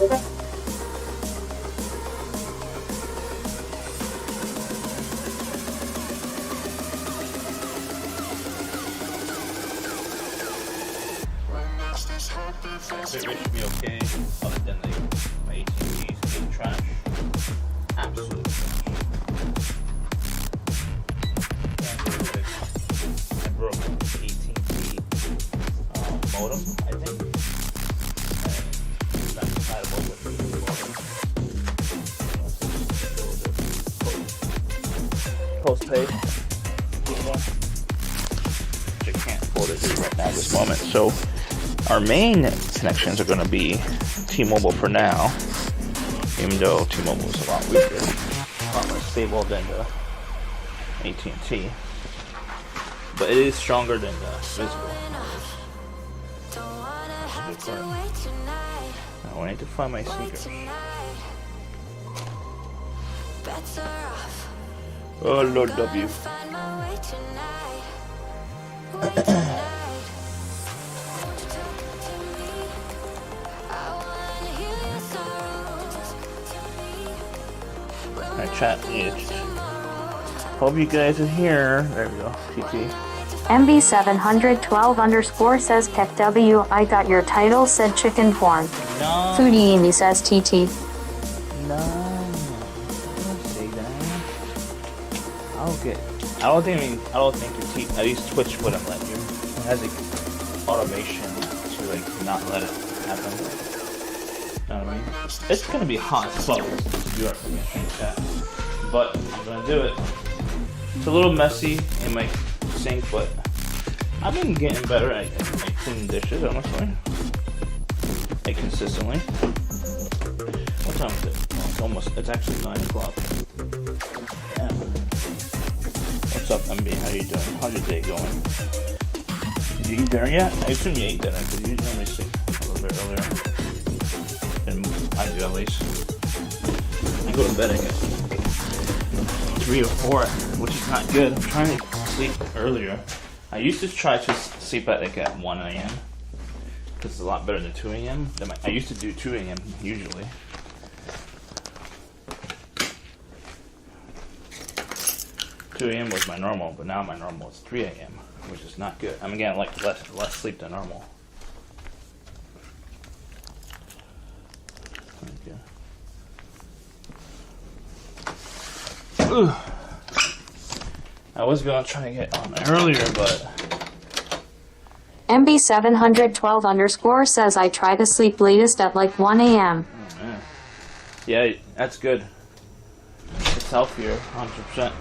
It should be okay, other than like my AT&T's being trash. Absolute trash. I broke the AT&T modem, I think. And it's not compatible with the modem. Postpaid. Which I can't afford to do right now at this moment. So our main connections are going to be T-Mobile for now, even though T-Mobile is a lot weaker, a lot more stable than the AT&T, but it is stronger than the physical. Now I need to find my sneakers. Oh Lord W. Alright, chat. Hope you guys are here. There we go. TT. MB712_ says Peck W. I got your title, said chicken porn. No. Foodie Amy says TT. No. Don't say that. I don't think your T. At least Twitch wouldn't let you. It has like automation to like not let it happen. You know what I mean? It's gonna be hot as fuck to do our stream chat, but I'm gonna do it. It's a little messy in my sink, but I've been getting better at cleaning dishes, honestly. Like consistently. What time is it? Oh, it's actually 9 o'clock. Yeah. What's up, MB? How you doing? How's your day going? Did you eat dinner yet? I assume you ate dinner because you normally sleep a little bit earlier. I do at least. I go to bed at 3 or 4, which is not good. I'm trying to sleep earlier. I used to try to sleep at like at 1 a.m. because it's a lot better than 2 a.m. I used to do 2 a.m. usually. $2 a.m. was my normal, but now my normal is 3 a.m., which is not good. I'm getting like less sleep than normal. Ugh. I was gonna try to get on earlier, but MB712_ says I try to sleep latest at like 1 a.m. Oh man, yeah, that's good. It's healthier, 100%.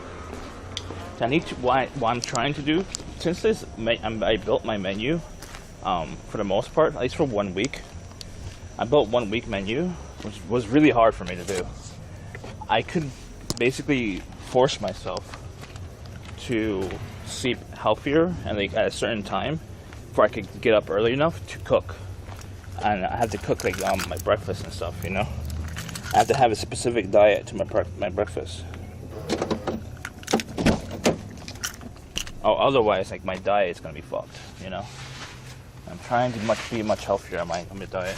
I need to. What I'm trying to do, since this, I built my menu, for the most part, at least for 1 week. I built 1 week menu, which was really hard for me to do. I could basically force myself to sleep healthier and like at a certain time before I could get up early enough to cook. And I have to cook like my breakfast and stuff, you know. I have to have a specific diet to my breakfast. Oh, otherwise like my diet is gonna be fucked, you know. I'm trying to be much healthier on my diet.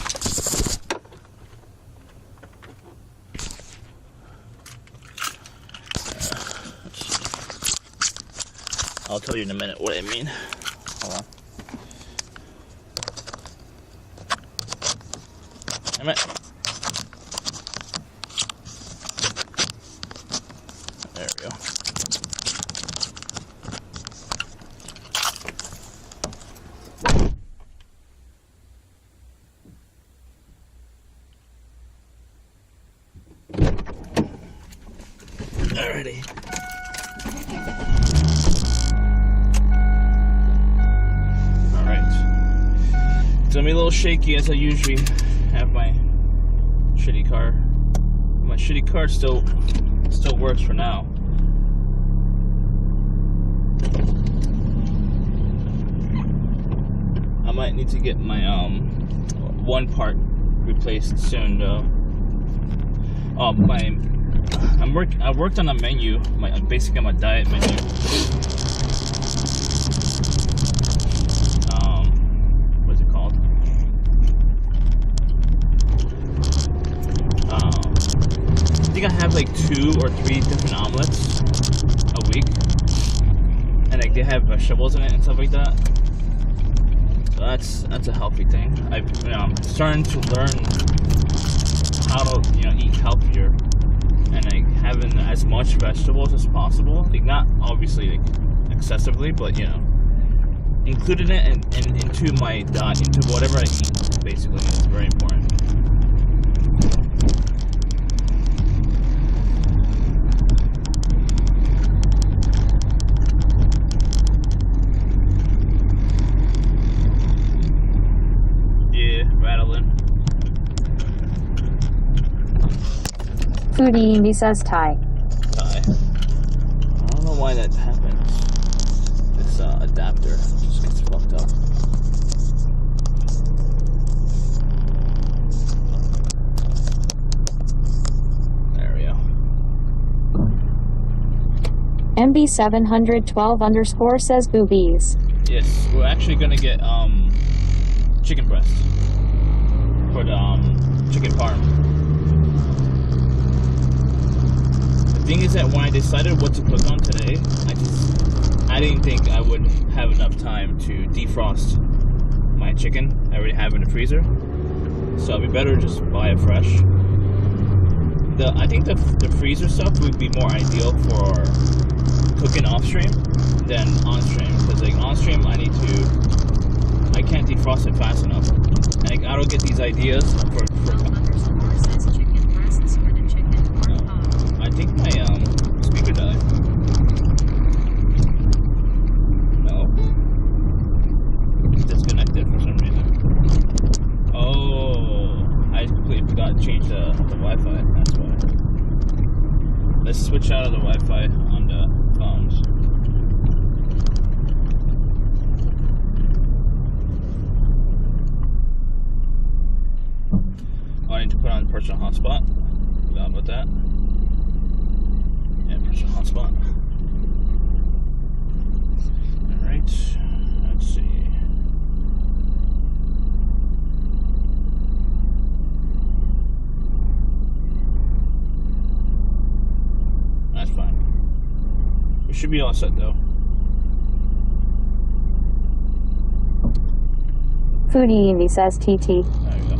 I'll tell you in a minute what I mean. Hold on. Damn it. There we go. Alrighty. It's gonna be a little shaky as I usually have my shitty car. My shitty car still works for now. I might need to get my one part replaced soon though. I worked on a menu, basically my diet menu. have like 2 or 3 different omelets a week, and like they have vegetables in it and stuff like that. So that's a healthy thing. I'm starting to learn how to eat healthier, and like having as much vegetables as possible. Like not obviously like excessively, but including it into my diet, into whatever I eat. Basically, it's very important. Foodie Indie says Thai. I don't know why that happens. This adapter just gets fucked up. There we go. MB712_ says boobies. Yes, we're actually gonna get chicken breast for the chicken parm. The thing is that when I decided what to cook on today, I didn't think I would have enough time to defrost my chicken I already have in the freezer. So it'd be better to just buy it fresh. I think the freezer stuff would be more ideal for cooking off stream than on stream, because like on stream I can't defrost it fast enough. And like, I don't get these ideas for I think my speaker died. No. It's disconnected for some reason. Oh, I completely forgot to change the Wi-Fi. That's why. Let's switch out of the Wi-Fi on the phones. Oh, I need to put on personal hotspot. Forgot about that. Personal hotspot. Alright, let's see. That's fine. We should be all set though. Foodie Indie says TT. There you go.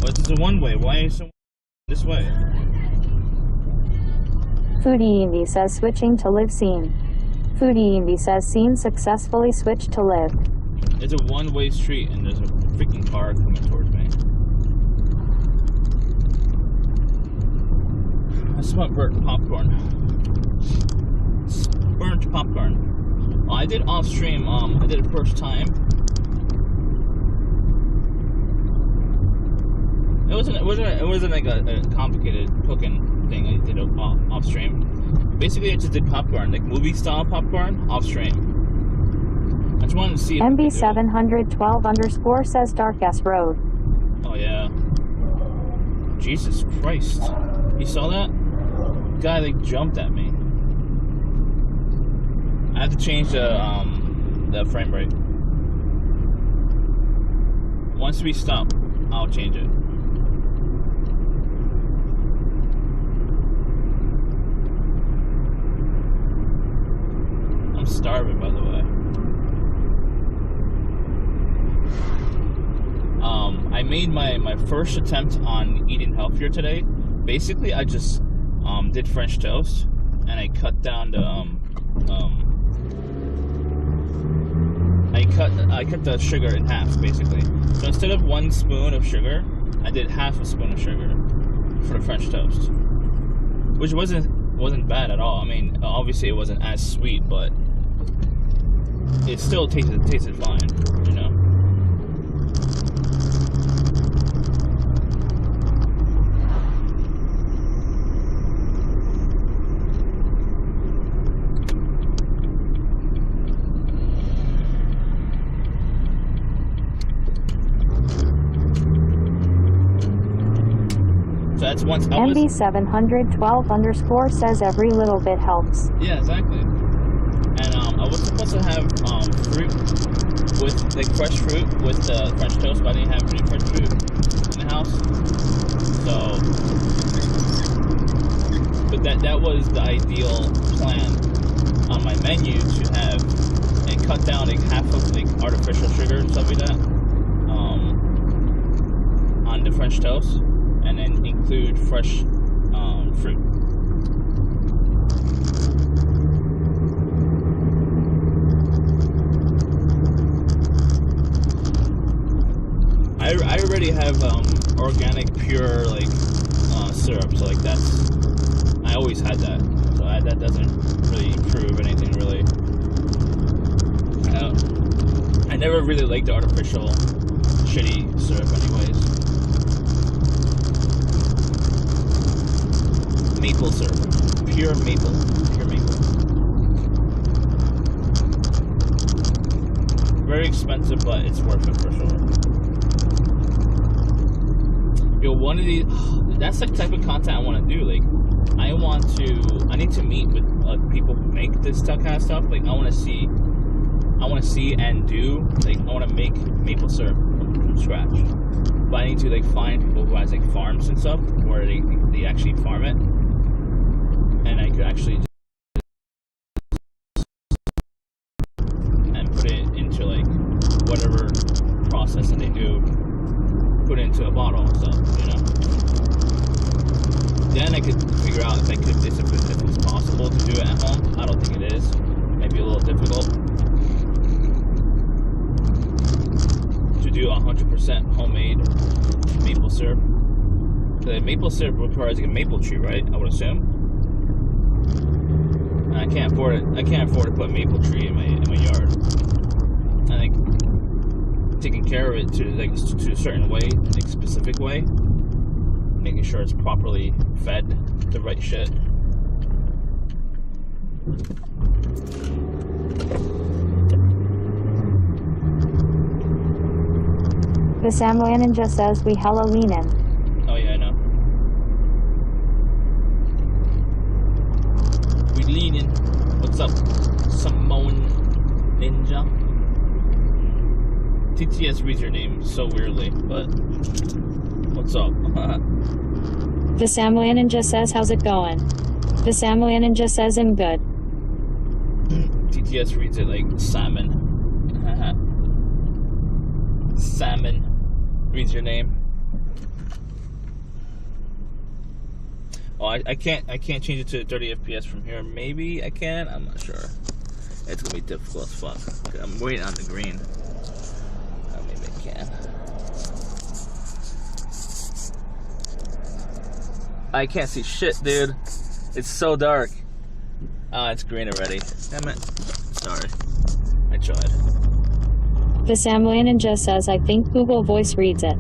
It's a one-way. Why is it this way? Foodie Indie says switching to live scene. Foodie Indie says scene successfully switched to live. It's a one-way street and there's a freaking car coming towards me. I smell burnt popcorn. Burnt popcorn. Well, I did off stream. I did it first time. It wasn't like a complicated cooking thing I did off stream. Basically, I just did popcorn, like movie style popcorn, off stream. I just wanted to see. MB712_ says Dark S Road. Oh yeah. Jesus Christ! You saw that? Guy like jumped at me. I have to change the frame rate. Once we stop, I'll change it. I'm starving, by the way. I made my first attempt on eating healthier today. Basically, I just did French toast, and I cut down the I cut the sugar in half, basically. So instead of 1 spoon of sugar, I did half a spoon of sugar for the French toast, which wasn't bad at all. I mean, obviously it wasn't as sweet, but it still tasted fine, you know. So that's once I was... MB712_ says every little bit helps. Yeah, exactly. And I was supposed to have fruit with like fresh fruit with the French toast, but I didn't have any fresh fruit. house. So, but that was the ideal plan on my menu, to have and cut down like half of like artificial sugar, stuff like that, on the French toast, and then include fresh fruit. I already have organic pure like syrup, so like that's, I always had that, so that doesn't really improve anything really. I never really liked the artificial shitty syrup anyways. Maple syrup, pure maple. Very expensive, but it's worth it for sure. Yo, one of these, that's the type of content I want to do. Like, I need to meet with people who make this kind of stuff. Like, I want to see and do, like, I want to make maple syrup from scratch. But I need to, like, find people who has, like, farms and stuff where they actually farm it. And I could actually just and put it into, like, whatever process that they do, put it into a bottle and stuff, you know. Then I could figure out if it's possible to do it at home. I don't think it is. It might be a little difficult to do 100% homemade maple syrup. The maple syrup requires like a maple tree, right? I would assume. And I can't afford it. I can't afford to put a maple tree in my yard. I think taking care of it to a certain way, like specific way, making sure it's properly fed the right shit. The Samoan Ninja says we hella lean in. Oh yeah, I know. We lean in. What's up, Samoan Ninja? TTS reads your name so weirdly, but what's up? The Samoan Ninja says how's it going? The Samoan Ninja says I'm good. TTS reads it like salmon. Salmon reads your name. Oh, I can't change it to 30 FPS from here. Maybe I can. I'm not sure. It's gonna be difficult as fuck. I'm waiting on the green. Maybe I can. I can't see shit, dude. It's so dark. Oh, it's green already. Damn it. Sorry. I tried. The Samoan Ninja says I think Google Voice reads it.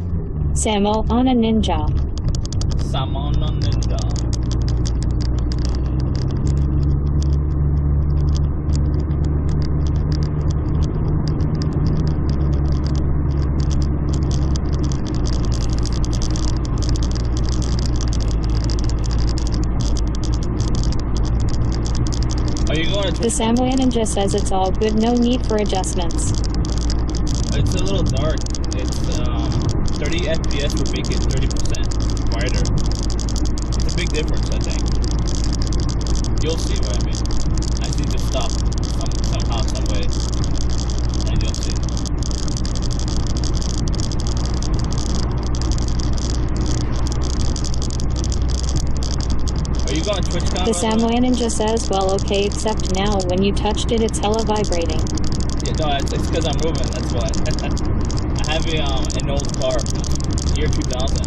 Samo on a ninja. Salmon on ninja. Are you going to... The Samoan Ninja says it's all good, no need for adjustments. It's a little dark. It's 30 FPS would make it 30% brighter. It's a big difference, I think. You'll see what I mean. I just need to stop somehow, some way, and you'll see. Are you going to TwitchCon? The Samoan Ninja says, well, okay, except now when you touched it, it's hella vibrating. Yeah, no, it's because I'm moving, that's why. I have an old car from year 2000,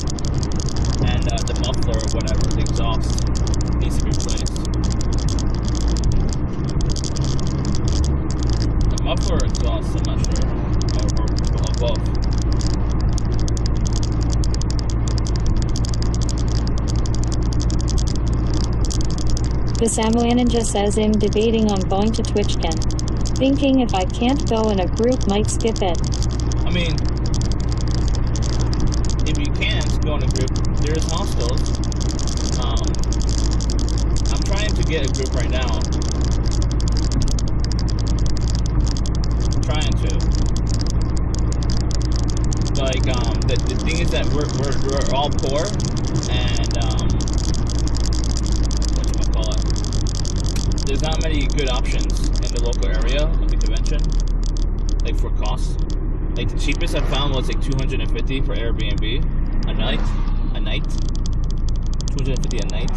and the muffler or whatever, the exhaust, needs to be replaced. The muffler or exhaust, I'm not sure, or both. The Samoan Ninja says I'm debating on going to TwitchCon. Thinking if I can't go in a group might skip it. I mean, if you can't go in a group, there's hostels. I'm trying to get a group right now. I'm trying to. Like, the thing is that we're all poor, and whatchamacallit, there's not many good options in the local area of the convention, like for costs. Like the cheapest I found was like $250 for Airbnb a night, 250 a night.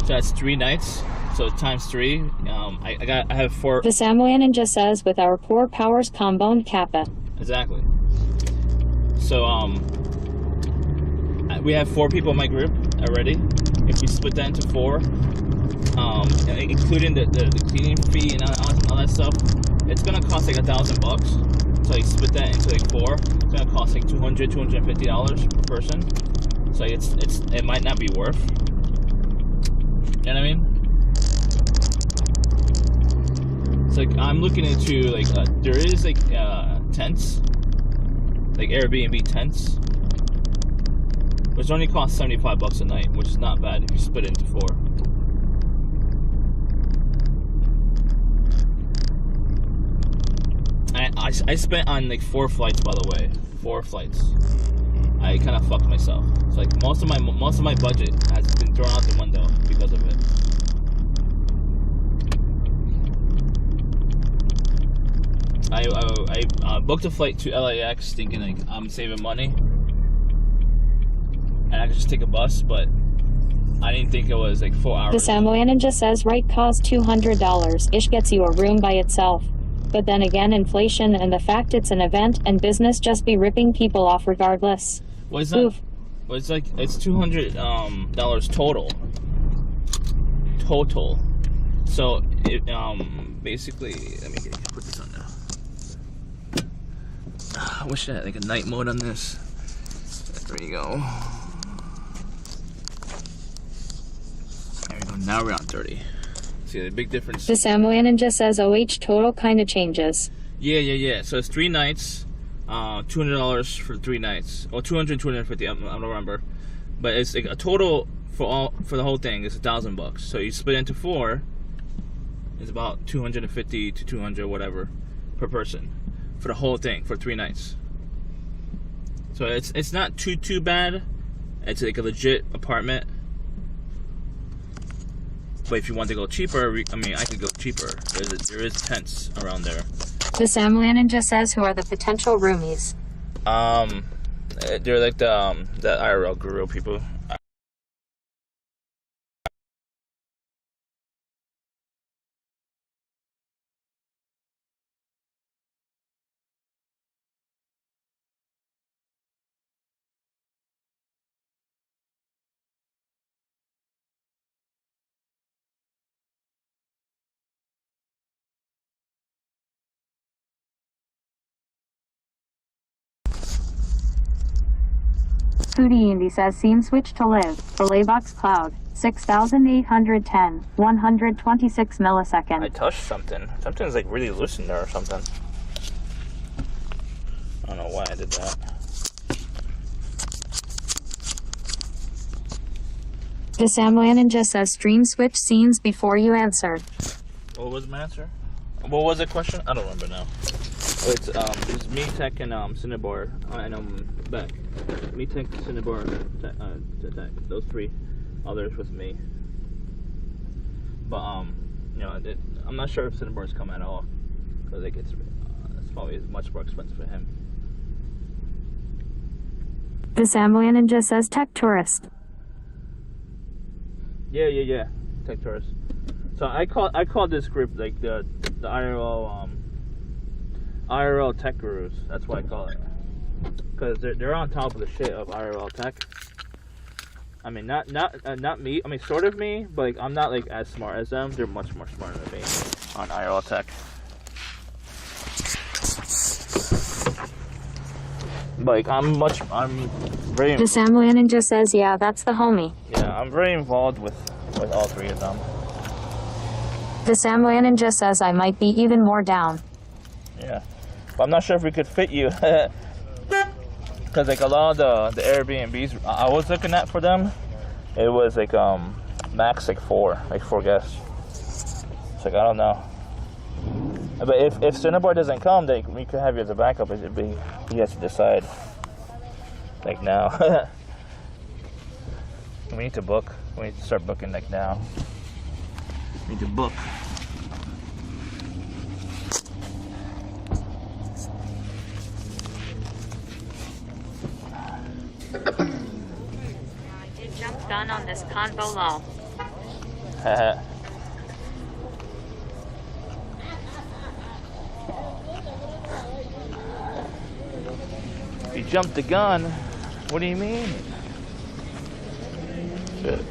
So that's 3 nights. So times 3. I have 4. The Samoan Ninja says with our poor powers combone kappa. Exactly. So we have 4 people in my group already. If we split that into 4, including the cleaning fee and all that stuff, it's gonna cost like $1,000. So you split that into like 4, it's gonna cost like $250 per person. So it might not be worth. You know what I mean? It's like I'm looking into like there is like tents, like Airbnb tents, which only cost $75 a night, which is not bad if you split it into 4. I spent on like 4 flights, by the way. 4 flights. I kind of fucked myself. It's like most of my budget has been thrown out the window because of it. I booked a flight to LAX thinking like I'm saving money and I could just take a bus, but I didn't think it was like 4 hours. The Samoan Ninja says right cost $200-ish gets you a room by itself. But then again, inflation and the fact it's an event and business just be ripping people off regardless. Well, it's not. Well, it's like it's $200 total. Total. So it basically, let me put this on now. I wish I had like a night mode on this. There you go. There we go. Now we're on 30. See the big difference. The Samoan Ninja says OH total kinda changes. Yeah. So it's 3 nights, $200 for 3 nights, or 200, 250. I don't remember, but it's like a total for the whole thing is $1,000. So you split it into 4. It's about 250 to 200 whatever per person for the whole thing for 3 nights. So it's not too bad. It's like a legit apartment. But if you want to go cheaper, I mean, I could go cheaper. There is tents around there. The Samoan Ninja says who are the potential roomies. They're like the IRL guru people. Foodie Indy says scene switch to live. Relay box cloud. 6,810. 126 milliseconds. I touched something. Something's like really loose in there or something. I don't know why I did that. The Samoan Ninja says stream switch scenes before you answer. What was my answer? What was the question? I don't remember now. It's me, Tech, and Cinnabar, and Beck. Me, Tech, Cinnabar, Tech. Those 3 others with me. But you know, I'm not sure if Cinnabar's come at all because like it's probably much more expensive for him. The Samoan Ninja says tech tourist. Yeah. Tech tourist. So I call this group like the IRL tech gurus. That's what I call it. Because they're on top of the shit of IRL tech. I mean, not me. I mean, sort of me, but like I'm not like as smart as them. They're much more smarter than me on IRL tech. Like I'm very. The Samoan Ninja says, yeah, that's the homie. Yeah, I'm very involved with all 3 of them. The Samoan Ninja says I might be even more down. Yeah, but I'm not sure if we could fit you. Because like a lot of the Airbnbs I was looking at for them, it was like max like 4 guests. It's like I don't know. But if Cinnabar doesn't come, then we could have you as a backup. He has to decide. like now. We need to book. We need to start booking like now. We need to book. I did jump gun on this convo lol. You jumped the gun? What do you mean? Shit.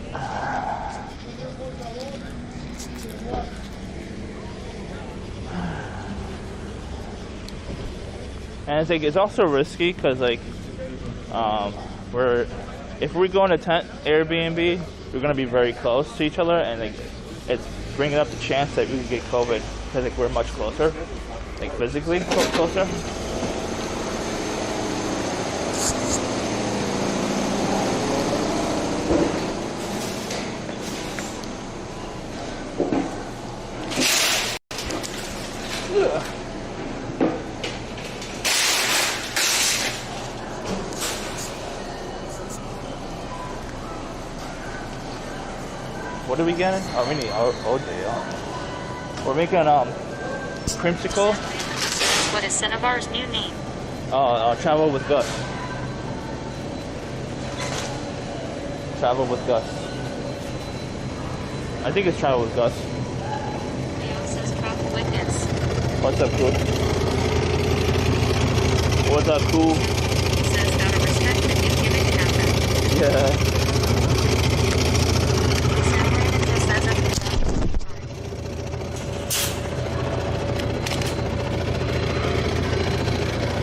And it's like it's also risky because like if we go in a tent Airbnb, we're gonna be very close to each other, and like it's bringing up the chance that we could get COVID because like we're much closer, like physically closer. What are we getting? Oh, we need OJ. We're making creamsicle. What is Cinnabar's new name? Travel with Gus. Travel with Gus. I think it's Travel with Gus. Leo says Travel with Gus. What's up, cool? What's up, cool? He says gotta respect the new gimmick happen. Yeah.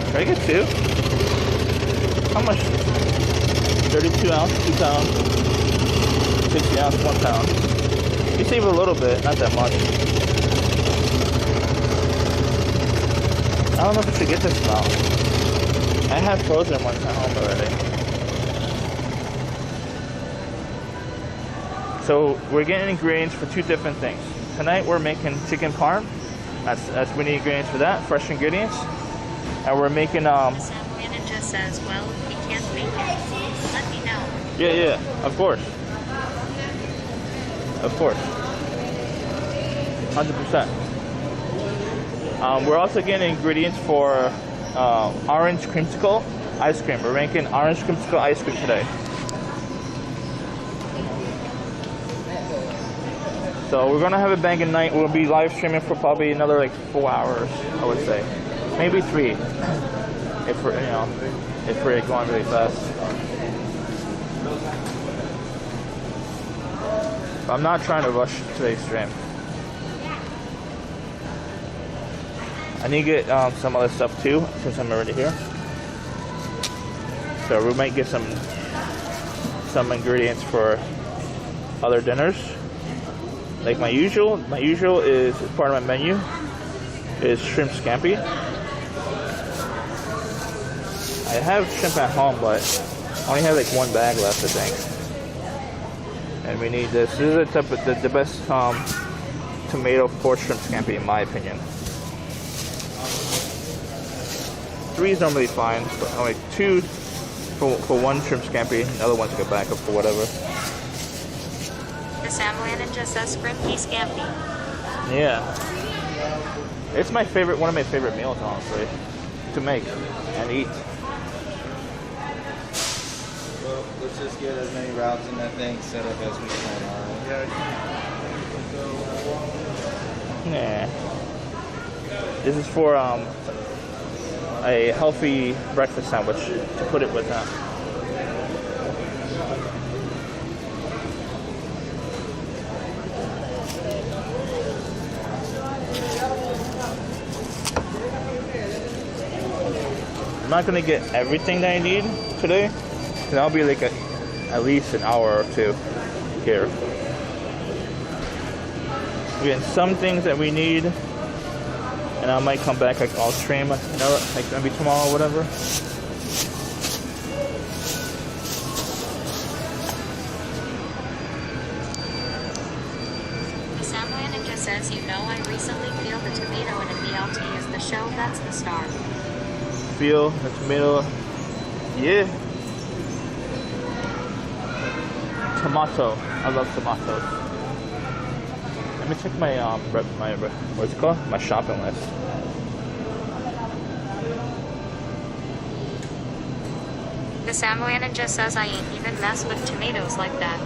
Can I get two? How much? 32 ounce, 2 pounds. 60 ounce, 1 pound. You save a little bit, not that much. I don't know if I should get this now. I have frozen ones at home already. So we're getting ingredients for 2 different things. Tonight we're making chicken parm. That's we need ingredients for that, fresh ingredients. And we're making Ninja says, well, if you can't make it, let me know. Yeah, of course. Of course. 100%. We're also getting ingredients for orange creamsicle ice cream. We're making orange creamsicle ice cream today. So we're gonna have a banging night. We'll be live streaming for probably another like 4 hours, I would say. Maybe 3, if we're going really fast. I'm not trying to rush today's stream. I need to get some other stuff too, since I'm already here. So we might get some ingredients for other dinners. Like my usual is part of my menu is shrimp scampi. I have shrimp at home, but I only have like 1 bag left, I think. And we need this. This is the best tomato pork shrimp scampi, in my opinion. 3 is normally fine, but only 2 for 1 shrimp scampi. The other one's go back up for whatever. The Samurai Ninja says Scrimpi Scampi. Yeah. It's my favorite, one of my favorite meals, honestly, to make and eat. Well, let's just get as many routes in that thing set up as we can. Yeah. This is for a healthy breakfast sandwich to put it with that. I'm not gonna get everything that I need today, because I'll be like at least an hour or 2 here. We're getting some things that we need, and I might come back like all stream, like maybe tomorrow or whatever. The Samurai Ninja says, I recently feel the tomato in a BLT is the show that's the star. Feel the tomato, yeah. tomato. I love tomatoes. Let me check my what's it called? My shopping list. The Samoanan just says I ain't even mess with tomatoes like that.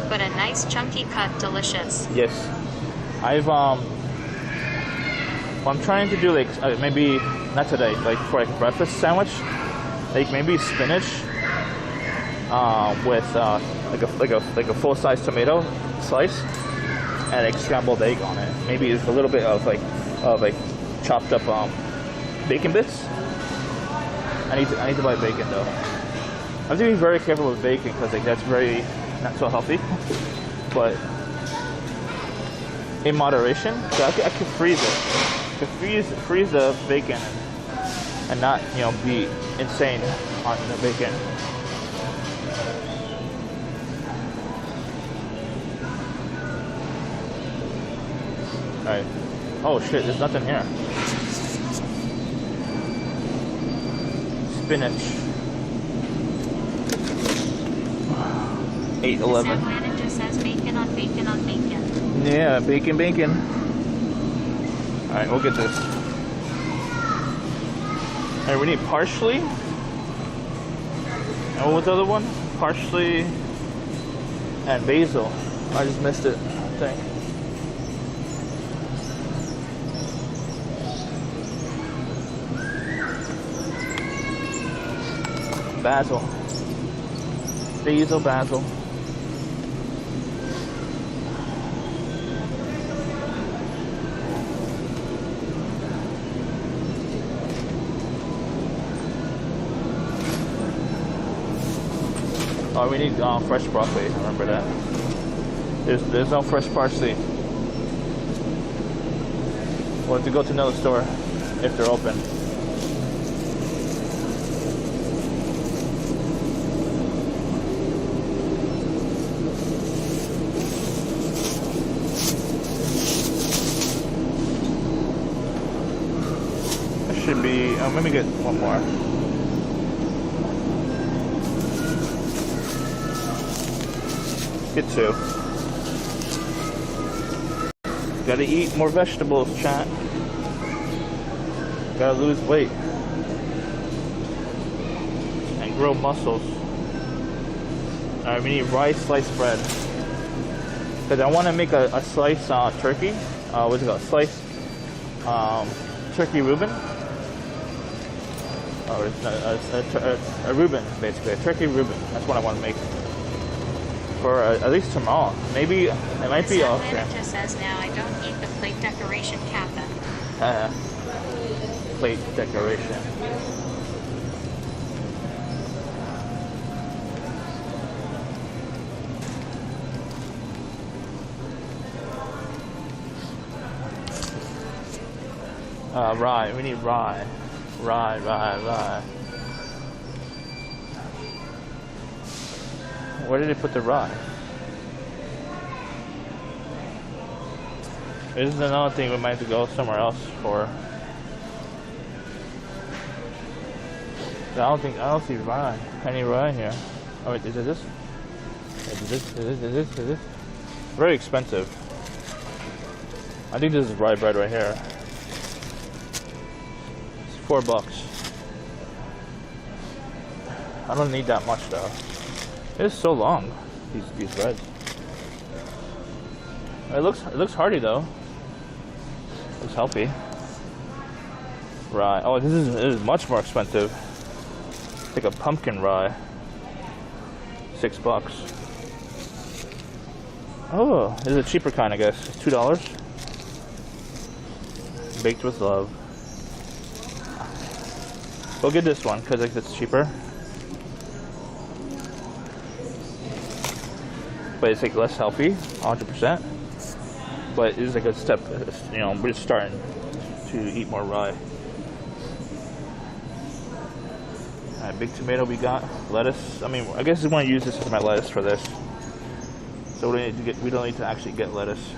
But a nice chunky cut, delicious. Yes. I'm trying to do like maybe not today, like for like a breakfast sandwich, like maybe spinach with like a full size tomato slice and like scrambled egg on it. Maybe a little bit of like chopped up bacon bits. I need to buy bacon though. I have to be very careful with bacon because like that's very not so healthy, but in moderation. So I could freeze it. I could freeze the bacon and not, you know, be insane on the bacon. Alright. Oh shit, there's nothing here. Spinach. 8-11. Samoanan just says bacon on bacon on bacon. Yeah, bacon. Alright, we'll get this. Alright, we need parsley. And what was the other one? Parsley and basil. I just missed it, I think. Basil. Basil. Oh, we need fresh broccoli. Remember that. There's no fresh parsley. We'll have to go to another store if they're open. There should be. Let me get one more. Get two. Gotta eat more vegetables, chat. Gotta lose weight. And grow muscles. Alright, we need rice sliced bread. Because I want to make a sliced turkey. What's it called? Sliced turkey Reuben. Or a Reuben, basically. A turkey Reuben. That's what I want to make. For at least tomorrow. Maybe it might be off. It just says now I don't eat the plate decoration kappa. Plate decoration. Rye. We need rye. Rye. Where did they put the rye? This is another thing we might have to go somewhere else for. I don't see rye. Any rye here? Oh wait, is it this? Is this? Very expensive. I think this is rye bread right here. It's $4. I don't need that much though. It's so long, these breads. It looks hearty though. Looks healthy. Rye. Oh, this is much more expensive. It's like a pumpkin rye. $6. Oh, this is a cheaper kind, I guess. It's $2. Baked with love. We'll get this one because it's cheaper. But it's like less healthy, 100%. But it's a good step. You know, we're just starting to eat more rye. Alright, big tomato we got. Lettuce. I mean, I guess I want to use this as my lettuce for this. So we don't need to actually get lettuce.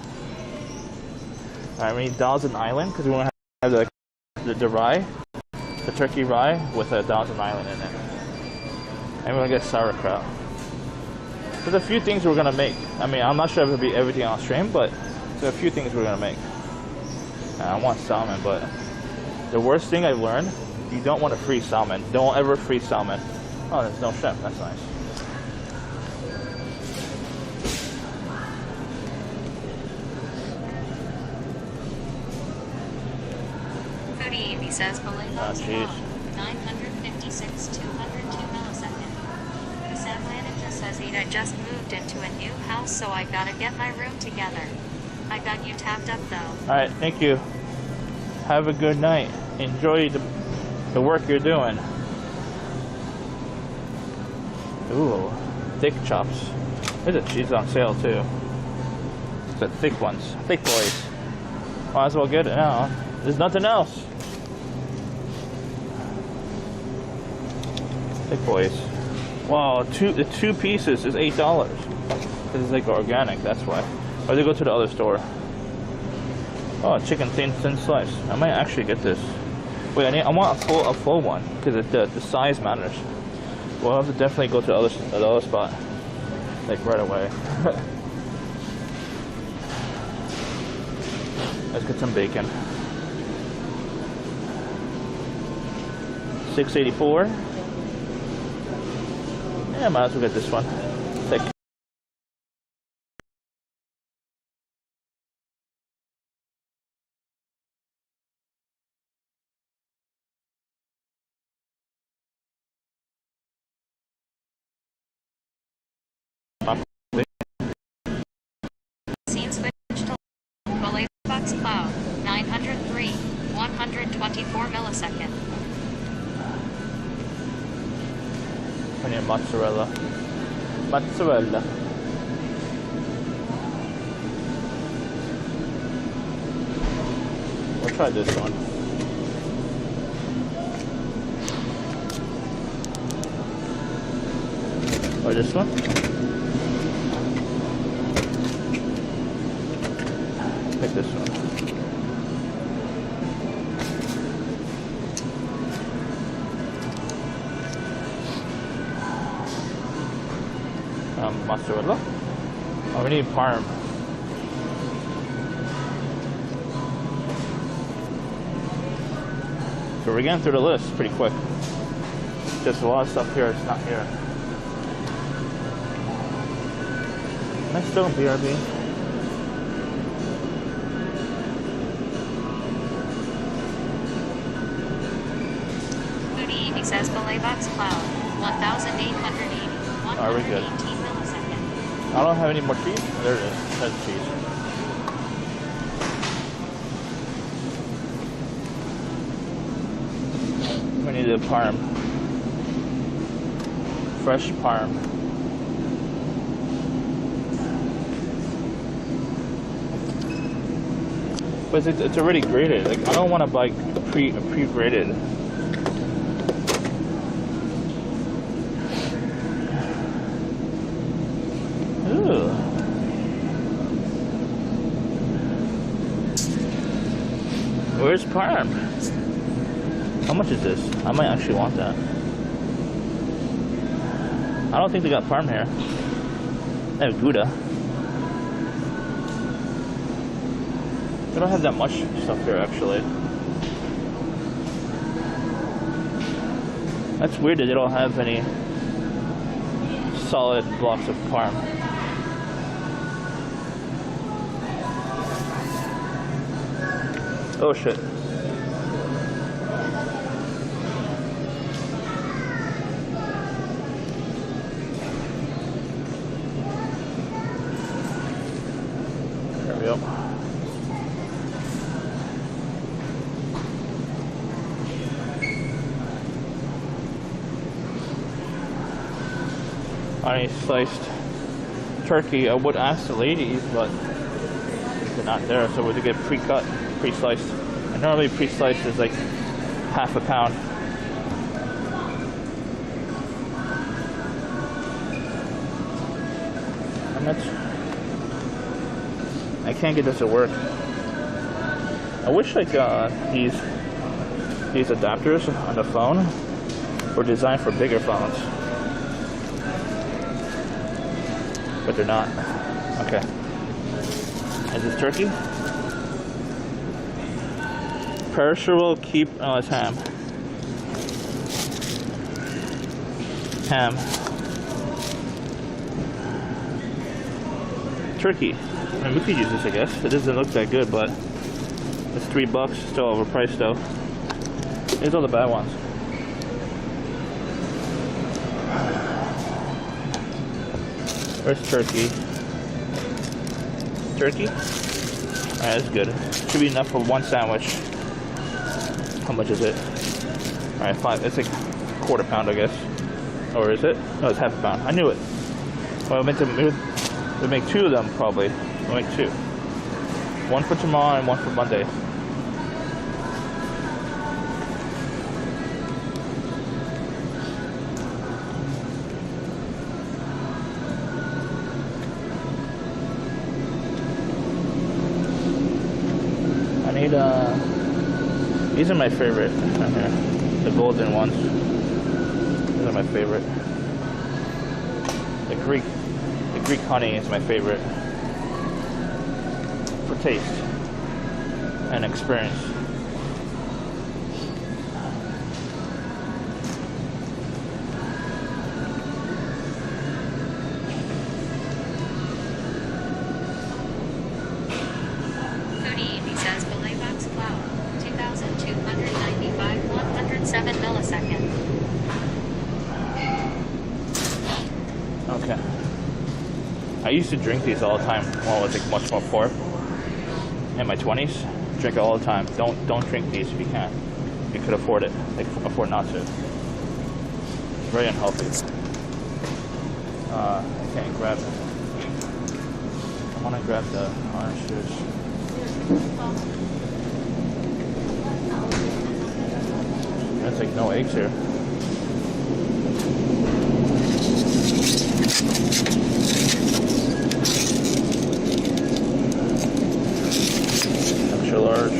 Alright, we need Thousand Island because we want to have the rye, the turkey rye with a Thousand Island in it. And we're gonna get sauerkraut. There's a few things we're gonna make. I mean, I'm not sure if it'll be everything on stream, but there's a few things we're gonna make. I want salmon, but the worst thing I've learned, you don't want to freeze salmon. Don't ever freeze salmon. Oh, there's no shrimp. That's nice. Foodie Amy says belay box jeez. 956 202 millisecond. The Sam manager says I just moved into a new house, so I gotta get my room together. I got you tapped up though. Alright, thank you. Have a good night. Enjoy the work you're doing. Ooh, thick chops. There's a cheese on sale too. It's the thick ones. Thick boys. Might as well get it now. There's nothing else. Thick boys. Wow, the two pieces is $8. This is like organic, that's why. Or they go to the other store. Oh, chicken thin slice. I might actually get this. Wait, I want a full one because the size matters. We'll have to definitely go to the other spot, like right away. Let's get some bacon. $6.84. Yeah, might as well get this one. Thick. Scene switch to belay box cloud 903 124 millisecond. I need mozzarella. Mozzarella. We'll try this one. Or this one. Pick this one. Mozzarella. Oh, we need Parm. So we're getting through the list pretty quick. Just a lot of stuff here it's not here. Nice still BRB. Foodie Amy says belay box cloud 1880 Are we good? 118 millisecond. I don't have any more cheese. Oh, there it is. That's cheese. We need a Parm. Fresh Parm. But it's already grated. Like I don't want to buy pre-grated. Ooh. Where's Parm? How much is this? I might actually want that. I don't think they got Parm here. They have Gouda. They don't have that much stuff here, actually. That's weird that they don't have any solid blocks of Parm. Oh shit. There we go. I sliced turkey. I would ask the ladies, but they're not there, so we have to get pre-cut, pre-sliced. And normally pre-sliced is like half a pound. And that's... I can't get this to work. I wish like these adapters on the phone were designed for bigger phones. but they're not. Okay. Is this turkey? Perishable, keep. Oh, it's ham. Ham. Turkey. I mean, we could use this, I guess. It doesn't look that good, but it's $3. Still overpriced, though. Here's all the bad ones. Where's turkey? Turkey? Alright, that's good. Should be enough for one sandwich. How much is it? Alright, 5. It's like quarter pound, I guess. Or is it? No, it's half a pound. I knew it. Well, we'll make 2 of them, probably. We'll make 2. One for tomorrow and one for Monday. I need, these are my favorite. The golden ones. These are my favorite. The Greek honey is my favorite. For taste and experience. Foodie says belay box flour, 2,295, 107 milliseconds. Okay. I used to drink these all the time when I was like much more poor. In my 20s, drink it all the time. Don't drink these if you can. You could afford it. Like, afford not to. Very unhealthy. I can't grab it. I want to grab the orange juice. There's like no eggs here. Extra large.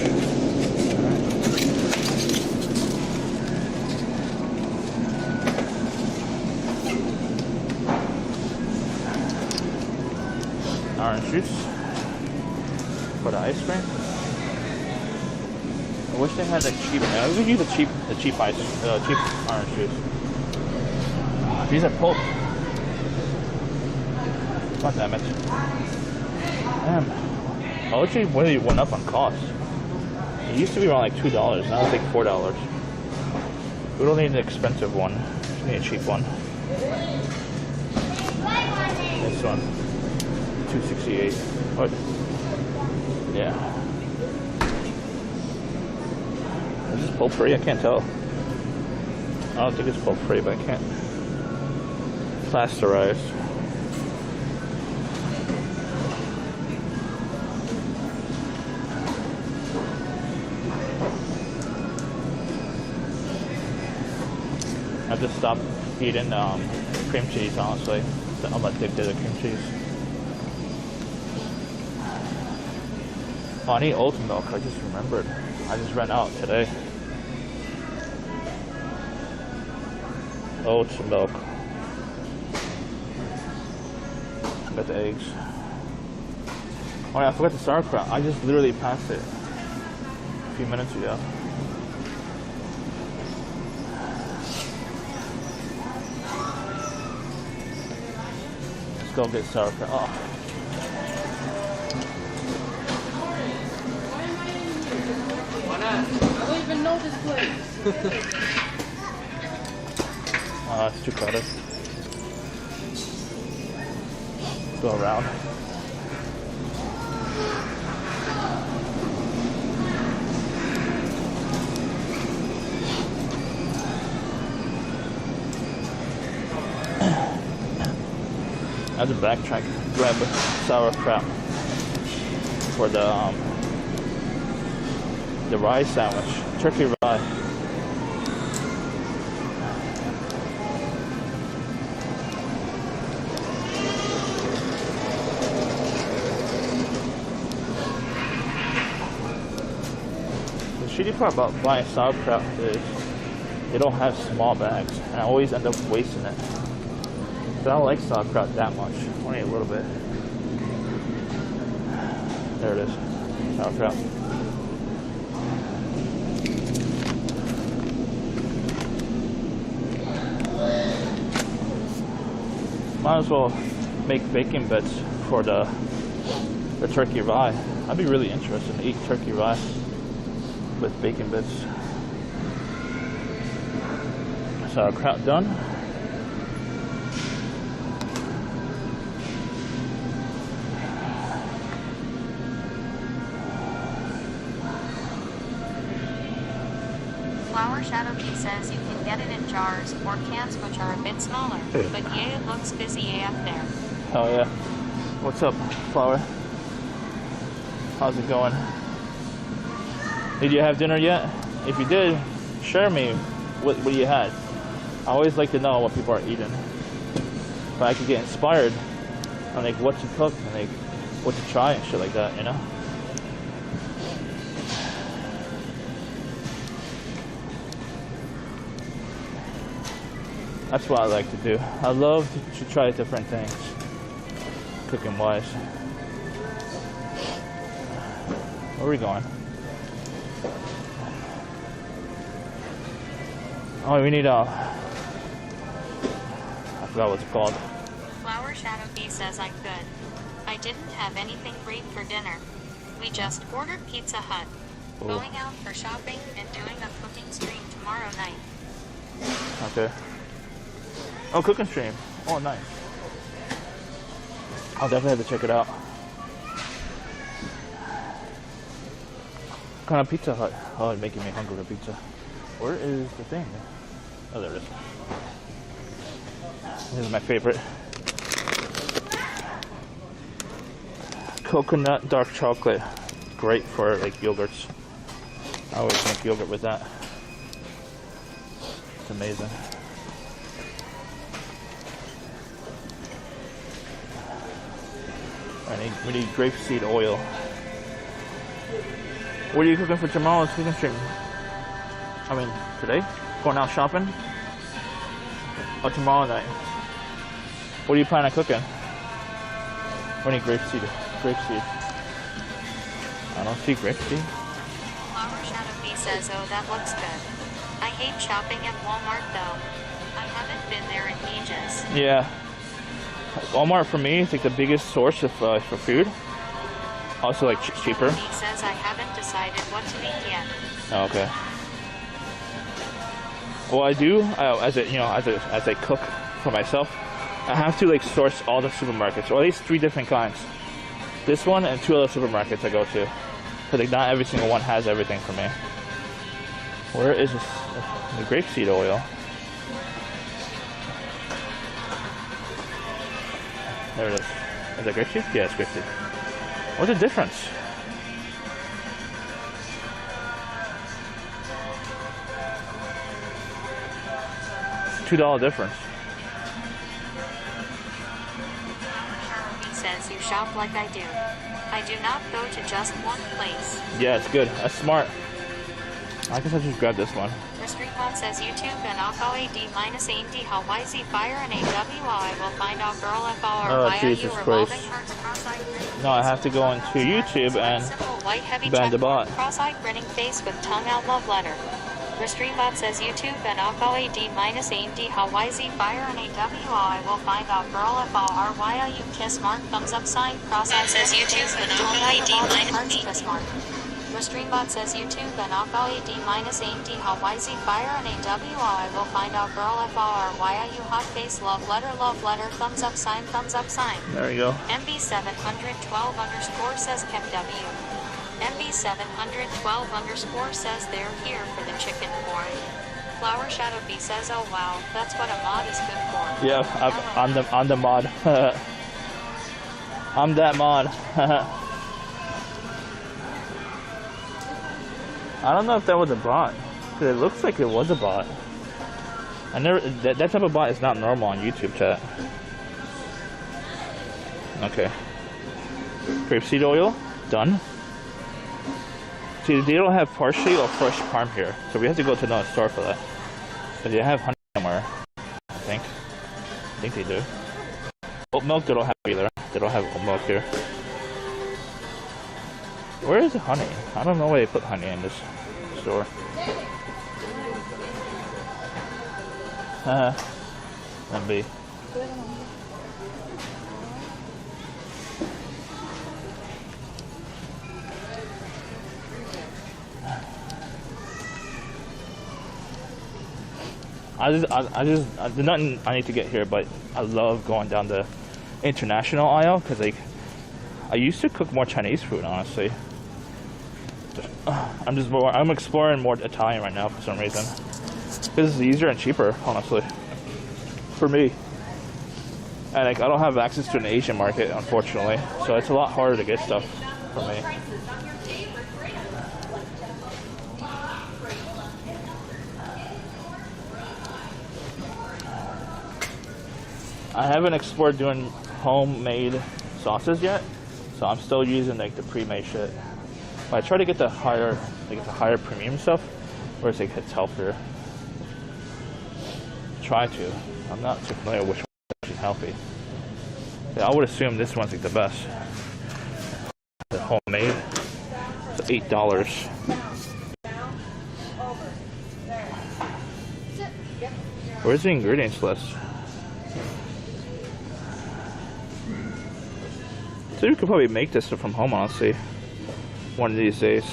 Orange juice for the ice cream. I wish they had the cheap. I would use the cheap cheap orange juice. These are pulp. God damn it. Damn. Oh, actually really went up on cost. It used to be around like $2. Now it's like $4. We don't need an expensive one. We need a cheap one. This one. $2.68. What? Yeah. Is this Puree? I can't tell. I don't think it's Puree, but I can't. Plasterized. I just stopped eating cream cheese, honestly. I'm addicted to cream cheese. Oh, I need oat milk. I just remembered. I just ran out today. Oat milk. Got the eggs. Oh yeah, I forgot the sauerkraut. I just literally passed it a few minutes ago. Let's go get sauerkraut. Oh. I don't even know this place. It's too crowded. Go around. I have to backtrack, grab a sauerkraut for the rye sandwich, turkey rye. The shitty part about buying sauerkraut is they don't have small bags, and I always end up wasting it. I don't like sauerkraut that much. Only a little bit. There it is. Sauerkraut. Might as well make bacon bits for the turkey rye. I'd be really interested to eat turkey rye with bacon bits. Sauerkraut done. Flower Shadow Key says you can get it in jars or cans which are a bit smaller, but yeah, it looks busy AF there. Oh yeah. What's up, Flower? How's it going? Did you have dinner yet? If you did, share me what you had. I always like to know what people are eating. But I could get inspired on like what to cook and like what to try and shit like that, you know? That's what I like to do. I love to try different things, cooking wise. Where are we going? Oh, we need I forgot what it's called. Flower Shadow Bee says I'm good. I didn't have anything great for dinner. We just ordered Pizza Hut. Ooh. Going out for shopping and doing a cooking stream tomorrow night. Okay. Oh, cooking stream. Oh, nice. I'll definitely have to check it out. What kind of Pizza Hut? Oh, it's making me hungry for pizza. Where is the thing? Oh, there it is. This is my favorite. Coconut dark chocolate. Great for like yogurts. I always make yogurt with that. It's amazing. We need grapeseed oil. What are you cooking for tomorrow's cooking stream? I mean, today? Going out shopping? Or tomorrow night? What are you planning on cooking? We need grapeseed. Grapeseed. I don't see grapeseed. Flower Shadow Bee says, oh, that looks good. I hate shopping at Walmart though. I haven't been there in ages. Yeah. Walmart for me is like the biggest source of for food. Also like cheaper. He says I haven't decided what to eat yet. Oh, okay. Well, I do as I cook for myself. I have to like source all the supermarkets, or at least 3 different kinds. This one and 2 other supermarkets I go to, because like not every single one has everything for me. Where is this? The grapeseed oil? There it is. Is that grapeseed? Yeah, it's grapeseed. What's the difference? $2 difference. He says you shop like I do. I do not go to just one place. Yeah, it's good. That's smart. I guess I'll just grab this one. Restricon says YouTube and I'll call AD minus AMD how YZ fire and AWI will find out girl FR Oh, Jesus Christ. No, I have to go into YouTube and ban the bot. Cross-eyed grinning face with tongue out love letter. Restreambot says YouTube and I'll call AD minus AMD how YZ fire and AWI will find out girl FR YIU kiss mark thumbs up sign cross-eyed says YouTube and I'll call AD minus kiss mark. Restreambot says YouTube and I'll call AD minus AMD how YZ fire and AWI will find out girl FR YIU hot face love letter thumbs up sign. There you go. MB712 underscore says Kev W. MB712 underscore says they're here for the chicken boy. Flower Shadow B says, oh wow, that's what a mod is good for. Yeah, I'm the mod. I'm that mod. I don't know if that was a bot, because it looks like it was a bot. I never that type of bot is not normal on YouTube chat. Okay. Grapeseed oil, done. See, they don't have parsley or fresh parm here, so we have to go to another store for that. But they have honey somewhere, I think. I think they do. Oat milk they don't have either. They don't have oat milk here. Where is the honey? I don't know why they put honey in this store. Let me. There's nothing I need to get here, but I love going down the international aisle because like I used to cook more Chinese food, honestly. I'm exploring more Italian right now for some reason. This is easier and cheaper, honestly, for me. And like I don't have access to an Asian market, unfortunately, so it's a lot harder to get stuff for me. I haven't explored doing homemade sauces yet, so I'm still using like the pre-made shit. But I try to get the higher premium stuff, where it's like it's healthier. Try to. I'm not too familiar with which one's actually healthy. Yeah, I would assume this one's like the best. The homemade. It's $8. Where's the ingredients list? So you could probably make this stuff from home, honestly. One of these days.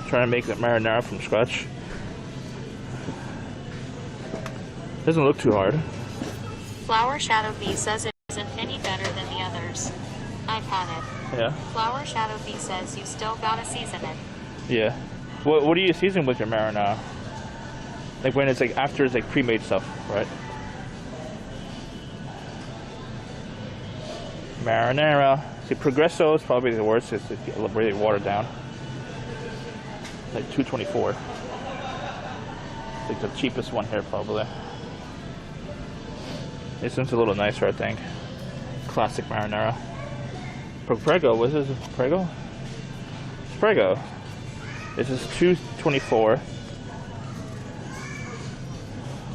Trying to make the marinara from scratch. Doesn't look too hard. Flower Shadow Bee says it isn't any better than the others. I've had it. Yeah. Flower Shadow Bee says you still gotta season it. Yeah. What do you season with your marinara? Like when it's like after it's like pre-made stuff, right? Marinara. See, Progresso is probably the worst. It's really watered down. Like $2.24. Like the cheapest one here, probably. This one's a little nicer, I think. Classic marinara. Prego, what is this? Prego? It's Prego. This is $2.24.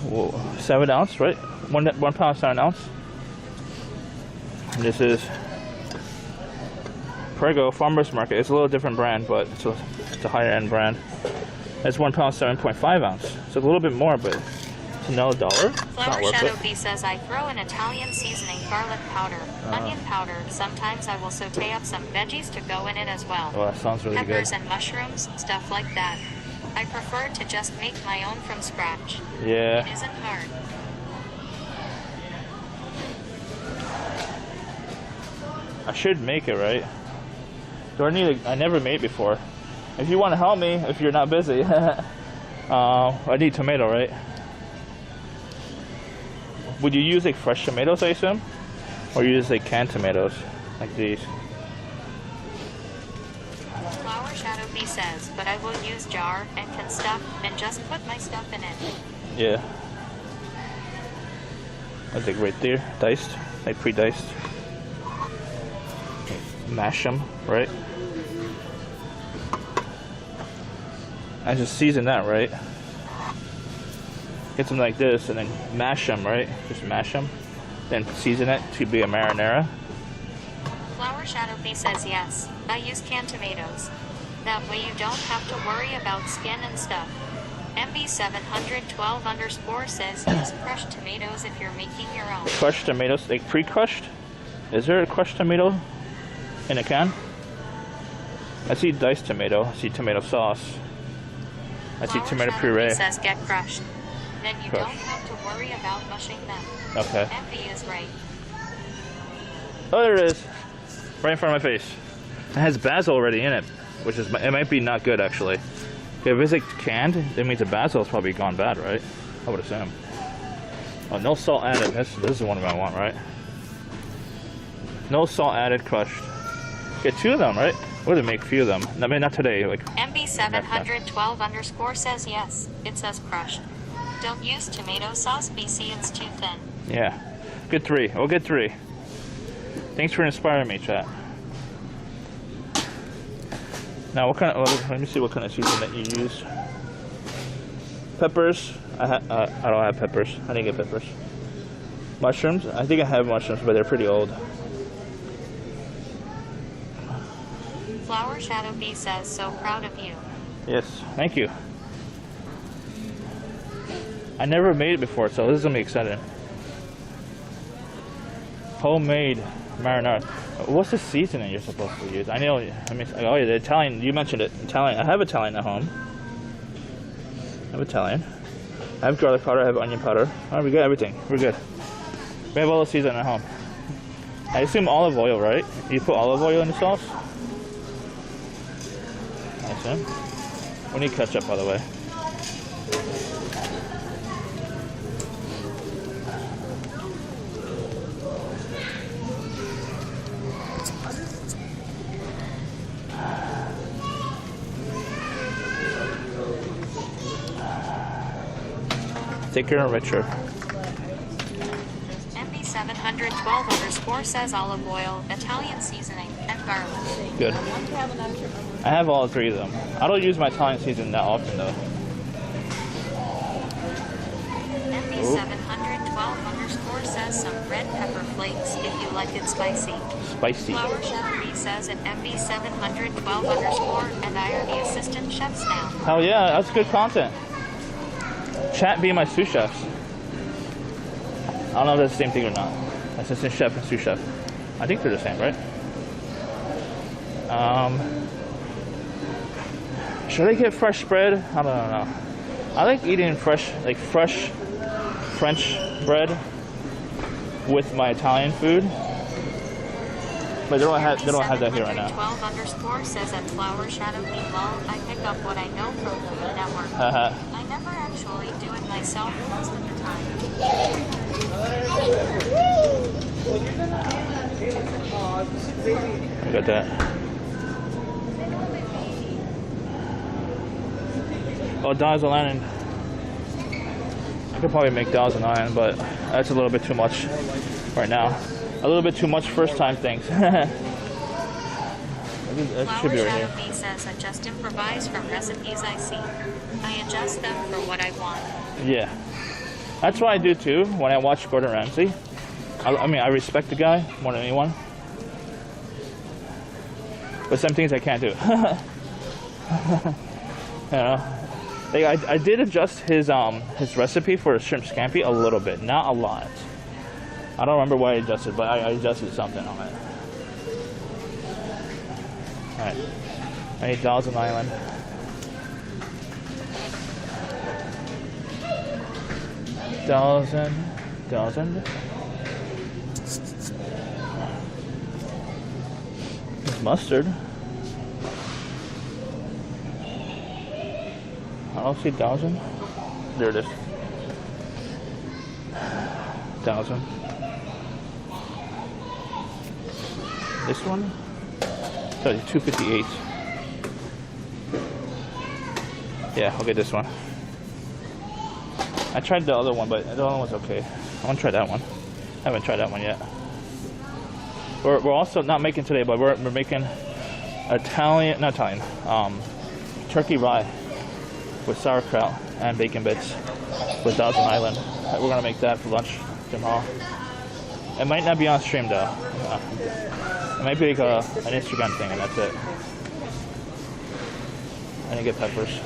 Whoa, 7 ounce, right? 1 pound, 7 ounce. And this is Prego Farmers Market. It's a little different brand, but it's a higher end brand. It's 1 pound, 7.5 ounce. So a little bit more, but it's another $1. Flower Shadow Bee says I throw in Italian seasoning, garlic powder, onion powder. Sometimes I will saute up some veggies to go in it as well. Oh, that sounds really Peppers good. and mushrooms, stuff like that. I prefer to just make my own from scratch. Yeah. It isn't hard. I should make it, right? Do I need I never made it before. If you want to help me, if you're not busy. I need tomato, right? Would you use like fresh tomatoes, I assume? Or use like canned tomatoes, like these? Flower Shadow Bee says, but I will use jar and can stuff and just put my stuff in it. Yeah. That's like right there, diced, like pre-diced. Mash them, right? I just season that, right? Get them like this and then mash them, right? Just mash them. Then season it to be a marinara. Flower Shadow Bee says yes. I use canned tomatoes. That way you don't have to worry about skin and stuff. MB712_ says use crushed tomatoes if you're making your own. Crushed tomatoes, like pre-crushed? Is there a crushed tomato in a can? I see diced tomato. I see tomato sauce. I see tomato puree. Says get crushed. Then you Crushed. don't have to worry about mushing them. Okay. MB is right. Oh, there it is. Right in front of my face. It has basil already in it, which is, it might be not good actually. If it's like canned, that means the basil is probably gone bad, right? I would assume. Oh, no salt added. This is the one I want, right? No salt added, crushed. Get 2 of them, right? Or to make a few of them. I mean, not today. Like MB712_ says yes. It says crushed. Don't use tomato sauce, BC. It's too thin. Yeah. Good 3. We'll get 3. Thanks for inspiring me, chat. Now, what kind of? Let me see what kind of seasoning that you use. Peppers. I don't have peppers. I didn't get peppers. Mushrooms? I think I have mushrooms, but they're pretty old. Flower Shadow B says, so proud of you. Yes, thank you. I never made it before, so this is gonna be exciting. Homemade marinara. What's the seasoning you're supposed to use? I know. I mean, oh yeah, the Italian. You mentioned it. Italian. I have Italian at home. I have Italian. I have garlic powder. I have onion powder. All right, we got everything. We're good. We have all the seasoning at home. I assume olive oil, right? You put olive oil in the sauce? I assume. We need ketchup, by the way. Thicker and richer. MB712_ says olive oil, Italian seasoning, and garlic. Good. I have all three of them. I don't use my Italian seasoning that often though. MB712_ says some red pepper flakes if you like it spicy. Spicy. Flower Chef B says at MB712_ and I are the assistant chefs now. Hell yeah, that's good content. Chat be my sous chefs. I don't know if that's the same thing or not. Assistant chef and sous chef. I think they're the same, right? Should I get fresh bread? I don't know. I like eating fresh French bread with my Italian food. But they don't have that here right now. 12_ says at Flower Shadow B lol, I pick up what I know from the network. I never actually do it myself most of the time. I got that. Oh, Thousand Island. I could probably make Thousand Island, but that's a little bit too much right now. A little bit too much first time things. That should be right here. Flower Shadow B says I just improvise from recipes I see. I adjust them for what I want. Yeah. That's what I do too when I watch Gordon Ramsay. I mean, I respect the guy more than anyone. But some things I can't do. You know? Like I did adjust his recipe for shrimp scampi a little bit, not a lot. I don't remember what I adjusted, but I adjusted something on it. Alright. I need Thousand Island. Thousand. It's mustard. I don't see Thousand. There it is. Thousand. This one? Sorry, 258. Yeah, I'll get this one. I tried the other one, but the other one was okay. I want to try that one. I haven't tried that one yet. We're also not making today, but we're making turkey rye with sauerkraut and bacon bits with Thousand Island. We're gonna make that for lunch tomorrow. It might not be on stream though. It might be like an Instagram thing, and that's it. I didn't get peppers.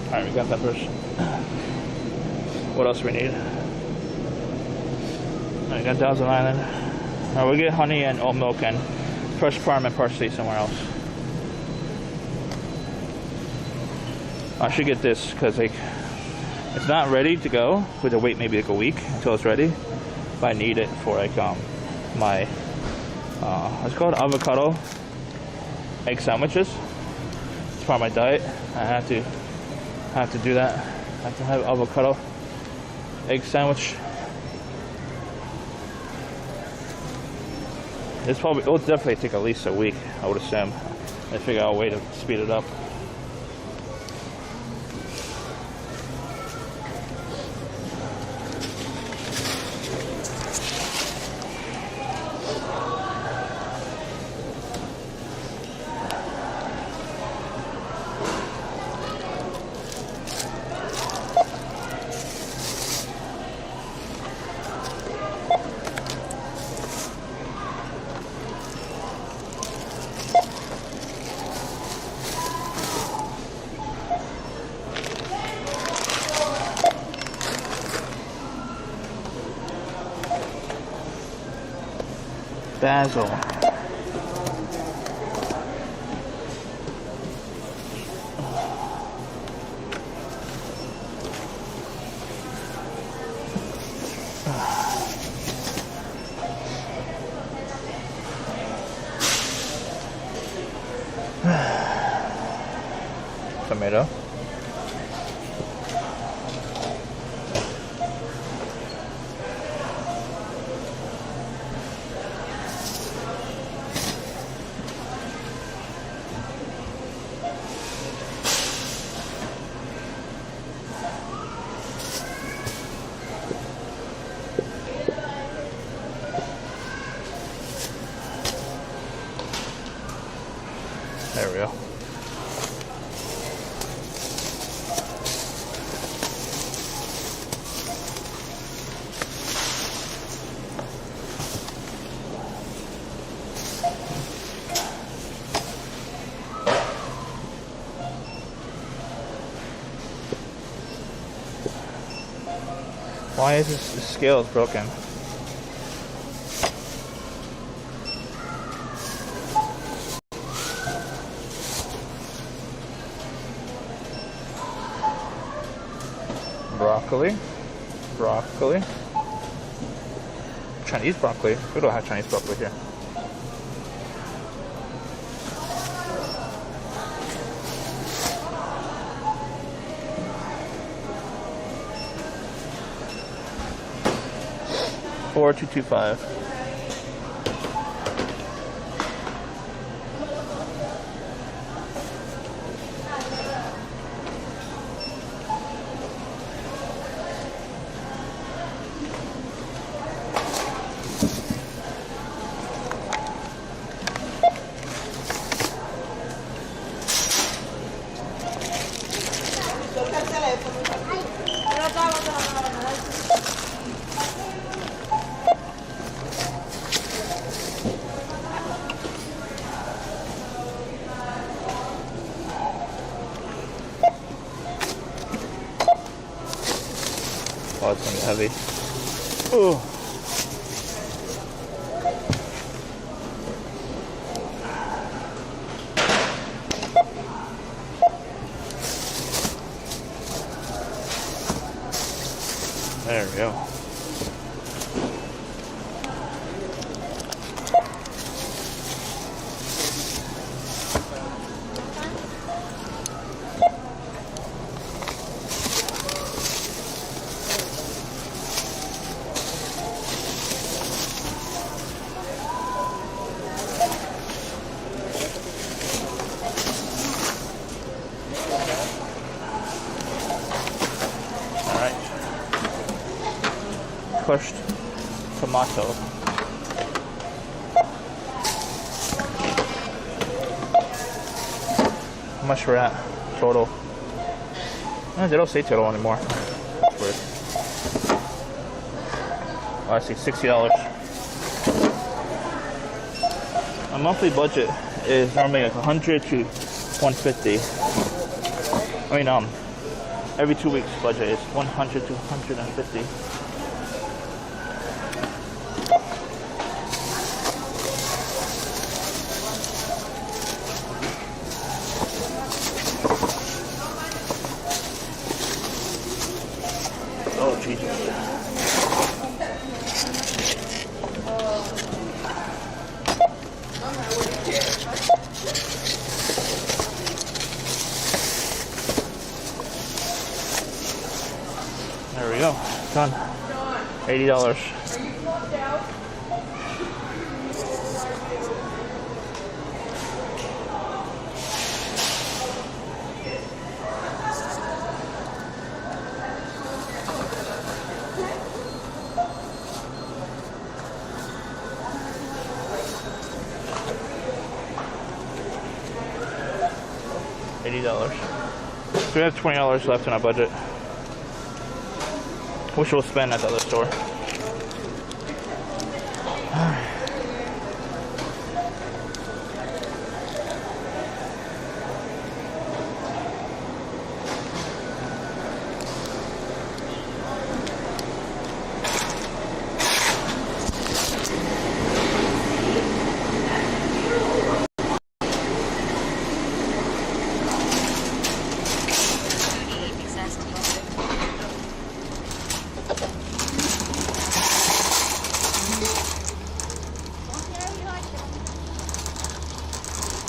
Alright, we got peppers. What else we need? I got Thousand Island. Alright, we get honey and oat milk and fresh parm and parsley somewhere else. I should get this because like it's not ready to go. We have to wait maybe like a week until it's ready. But I need it for like my what's it called, avocado egg sandwiches. It's part of my diet. I have to do that. I have to have avocado egg sandwich. It'll definitely take at least a week, I would assume. I figure out a way to speed it up. Basil. Tomato. There we go. Why is this scale is broken? Broccoli. Chinese broccoli. We don't have Chinese broccoli here. $4.225. Oh, it's gonna be heavy. Oh. There we go. Crushed tomato. How much we're at total? They don't say total anymore. That's weird. Oh, I see, $60. My monthly budget is normally like 100 to 150. I mean, every 2 weeks budget is 100 to 150. Oh, Jesus. There we go. Done. $80. $80. So we have $20 left in our budget, which we'll spend at the other store.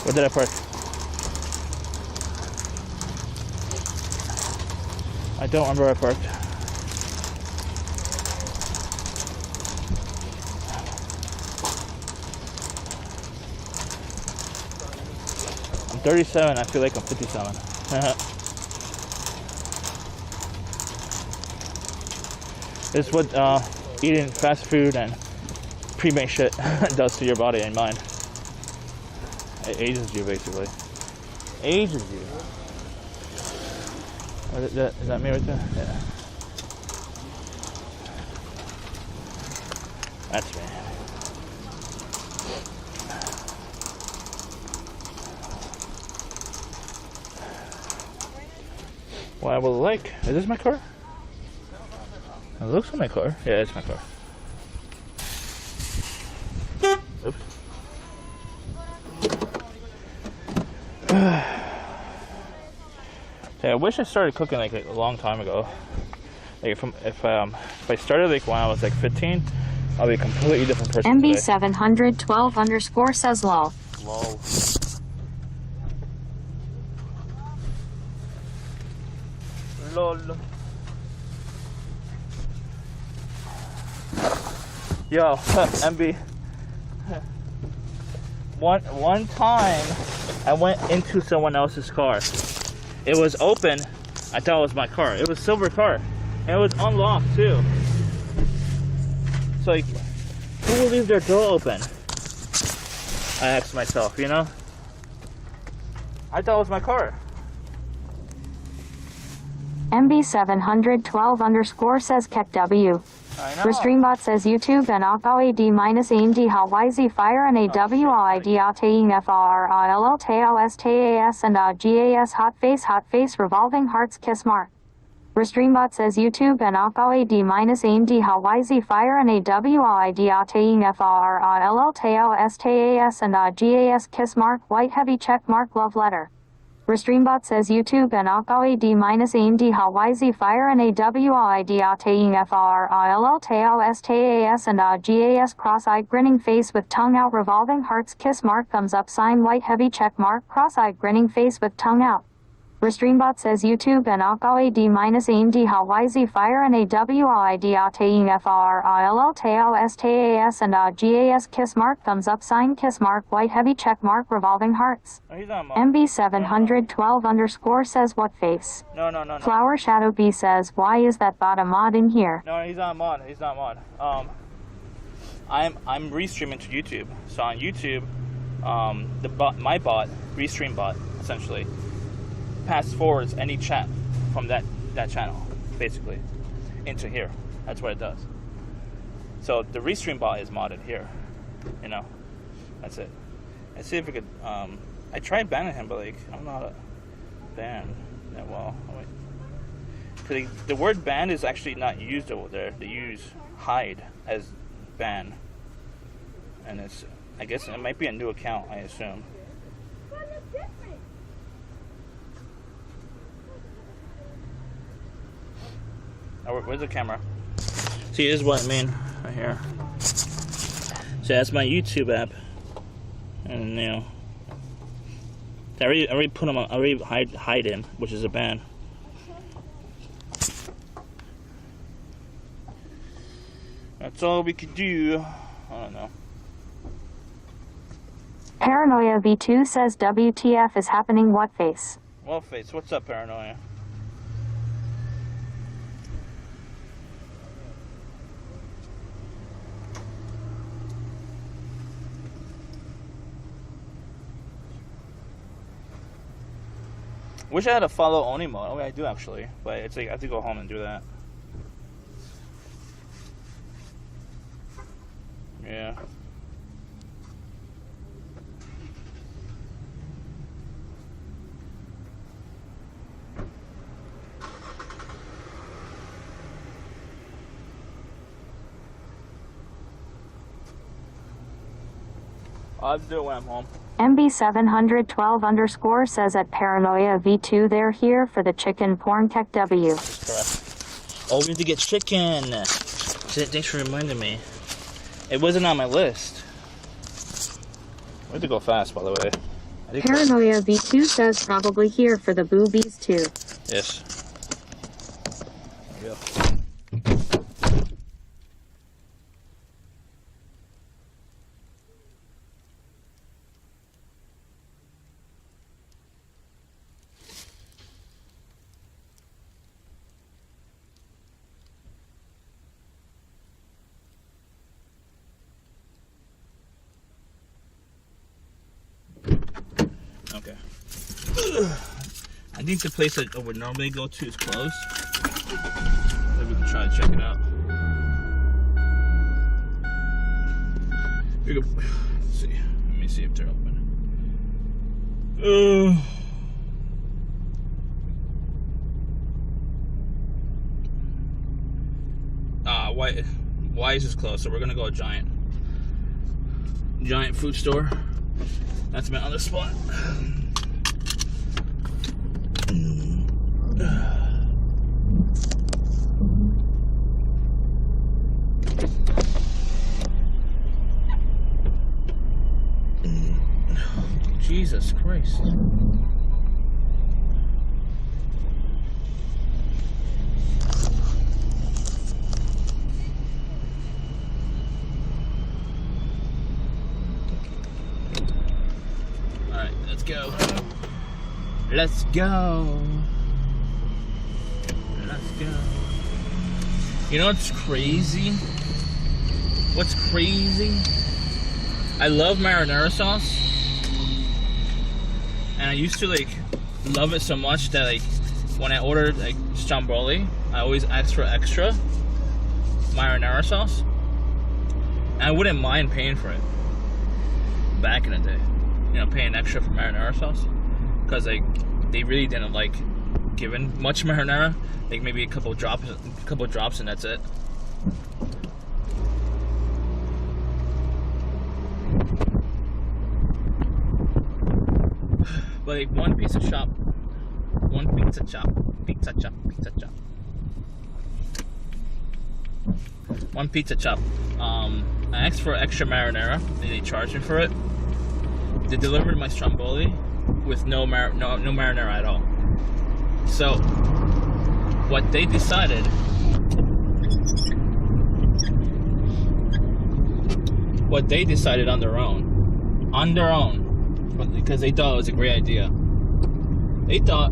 Where did I park? I don't remember where I parked. I'm 37, I feel like I'm 57. This is what eating fast food and pre-made shit does to your body and mind. It ages you, basically. Ages you. Oh, is that me right there? Yeah. That's me. Well, I will like. Is this my car? It looks like my car. Yeah, it's my car. Oops. Yeah, I wish I started cooking like a long time ago. Like if I started like when I was like 15, I'll be a completely different person. MB712_ says lol. Lol. Lol. Yo, MB. One time, I went into someone else's car. It was open. I thought it was my car. It was a silver car, and it was unlocked too. It's like, who will leave their door open? I asked myself, you know. I thought it was my car. MB712_ says Kek W. I know. Restreambot says YouTube and AD-AD how YZ fire and AWID Ateing FRILL TAOS TAS and GAS hot face revolving hearts kiss mark. Restreambot says YouTube and AD-AD how YZ fire and AWID Ateing FRILL TAOS TAS and GAS kiss mark white heavy check mark love letter. Restreambot says YouTube and AD-AD how YZ fire and AWID Ateing FRILL TAOS TAS and GAS cross-eyed grinning face with tongue out revolving hearts kiss mark thumbs up sign white heavy check mark cross-eyed grinning face with tongue out. Restreambot says YouTube and AD-AD how YZ fire and AWID Ateing FRILL TAOS TAS and GAS kiss mark thumbs up sign kiss mark white heavy check mark revolving hearts. Oh, he's not mod. MB712_ says what face? No. Flower Shadow B says why is that bot a mod in here? No, he's not mod. He's not mod. I'm restreaming to YouTube. So on YouTube, my bot, restream bot, essentially, pass forwards any chat from that channel, basically, into here. That's what it does. So the restream bot is modded here. You know, that's it. Let's see if we could. I tried banning him, but like I don't know how to ban that well. Oh, wait. Because the word ban is actually not used over there. They use hide as ban, and it's. I guess it might be a new account. I assume. Oh, where's the camera? See, this is what I mean right here. So that's my YouTube app, and you know, I already put him on. I already hide him, which is a ban. That's all we could do. I don't know. Paranoia V2 says WTF is happening what face? What face? What's up, Paranoia? Wish I had a follow only mode. Oh, I do actually, but it's like I have to go home and do that. Yeah. I'll have to do it when I'm home. MB712_ says at Paranoia V2 they're here for the chicken porn Kek W. That's correct. Oh, we need to get chicken. Thanks for reminding me. It wasn't on my list. We have to go fast, by the way. Paranoia V2 says probably here for the boobies too. Yes. There we go. Okay. I think the place that I would normally go to is closed. Maybe we can try to check it out. Let's see. Let me see if they're open. Why is this closed? So we're gonna go a giant food store. That's my other spot. Jesus Christ. Alright, let's go. Let's go. Let's go. You know what's crazy? What's crazy? I love marinara sauce. And I used to like love it so much that like when I ordered like stromboli, I always ask for extra marinara sauce. And I wouldn't mind paying for it back in the day. You know, paying extra for marinara sauce. Because like they really didn't like giving much marinara. Like maybe a couple drops and that's it. But like one pizza chop. One pizza chop. I asked for extra marinara, and they charged me for it. They delivered my stromboli with no marinara at all. So what they decided on their own, because they thought it was a great idea. They thought,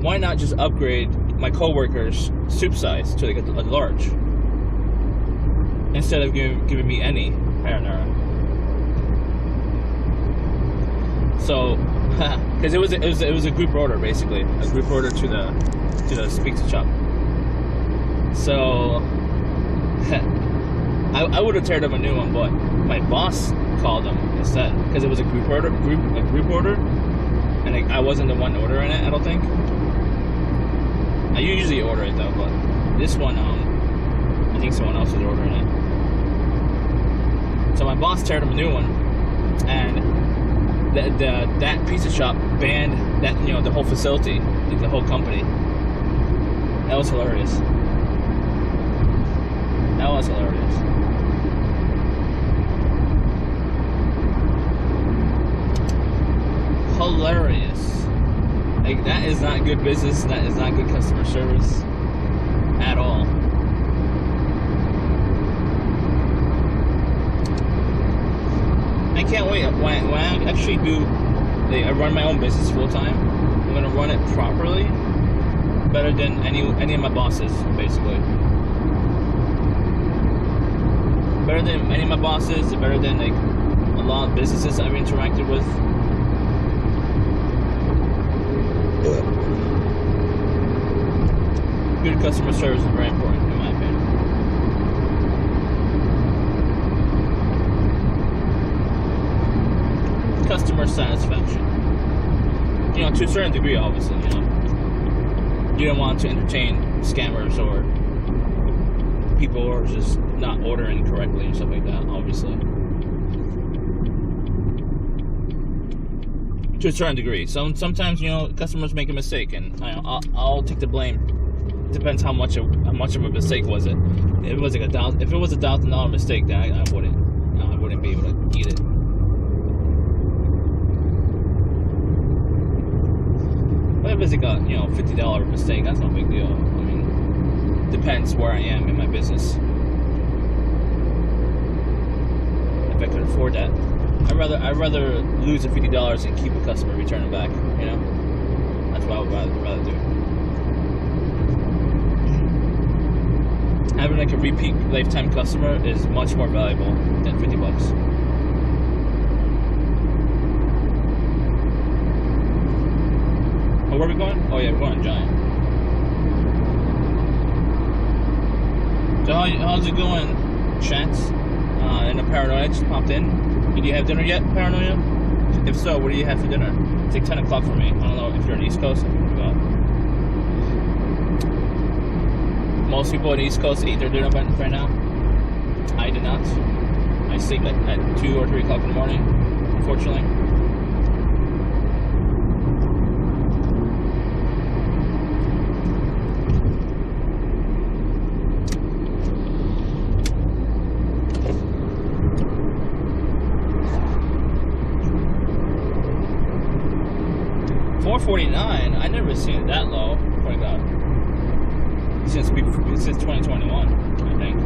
why not just upgrade my coworker's soup size to like a large instead of giving me any marinara? So, because it was a group order basically, a group order to the pizza shop. So I would have teared up a new one, but my boss called them instead because it was a group order, and like, I wasn't the one ordering it. I don't think. I usually order it though, but this one, I think someone else was ordering it. So my boss teared up a new one, and that pizza shop banned that, you know, the whole facility, the whole company. That was hilarious. That was hilarious. Hilarious. Like, that is not good business. That is not good customer service at all. I can't wait. When I actually I run my own business full time, I'm gonna run it properly, better than any of my bosses, basically. Better than any of my bosses, better than like a lot of businesses I've interacted with. Good customer service is very important, in my opinion. Customer satisfaction. You know, to a certain degree, obviously, you know. You don't want to entertain scammers or people who are just not ordering correctly and stuff like that, obviously. To a certain degree. Sometimes, you know, customers make a mistake, and I'll take the blame. Depends how much of a mistake was it. If it was like if it was $1,000 mistake, then I wouldn't be able to eat it. like a $50 mistake. That's no big deal. I mean, depends where I am in my business. If I could afford that, I'd rather lose the $50 and keep a customer, return it back. You know, that's what I would rather do. Having like a repeat lifetime customer is much more valuable than $50. Oh, where are we going? Oh yeah, we're going to Giant. So how's it going, Chance? In the Paranoia just popped in. Did you have dinner yet, Paranoia? If so, what do you have for dinner? It's like 10 o'clock for me. I don't know if you're on the East Coast. I forgot. Most people on the East Coast eat their dinner right now. I did not. I sleep at 2 or 3 o'clock in the morning, unfortunately. $4.49. I never seen it that low. Oh my god. Since 2021, I think.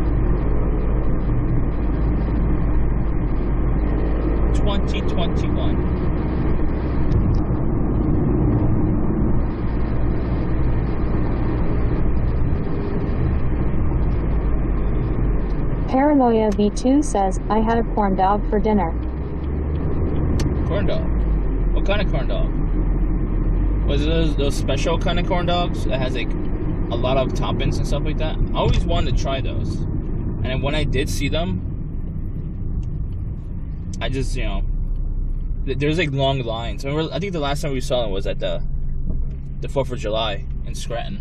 2021. Paranoia V2 says, I had a corn dog for dinner. Corn dog? What kind of corn dog? Was it those special kind of corn dogs that has like a lot of toppings and stuff like that? I always wanted to try those, and then when I did see them, I just there's like long lines. I think the last time we saw them was at the 4th of July in Scranton,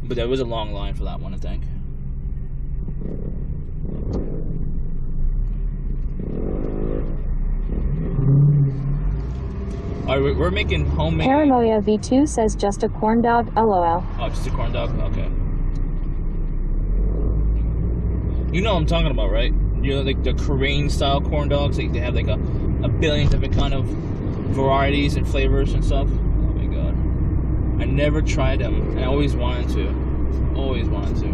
but there was a long line for that one, I think. Alright, we're making homemade. Paranoia V2 says just a corn dog, lol. Oh, just a corn dog? Okay. You know what I'm talking about, right? You know, like the Korean style corn dogs. Like they have like a billion different kind of varieties and flavors and stuff. Oh my god. I never tried them, and I always wanted to. Always wanted to.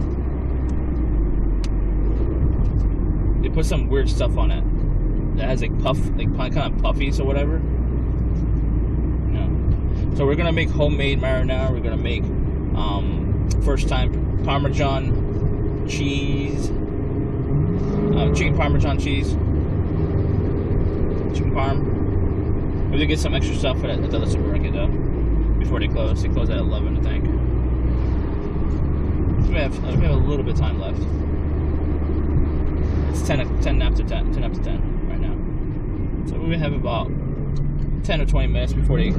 They put some weird stuff on it that has like kind of puffies or whatever. So we're gonna make homemade marinara. We're gonna make first time Parmesan cheese, chicken Parmesan cheese, chicken parm. We're gonna get some extra stuff at the other supermarket though before they close. They close at 11, I think. So we have a little bit of time left. It's 10 after 10 right now. So we have about 10 or 20 minutes before they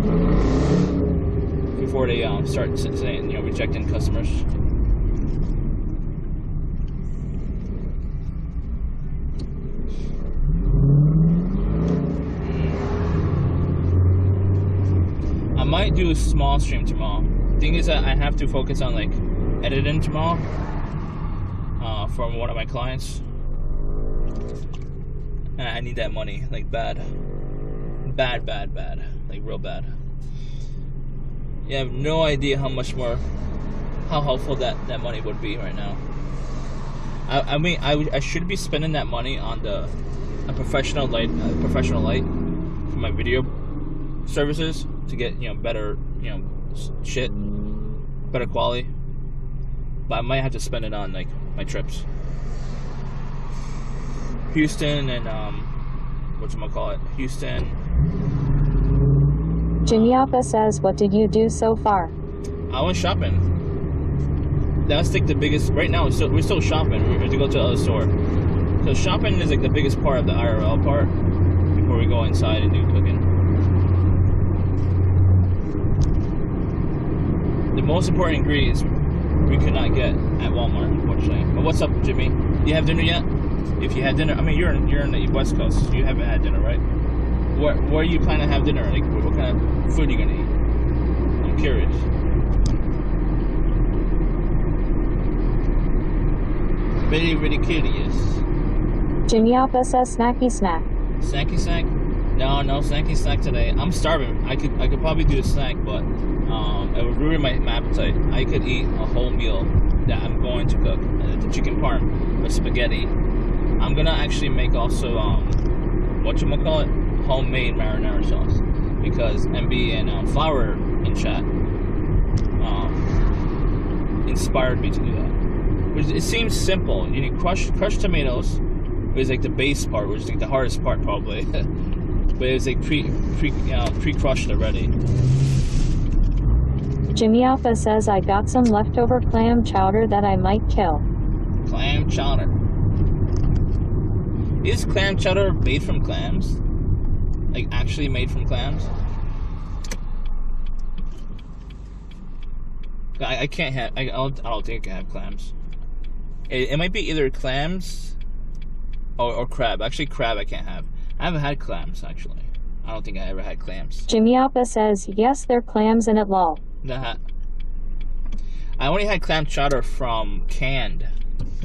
start saying, rejecting customers. I might do a small stream tomorrow. Thing is that I have to focus on like editing tomorrow from one of my clients, and I need that money like bad. Bad, like real bad. You have no idea how helpful that money would be right now. I mean, I should be spending that money on a professional light for my video services to get better better quality. But I might have to spend it on like my trips, Houston and Houston. Jinyapa says, what did you do so far? I went shopping. That's like the biggest. Right now, we're still shopping. We're going to go to the other store. So shopping is like the biggest part of the IRL part before we go inside and do cooking. The most important ingredients we could not get at Walmart, unfortunately. But what's up, Jimmy? You have dinner yet? If you had dinner, I mean, you're in the West Coast. So you haven't had dinner, right? Where are you planning to have dinner? Like, what kind of food are you gonna eat? I'm curious. Very, very curious. Jinyapa says snacky snack. Snacky snack? No snack today. I'm starving. I could probably do a snack, but it would ruin my appetite. I could eat a whole meal that I'm going to cook. The chicken parm with spaghetti. I'm gonna actually make also whatchamacallit, homemade marinara sauce, because MB and Flower in chat inspired me to do that. It seems simple. You need crushed tomatoes. It was like the base part, which is like the hardest part probably. But it was like pre-crushed already. Jimmy Alpha says I got some leftover clam chowder that I might kill. Clam chowder. Is clam chowder made from clams? Like actually made from clams? I can't have. I don't think I can have clams. It might be either clams or crab. Actually, crab I can't have. I haven't had clams, actually. I don't think I ever had clams. Jimmy Alpha says, yes, they're clams in it, lol. Nah. I only had clam chowder from canned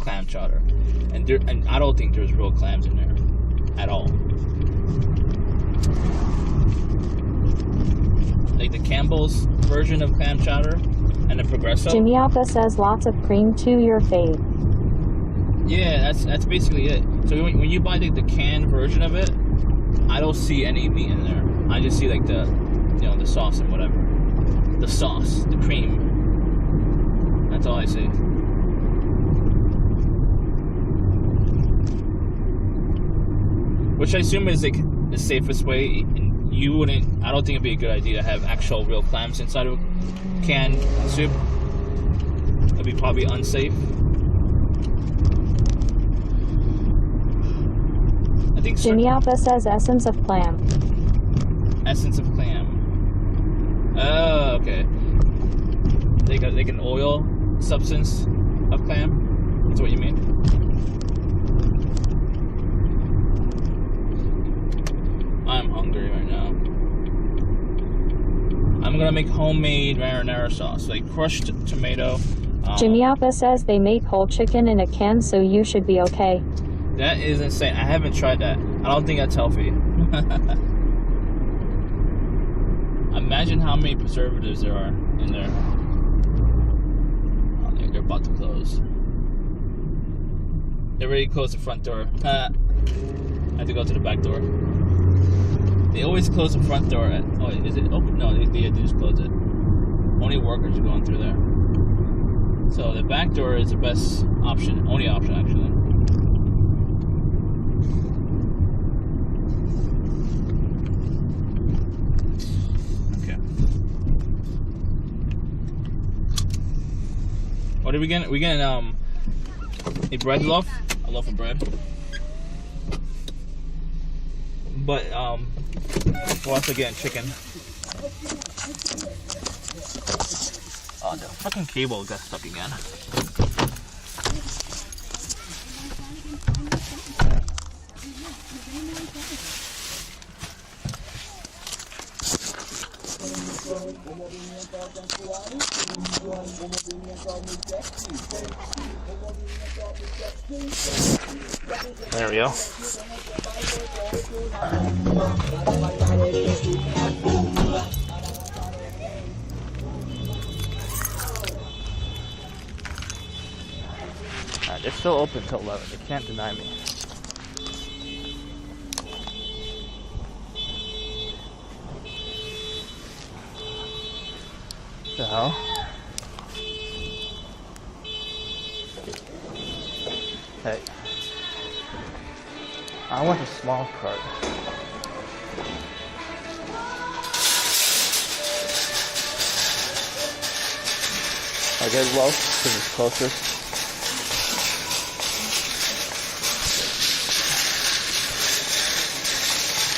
clam chowder. And I don't think there's real clams in there. At all. Like the Campbell's version of clam chowder and the Progresso. Jimmy Alpha says lots of cream to your fave. Yeah, that's basically it. So when you buy the canned version of it, I don't see any meat in there. I just see like the sauce and whatever. The sauce, the cream. That's all I see. Which I assume is like the safest way. You wouldn't. I don't think it'd be a good idea to have actual real clams inside of canned soup. It'd be probably unsafe. Jimmy Alpha says essence of clam. Essence of clam. Oh, okay. They got like an oil substance of clam. That's what you mean? I'm hungry right now. I'm gonna make homemade marinara sauce, like crushed tomato. Jimmy Alpha says they make whole chicken in a can, so you should be okay. That is insane. I haven't tried that. I don't think that's healthy. Imagine how many preservatives there are in there. Oh, they're about to close. They already closed the front door. I have to go to the back door. They always close the front door. Oh, is it open? No, they just close it. Only workers are going through there. So the back door is the best option. Only option, actually. What are we getting? We getting a bread loaf, a loaf of bread. But we're also getting chicken. Oh, the fucking cable got stuck again. There we go. Alright, they're still open till 11. They can't deny me. What the hell? Hey. I want a small cart. I get low because it's closest.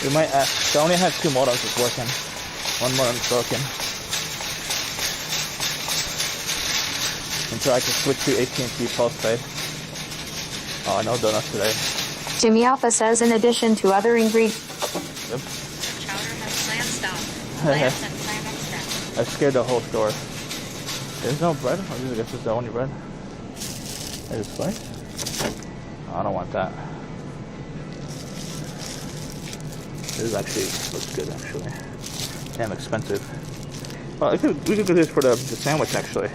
We might ask. I only have 2 modems that's working. One modem's broken. Until I can switch to AT&T postpaid. Oh, no donuts today. Jimmy Alpha says in addition to other ingredients. Yep. Chowder has clam stock. Clams and clam extract. I scared the whole store. There's no bread? I guess this is the only bread. Is it sliced? Oh, I don't want that. This actually looks good, actually. Damn expensive. Well, we could do this for the sandwich, actually.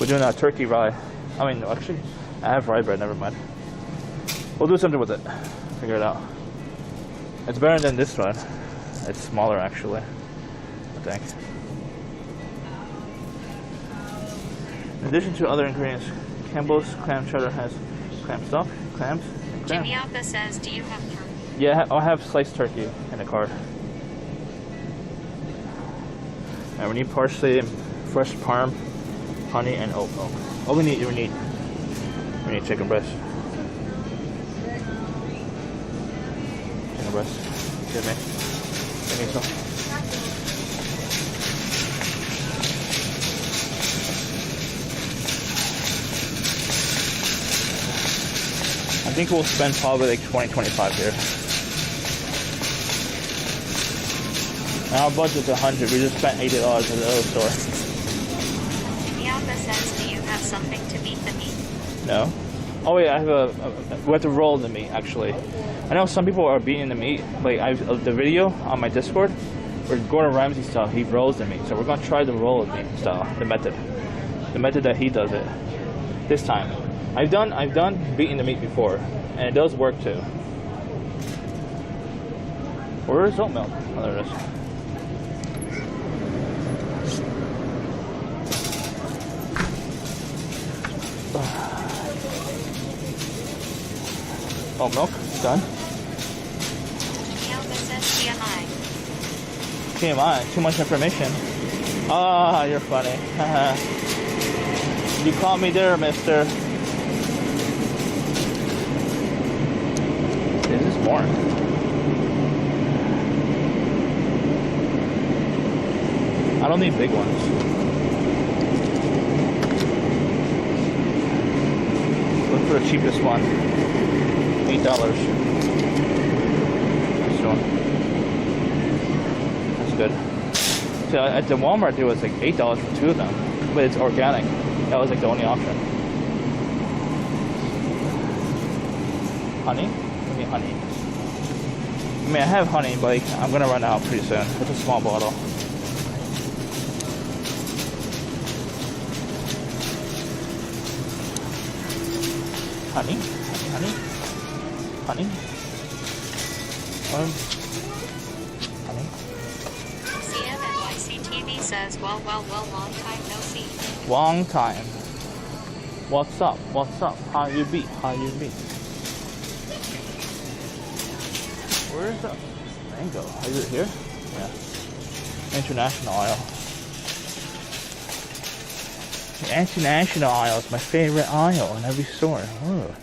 We're doing a turkey rye. I mean, actually, I have rye bread, never mind. We'll do something with it. Figure it out. It's better than this one. It's smaller, actually, I think. In addition to other ingredients, Campbell's clam chowder has clam stock, clams, and crab. Jimmy Alpha says, do you have turkey? Yeah, I have sliced turkey in the car. And we need parsley, fresh parm, honey, and oat milk. Oh, we need chicken breast. Chicken breast. Give me some. I think we'll spend probably like $20-25 here. And our budget's $100. We just spent $80 at the other store. Jimmy Alpha says, do you have something to beat the meat? No. Oh wait, I have we have to roll the meat, actually. I know some people are beating the meat. Like the video on my Discord, where Gordon Ramsay style, he rolls the meat. So we're gonna try the roll meat style, the method that he does it this time. I've done beating the meat before, and it does work too. Where is oat milk? Oh, there it is. Oat milk, done. Alpha says TMI. TMI, too much information. Ah, you're funny. You caught me there, mister. This is more. I don't need big ones. Look for the cheapest one. $8. This one. That's good. So at the Walmart, it was like $8 for 2 of them, but it's organic. That was like the only option. Honey? Give me honey. I mean, I have honey, but like, I'm gonna run out pretty soon. It's a small bottle. Honey? Honey? Honey? Honey? CMNYCTV says, well, long time no see. Long time. What's up? What's up? How you be? How you be? Where's the mango? Is it here? Yeah. International aisle. The international aisle is my favorite aisle in every store. Whoa.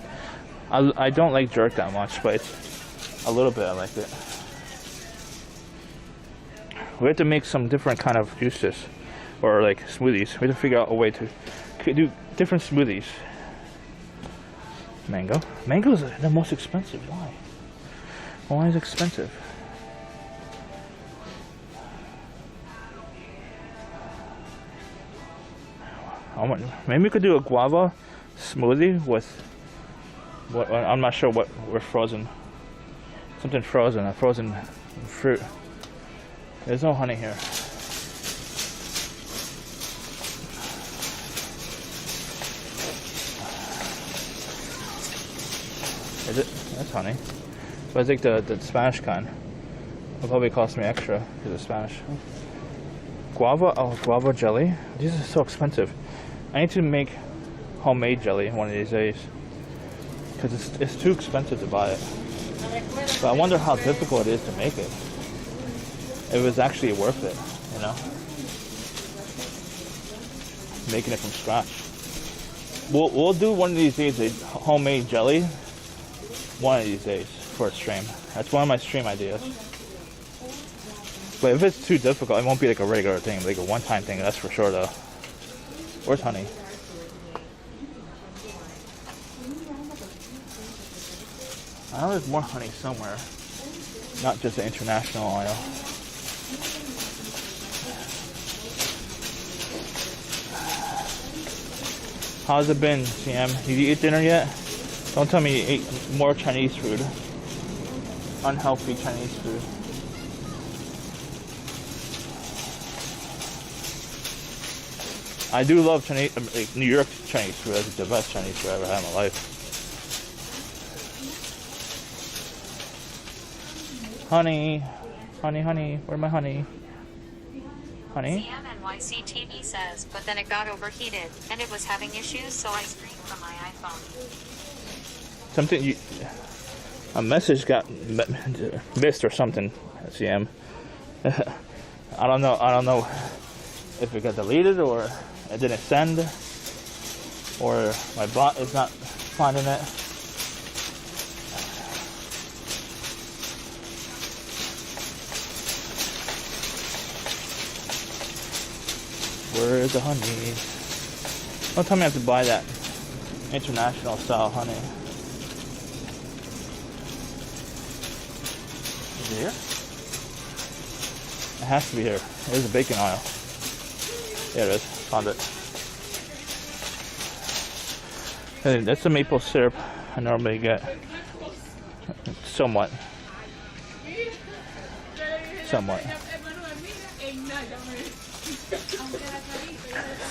I don't like jerk that much, but it's a little bit I like it. We have to make some different kind of juices or like smoothies. We have to figure out a way to do different smoothies. Mango. Mango is the most expensive. Why? Why is it expensive? Maybe we could do a guava smoothie with what, I'm not sure what we're frozen. Something frozen, a frozen fruit. There's no honey here. Is it? That's honey. But I think the Spanish kind. It'll probably cost me extra because it's Spanish. Guava? Oh, guava jelly. These are so expensive. I need to make homemade jelly one of these days. Because it's too expensive to buy it. But I wonder how difficult it is to make it. It was actually worth it, you know? Making it from scratch. We'll do one of these days a homemade jelly. One of these days for a stream. That's one of my stream ideas. But if it's too difficult, it won't be like a regular thing, like a one-time thing, that's for sure though. Where's honey? I know there's more honey somewhere. Not just the international aisle. How's it been, CM? Did you eat dinner yet? Don't tell me you ate more Chinese food. Unhealthy Chinese food. I do love Chinese, like New York Chinese food. That's the best Chinese food I've ever had in my life. Honey, honey, honey, where's my honey? Honey? CMNYCTV says, but then it got overheated, and it was having issues, so I streamed from my iPhone. A message got missed or something, CM. I don't know if it got deleted or it didn't send, or my bot is not finding it. Where is the honey? Don't tell me I have to buy that international style honey. Is it here? It has to be here. There's a bacon oil. There it is. Found it. Hey, that's the maple syrup I normally get. Somewhat.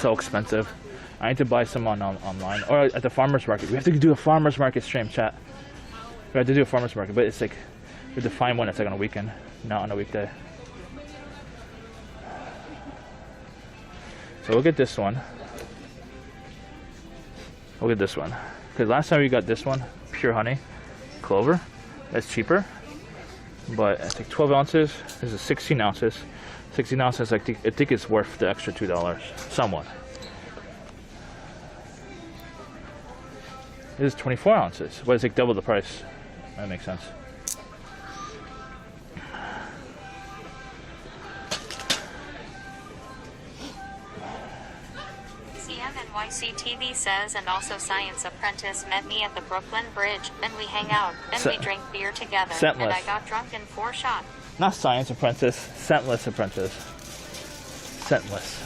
So expensive. I need to buy some online or at the farmer's market. We have to do a farmer's market stream, chat. We have to do a farmer's market, but it's like we define one. It's like on a weekend, not on a weekday. So we'll get this one. We'll get this one because last time we got this one, pure honey, clover. That's cheaper, but it's like 12 ounces. This is 16 ounces. 16 ounces, I think it's worth the extra $2, somewhat. This is 24 ounces, but it's like double the price. That makes sense. CMNYCTV says, and also Science Apprentice met me at the Brooklyn Bridge, and we hang out, and we drink beer together, Scentless. and I got drunk in 4 shots. Not Science Apprentice, Scentless Apprentice. Scentless.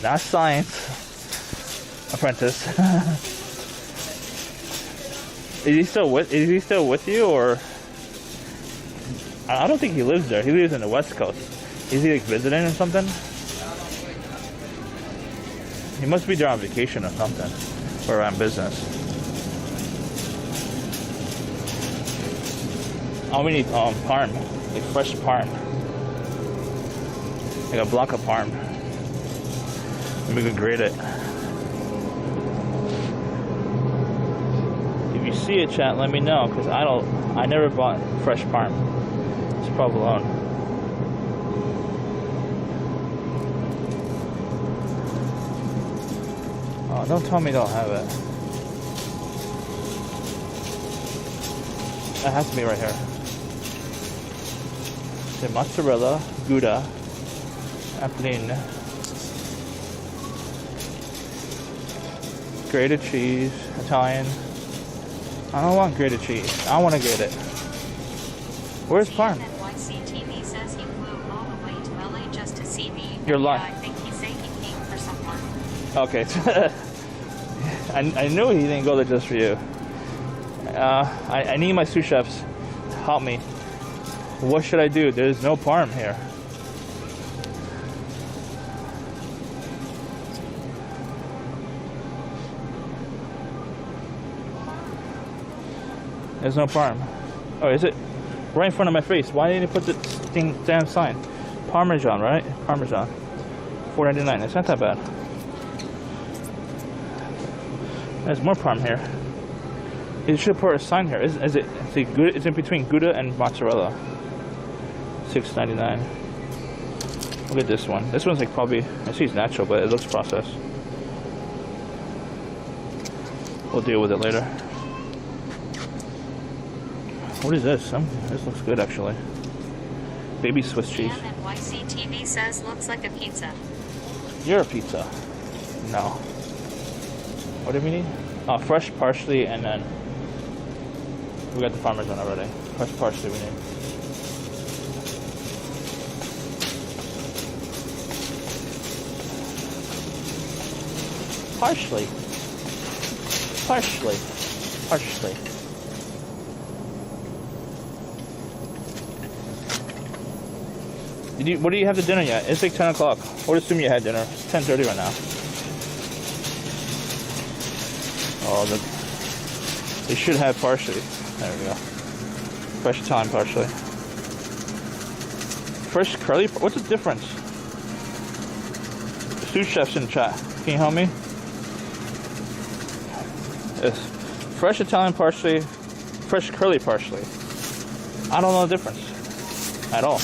Not Science Apprentice. Is he still with you, or? I don't think he lives there. He lives in the West Coast. Is he like visiting or something? He must be there on vacation or something, or on business. Oh, we need Parm, like fresh Parm, like a block of Parm. And we can grate it. If you see it, chat, let me know, because I never bought fresh Parm. It's provolone. Oh, don't tell me they don't have it. That has to be right here. The mozzarella, Gouda, Apple, grated cheese, Italian. I don't want grated cheese. I want to grate it. Where's Parm? CMNYCTV says he flew all the way to LA just to see me. You're lying. I think he said he came for someone. Okay. I knew he didn't go there just for you. I need my sous chefs to help me. What should I do? There's no Parm here. There's no Parm. Oh, is it? Right in front of my face. Why didn't you put the damn sign? Parmesan, right? Parmesan. $4.99. It's not that bad. There's more Parm here. You should put a sign here. Is it? See, Gouda, it's in between Gouda and mozzarella. $6.99. Look at this one. This one's like probably, I see it's natural, but it looks processed. We'll deal with it later. What is this? This looks good actually. Baby Swiss cheese. CMNYCTV says looks like a pizza. You're a pizza. No. What do we need? Oh, fresh parsley, and then we got the Parmesan already. Fresh parsley we need. Parsley. What do you have to dinner yet? It's like 10 o'clock. We'll assume you had dinner. It's 10:30 right now. Oh, they should have parsley. There we go. Fresh Italian parsley. Fresh curly. What's the difference? The sous chef's in chat. Can you help me? It's fresh Italian parsley, fresh curly parsley. I don't know the difference at all.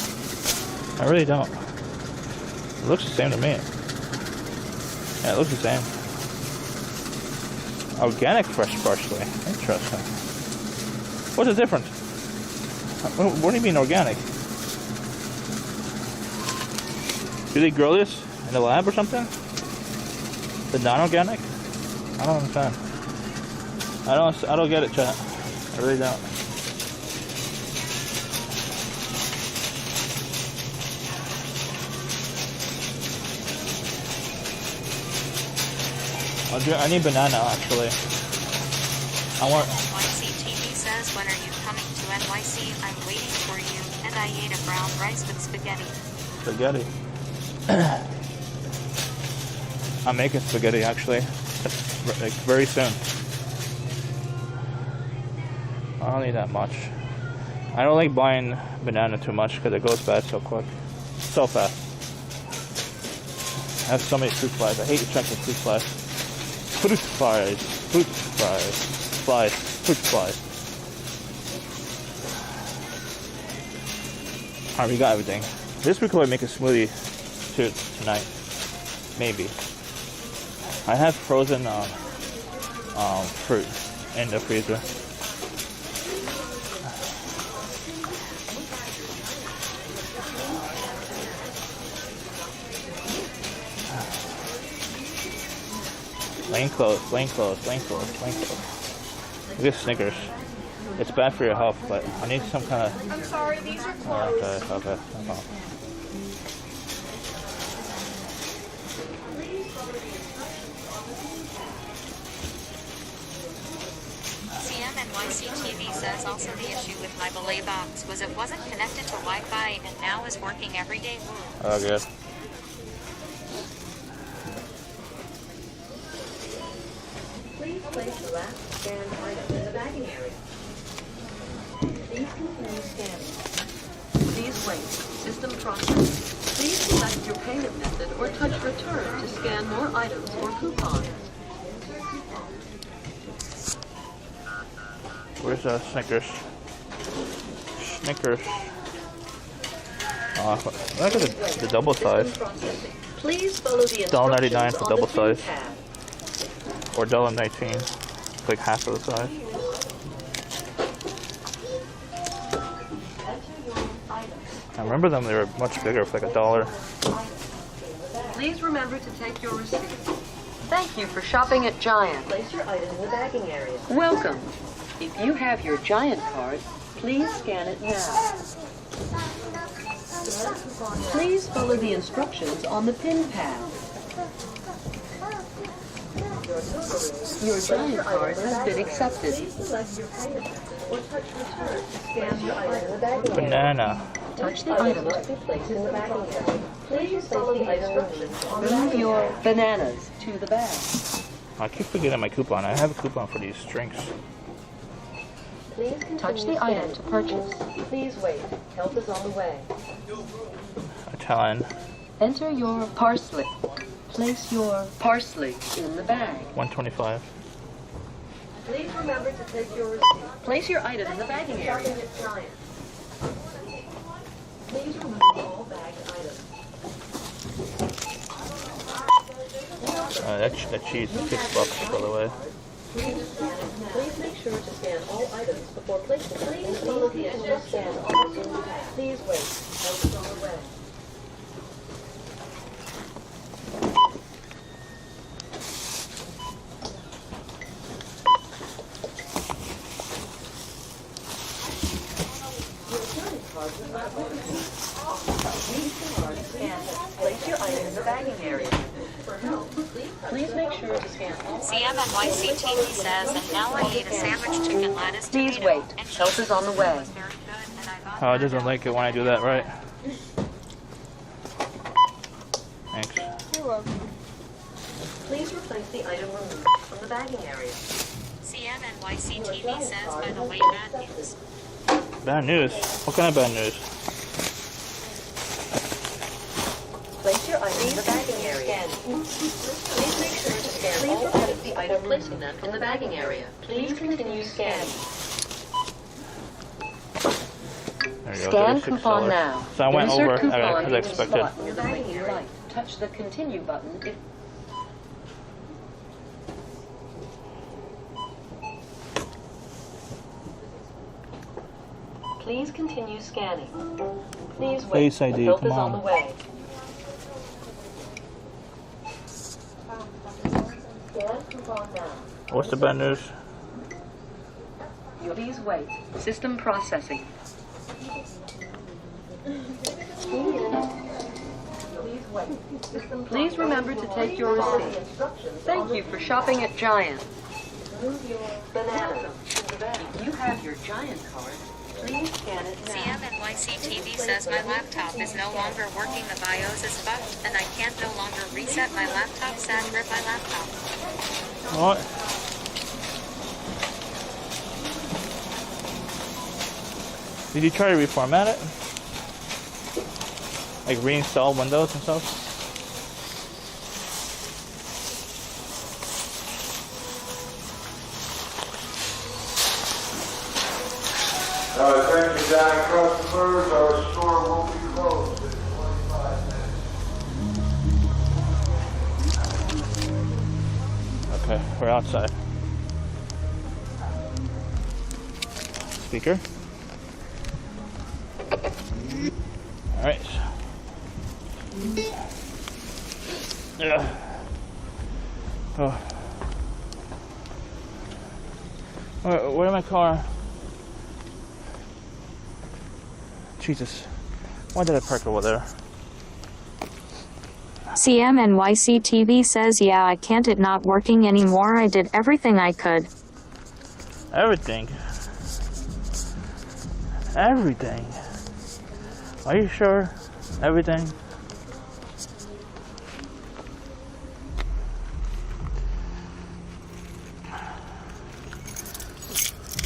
I really don't. It looks the same to me. Yeah, it looks the same. Organic fresh parsley. Interesting. What's the difference? What do you mean organic? Do they grow this in the lab or something? The non-organic? I don't understand. I don't get it, chat. I really don't. I need banana, actually. I want... NYCTV says, when are you coming to NYC? I'm waiting for you, and I ate a brown rice with spaghetti. Spaghetti. I'm making spaghetti, actually. Like, very soon. I don't need that much. I don't like buying banana too much because it goes bad so quick. So fast. I have so many fruit flies. I hate checking fruit flies. Fruit flies. Fruit flies. Flies. Fruit flies. Alright, we got everything. This we could make a smoothie too tonight. Maybe. I have frozen fruit in the freezer. Lane close, lane close, lane close, lane close. Look at Snickers. It's bad for your health, but I need some kind of... I'm sorry, these are closed. Okay. No problem. CMNYCTV says also the issue with my belay box was it wasn't connected to Wi-Fi and now is working every day. Oh, good. Please place the last scanned item in the bagging area. Please continue scanning. Please wait. System process. Please select your payment method or touch return to scan more items or coupons. Where's Snickers? Snickers. Look at the double size. Please follow the $1.99 for double size. tab. Or $1.19. It's like half of the size. I remember them, they were much bigger for like $1. Please remember to take your receipt. Thank you for shopping at Giant. Place your item in the bagging area. Welcome. If you have your Giant card, please scan it now. Please follow the instructions on the pin pad. Your Giant card has been accepted. Banana. Touch the item to be placed in the bagging area. Please follow the instructions. Move your bananas to the bag. I keep forgetting my coupon. I have a coupon for these drinks. Touch the item to purchase. Please wait. Help is on the way. Italian. Enter your parsley. Place your parsley in the bag. $1.25. Please remember to take your receipt. Place your item in the bagging area. Please remove all bagged items. That cheese is $6, by the way. Please make sure to scan all items before placing them. Please follow the instructions. Please wait. Help is on the way. Place your item in the bagging area. Please make sure to scan all. CMNYCTV says, and now I ate a sandwich, chicken, lettuce, Please tomato, wait. and Help is on the way. was very good, and I thought Oh, it doesn't like it when I do that, right? Please replace the item removed from the bagging area. CMNYCTV says, by the way, bad news. Bad news? What kind of bad news? Place your item in the bagging area. Please make sure to scan all replace the item placing them in the bagging area. Please continue scanning. There you go, Scan $36. coupon now. So I went Insert over coupon as in expected. slot near the bagging area. Touch the continue button if Please continue scanning. Please wait. Face ID, The help come is on the on. way. Scan coupon now. What's the bad news? Please wait. System processing. Please wait. Please remember to take your receipt. Thank you for shopping at Giant. Move your banana to the bag. If you have your Giant card, please scan it now. CMNYCTV says my laptop is no longer working, the BIOS is fucked, and I can't no longer reset my laptop. Sad, rip my laptop. What? Did you try to reformat it? Like reinstall Windows and stuff? Attention Giant customers, our store will be closed in 25 minutes. Okay, we're outside. Speaker. Alright. Oh. Where's my car? Jesus. Why did I park over there? CMNYCTV says, yeah, I can't, it not working anymore. I did everything I could. Everything. Everything. Are you sure? Everything?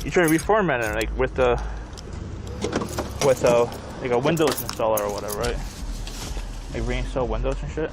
You try to reformat it like with like a Windows installer or whatever, right? Like reinstall Windows and shit.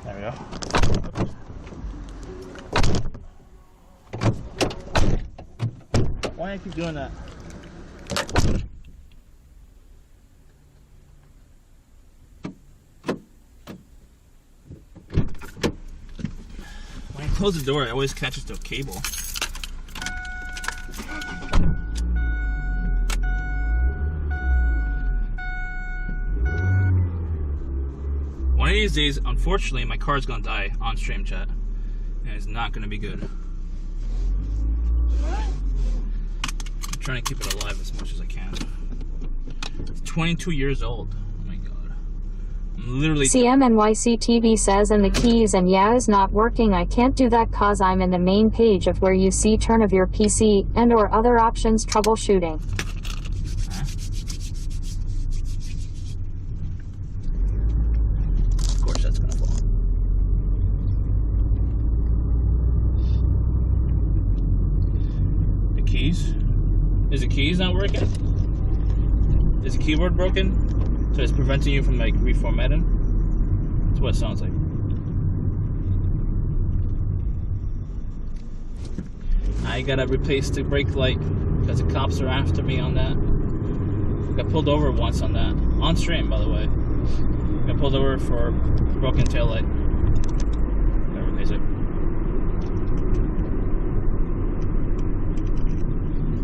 There we go. Why do I keep doing that? When I close the door, it always catches the cable. One of these days, unfortunately, my car's gonna die on stream chat, and it's not gonna be good. I'm trying to keep it alive as much as I can. It's 22 years old. Oh my god. I'm literally. CMNYCTV says, and the keys and yeah is not working. I can't do that cause I'm in the main page of where you see turn of your PC and or other options troubleshooting. Is the keys not working? Is the keyboard broken? So it's preventing you from like reformatting? That's what it sounds like. I gotta replace the brake light because the cops are after me on that. Got pulled over once on that. On stream, by the way. Got pulled over for broken taillight. Gotta replace it.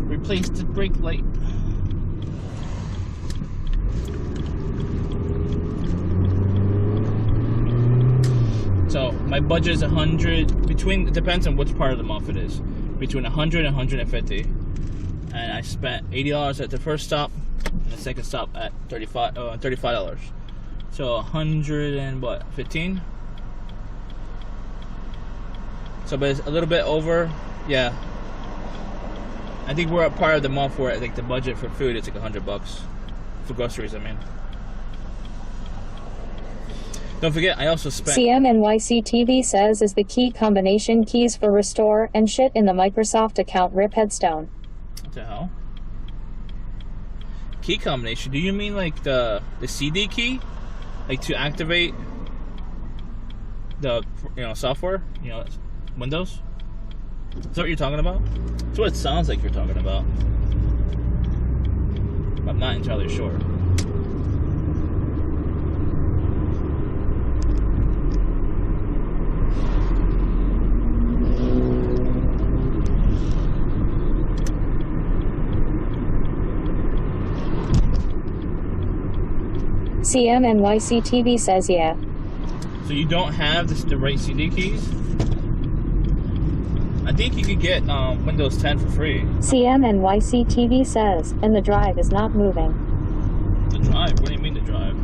Replace the brake light. So my budget is 100 between. It depends on which part of the month it is. Between 100 and 150, and I spent $80 at the first stop, and the second stop at $35. So 115. So, but it's a little bit over. Yeah. I think we're at part of the month where like the budget for food is like $100 for groceries. I mean. Don't forget, I also spent... CMNYCTV says is the key combination keys for restore and shit in the Microsoft account rip headstone. What the hell? Key combination? Do you mean like the CD key? Like to activate the software? Windows? Is that what you're talking about? That's what it sounds like you're talking about. I'm not entirely sure. CMNYCTV says yeah. So you don't have the right CD keys? I think you could get Windows 10 for free. CMNYCTV says, and the drive is not moving. The drive? What do you mean the drive?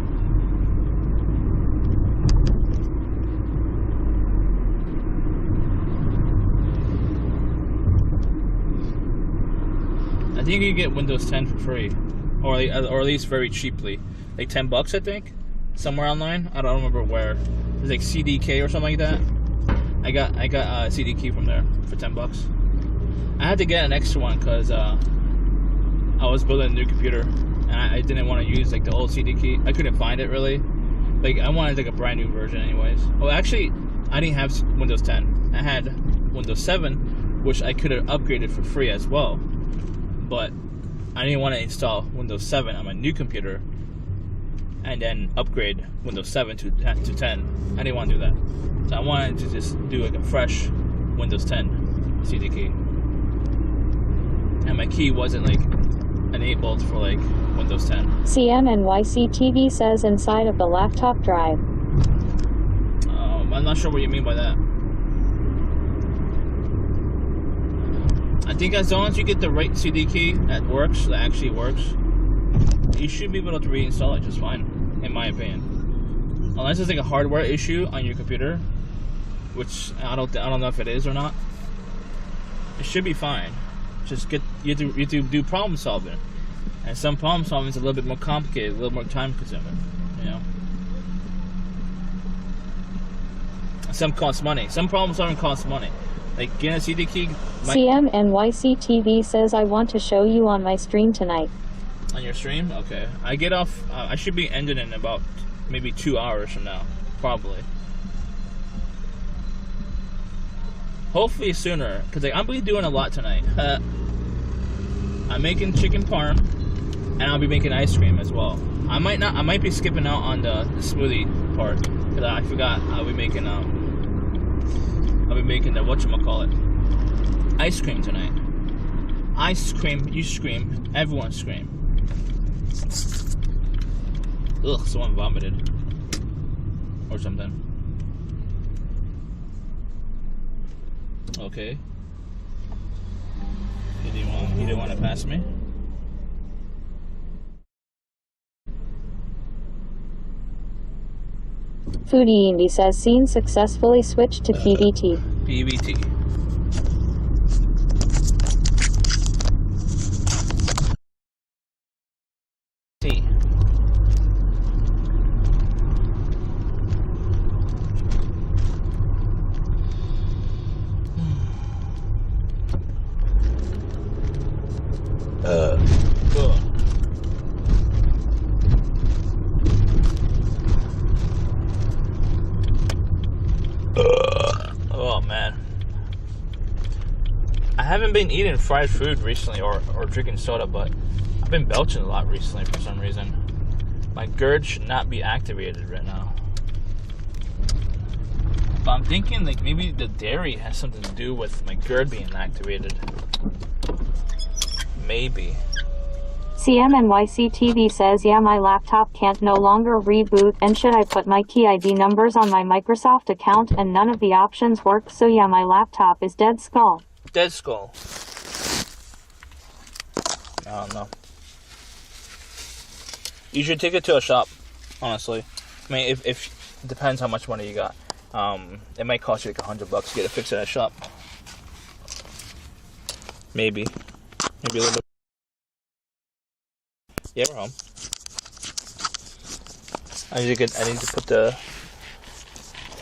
I think you could get Windows 10 for free. Or at least very cheaply. Like $10, I think, somewhere online. I don't remember where. It's like CDK or something like that. I got a CD key from there for $10. I had to get an extra one because I was building a new computer and I didn't want to use like the old CD key. I couldn't find it really. Like I wanted like a brand new version, anyways. Well, actually, I didn't have Windows 10. I had Windows 7, which I could have upgraded for free as well. But I didn't want to install Windows 7 on my new computer and then upgrade Windows 7 to 10. I didn't want to do that. So I wanted to just do like a fresh Windows 10 CD key. And my key wasn't like enabled for like Windows 10. CMNYCTV says inside of the laptop drive. I'm not sure what you mean by that. I think as long as you get the right CD key that actually works, you should be able to reinstall it just fine, in my opinion. Unless it's like a hardware issue on your computer, which I don't know if it is or not. It should be fine. Just you have to do problem solving, and some problem solving is a little bit more complicated, a little more time consuming. Some cost money. Some problem solving costs money. Like getting a CD key. CMNYCTV says I want to show you on my stream tonight. On your stream? Okay. I get off. I should be ending in about maybe 2 hours from now, probably. Hopefully sooner, because like, I'm gonna be doing a lot tonight. I'm making chicken parm, and I'll be making ice cream as well. I might be skipping out on the smoothie part because I forgot. I'll be making the whatchamacallit, ice cream tonight. Ice cream, you scream, everyone scream. Ugh, someone vomited or something. Okay. You didn't want to pass me? Foodie Indie says scene successfully switched to PBT. PBT. T. Cool. Oh man, I haven't been eating fried food recently or drinking soda, but I've been belching a lot recently for some reason. My GERD should not be activated right now. But I'm thinking like maybe the dairy has something to do with my GERD being activated. Maybe. CMNYCTV says, yeah, my laptop can't no longer reboot, and should I put my key ID numbers on my Microsoft account and none of the options work, so yeah, my laptop is dead skull. Dead skull. I don't know. You should take it to a shop, honestly. I mean, if it depends how much money you got. It might cost you like $100 to get it fixed at a shop. Maybe a little bit. Yeah, we're home. I need to put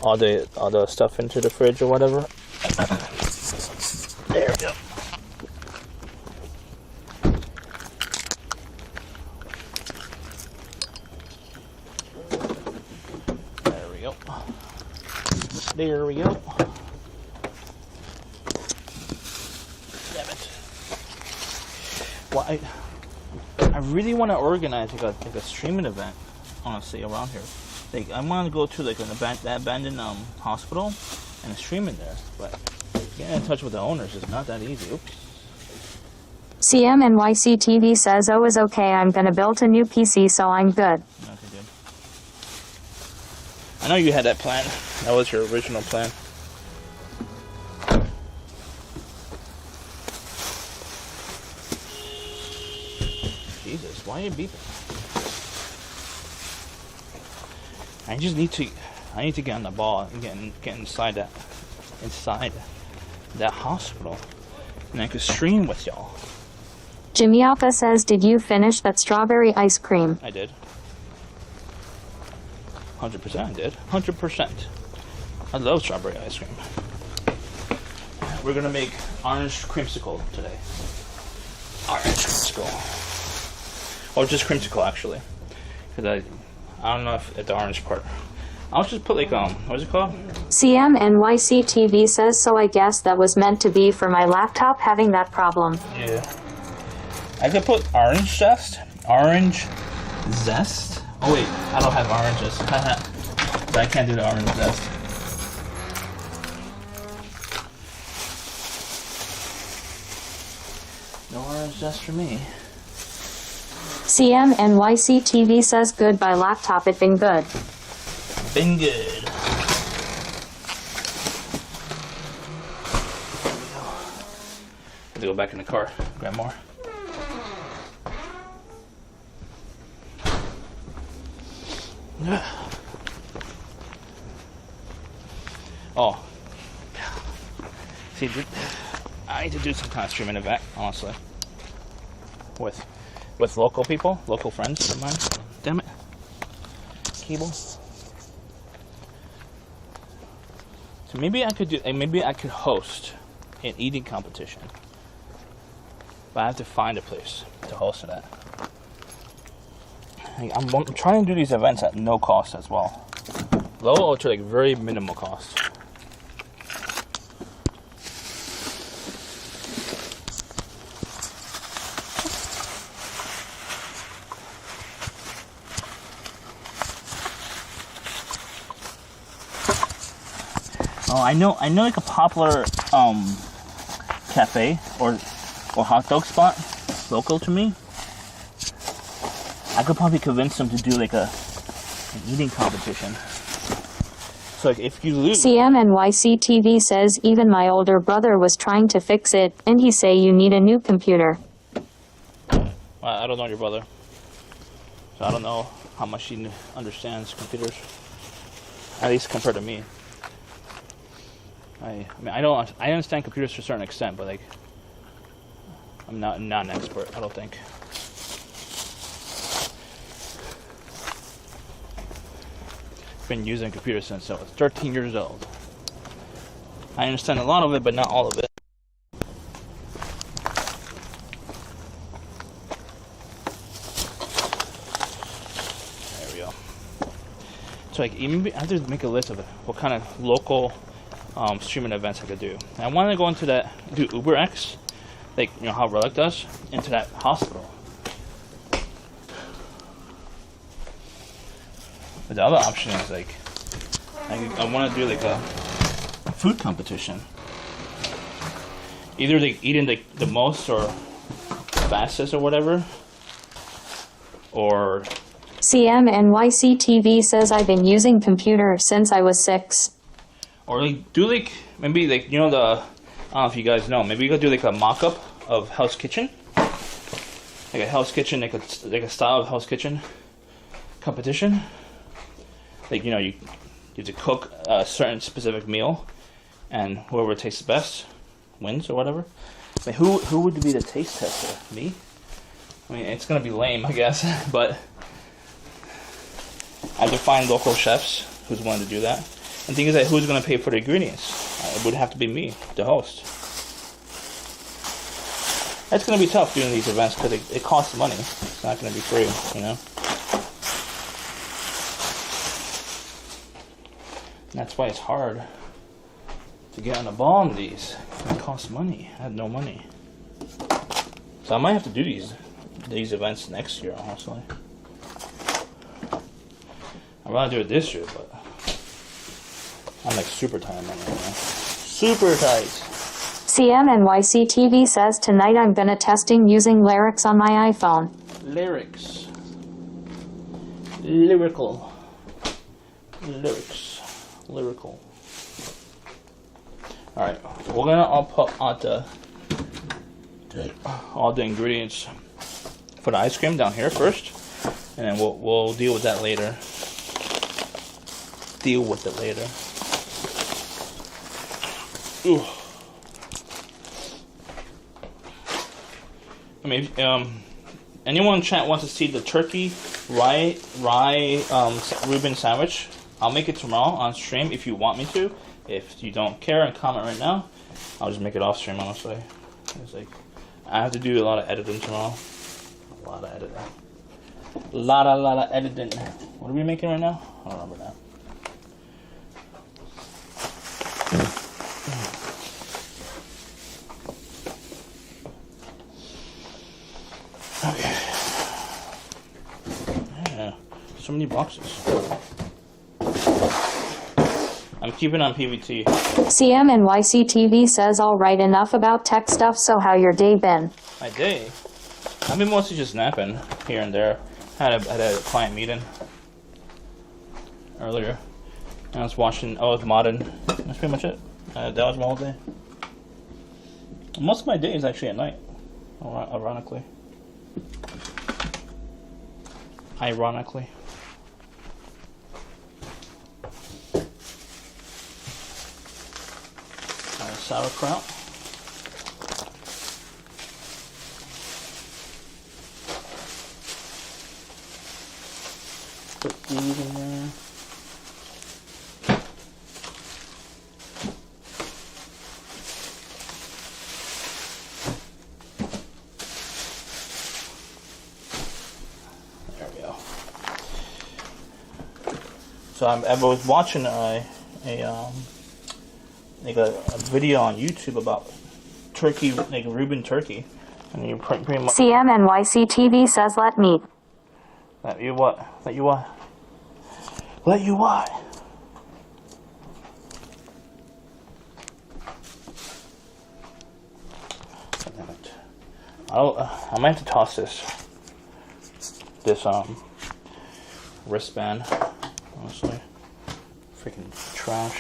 all the stuff into the fridge or whatever. There we go. There we go. Damn it. Well, I really want to organize like a streaming event, honestly, around here. Like, I want to go to like that abandoned hospital and stream in there, but getting in touch with the owners is not that easy. Oops. CMNYCTV says, oh, is okay, I'm gonna build a new PC, so I'm good. Okay, good. I know you had that plan. That was your original plan. Jesus, why are you beeping? I need to get on the ball and get inside that hospital, and I could stream with y'all. Jimmy Alpha says, did you finish that strawberry ice cream? I did. 100% I did. 100%. I love strawberry ice cream. We're gonna make orange creamsicle today. Orange creamsicle. Or just creamsicle, actually. Because I don't know if the orange part. I'll just put like, what's it called? CMNYCTV says, so I guess that was meant to be for my laptop having that problem. Yeah. I could put orange zest. Orange zest? Oh wait, I don't have oranges. But I can't do the orange zest. No orange zest for me. CMNYCTV says, goodbye laptop, it been good. Been good. Have to go back in the car, grab more. Oh. See, I need to do some kind of streaming event, honestly. With local people, local friends of mine. Damn it. Cable. So maybe I could host an eating competition. But I have to find a place to host it at. I'm trying to do these events at no cost as well. Low or to like very minimal cost. Oh, I know like a popular cafe or hot dog spot local to me. I could probably convince them to do like an eating competition. So like if you lose... CMNYCTV says, even my older brother was trying to fix it, and he say you need a new computer. I don't know your brother. So I don't know how much he understands computers. At least compared to me. I mean, I understand computers to a certain extent, but like, I'm not an expert, I don't think. I've been using computers since I was 13 years old. I understand a lot of it, but not all of it. There we go. So like, maybe I have to make a list of what kind of local streaming events I could do. And I want to go into do UberX, like, you know how Relic does, into that hospital. But the other option is like, I want to do like a food competition. Either like eating the most or fastest or whatever, or CMNYCTV says I've been using computer since I was 6. or like do like maybe like you know the I don't know if you guys know, maybe you could do like a mock-up of Hell's Kitchen, like a Hell's Kitchen, like a style of Hell's Kitchen competition. Like, you know, you have to cook a certain specific meal, and whoever tastes the best wins or whatever. I mean, who would be the taste tester? Me? I mean, it's gonna be lame, I guess, but I have to find local chefs who's willing to do that. And the thing is that who's gonna pay for the ingredients? It would have to be me, the host. It's gonna be tough doing these events because it costs money. It's not gonna be free, you know. And that's why it's hard to get on the ball on these. It costs money. I have no money, so I might have to do these events next year. Honestly, I'd rather do it this year, but I'm like super tight on money right now. Super tight. CMNYCTV says tonight I'm gonna testing using lyrics on my iPhone. Lyrics. Lyrical. Lyrics. Lyrical. Alright, we're gonna all put all the ingredients for the ice cream down here first, and then we'll deal with that later. Deal with it later. Ooh. I mean, anyone in chat wants to see the turkey rye Reuben sandwich? I'll make it tomorrow on stream if you want me to. If you don't care and comment right now, I'll just make it off stream, honestly. It's like, I have to do a lot of editing tomorrow. A lot of editing. A lot of editing. What are we making right now? I don't remember now. Okay. Yeah, so many boxes. I'm keeping on PVT. CMNYCTV says alright, enough about tech stuff, so how your day been? My day? I've been mostly just napping here and there. Had a client meeting earlier. I was watching, I was modding. That's pretty much it. That was my whole day. Most of my day is actually at night, ironically. Ironically. Sauerkraut. Put these in there. There we go. So I was watching a video on YouTube about turkey, like Reuben turkey, and you pretty much. CMNYCTV says let me. Let you what? Let you what? Let you what? Damn it! I might have to toss this wristband. Honestly, freaking trash.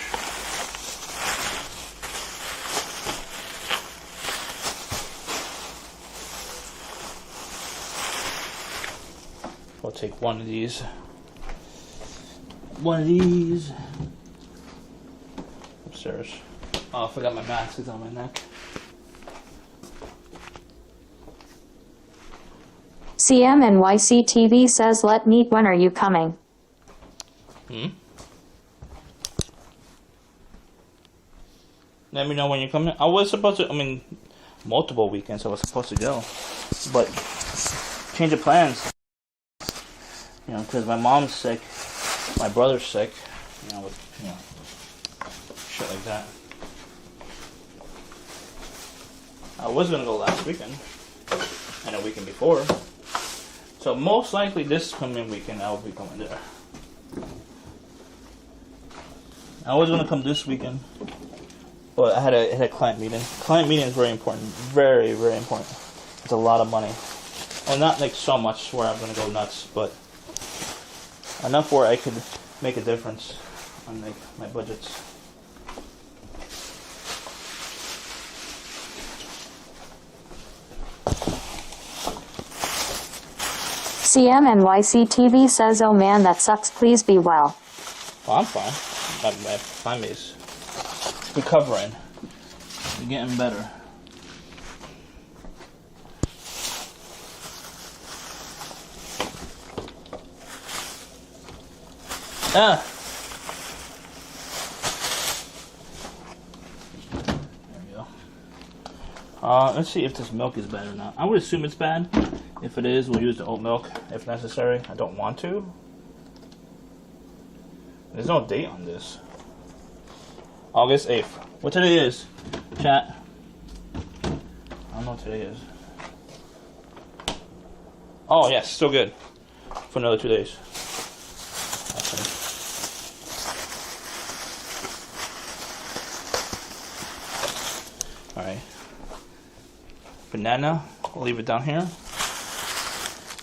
I'll take one of these. Upstairs. Oh, I forgot my mask is on my neck. CMNYCTV says let meet, when are you coming? Let me know when you're coming. I was supposed to, multiple weekends I was supposed to go. But, change of plans. You know, because my mom's sick, my brother's sick, shit like that. I was gonna go last weekend, and a weekend before. So most likely this coming weekend I will be coming there. I was gonna come this weekend, but I had a client meeting. Client meeting is very important, very, very important. It's a lot of money. Well, not like so much where I'm gonna go nuts, but enough where I could make a difference on like my budgets. CMNYCTV says, oh man, that sucks, please be well. Well, I'm fine. My Thyme is recovering. You're getting better. Ah! There we go. Let's see if this milk is bad or not. I would assume it's bad. If it is, we'll use the oat milk if necessary. I don't want to. There's no date on this. August 8th. What today is? Chat. I don't know what today is. Oh, yes, still good. For another 2 days. Awesome. Alright. Banana. I'll leave it down here.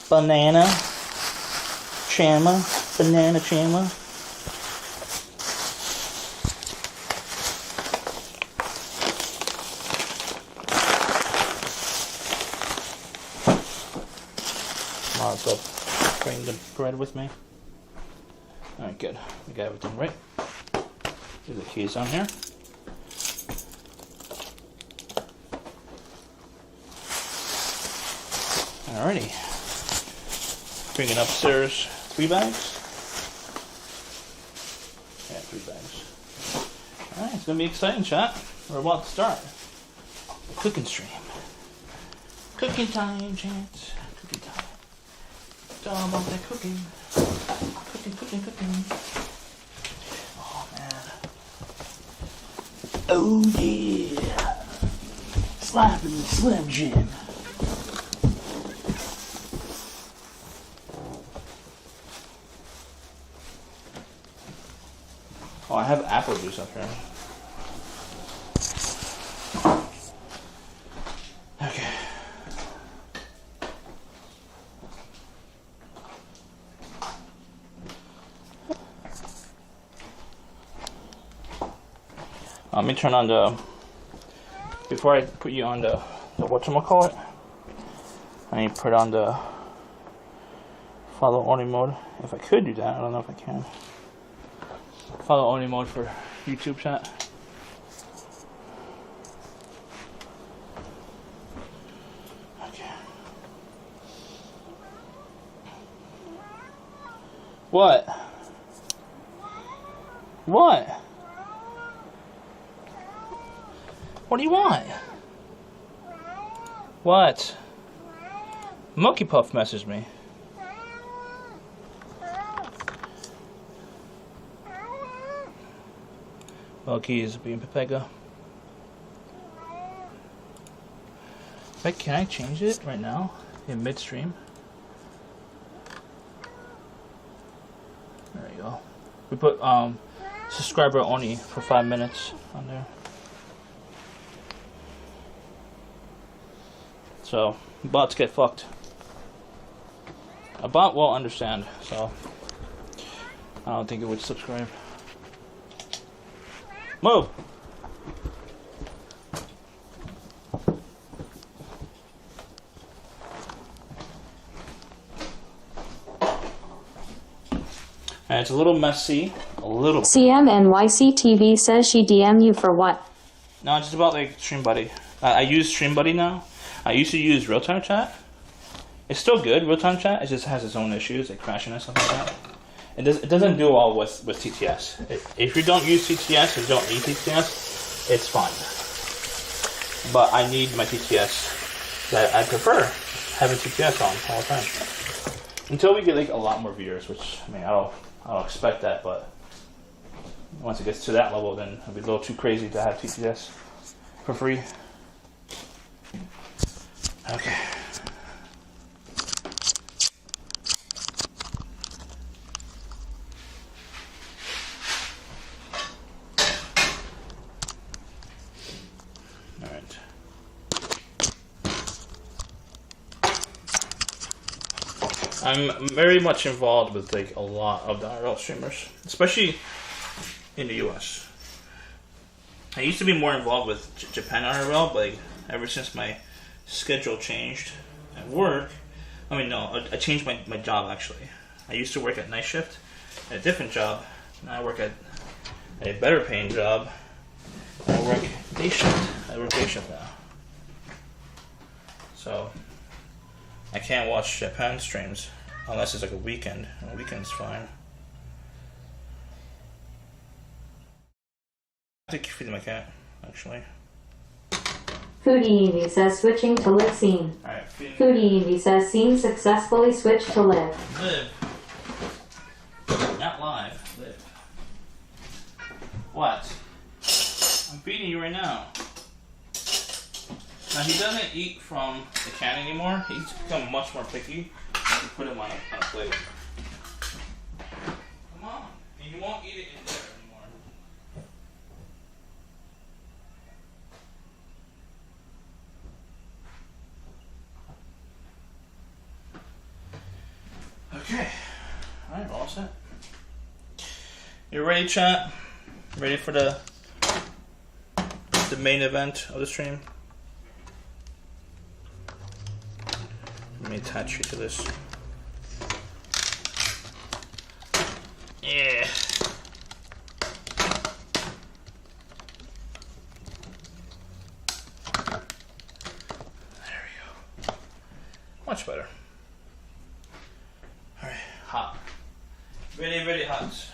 Banana. Chama. Banana chama. So bring the bread with me. Alright, good. We got everything right. There's the keys on here. Alrighty. Bringing upstairs 3 bags. Yeah, 3 bags. Alright, it's gonna be exciting, chat. We're about to start the cooking stream. Cooking time, chat. Cooking time. It's all about that cooking. Cooking. Oh, man. Oh, yeah. Slapping the Slim Jim. Oh, I have apple juice up here. Okay. Let me turn on the, before I put you on the whatchamacallit, I need to put on the follow only mode. If I could do that, I don't know if I can. Follow only mode for YouTube chat. Okay. What? What? What do you want? What? Monkey Puff messaged me. Monkey is being Pepega. Wait, can I change it right now? In midstream? There you go. We put subscriber only for 5 minutes on there. So, bots get fucked. A bot will understand, so I don't think it would subscribe. Move! And it's a little messy, a little. CMNYCTV says she DM you for what? No, it's just about like Stream Buddy. I use Stream Buddy now. I used to use real-time chat. It's still good, real-time chat. It just has its own issues, like crashing and stuff like that. It doesn't do well with TTS. If you don't use TTS or don't need TTS, it's fine. But I need my TTS. I prefer having TTS on all the time. Until we get like a lot more viewers, which I mean I don't expect that, but once it gets to that level, then it'll be a little too crazy to have TTS for free. Okay. All right. I'm very much involved with like a lot of the IRL streamers, especially in the US. I used to be more involved with Japan IRL, but like, ever since my schedule changed at work, I changed my job actually. I used to work at night shift at a different job. Now I work at a better paying job. I work day shift. I work day shift now. So I can't watch Japan streams unless it's like a weekend. A weekend's fine. I think you're feeding my cat, actually. Foodie Evie says switching to live scene. Alright, feeding. Foodie Evie says scene successfully switched to live. Live. Not live. Live. What? I'm feeding you right now. Now he doesn't eat from the can anymore. He's become much more picky. I can put him on a plate. Come on. And you won't eat it in there anymore. Okay. Alright, we're all set. You ready, chat? Ready for the main event of the stream? Let me attach you to this. Yeah. There we go. Much better. Alright, hot. Very, very hot.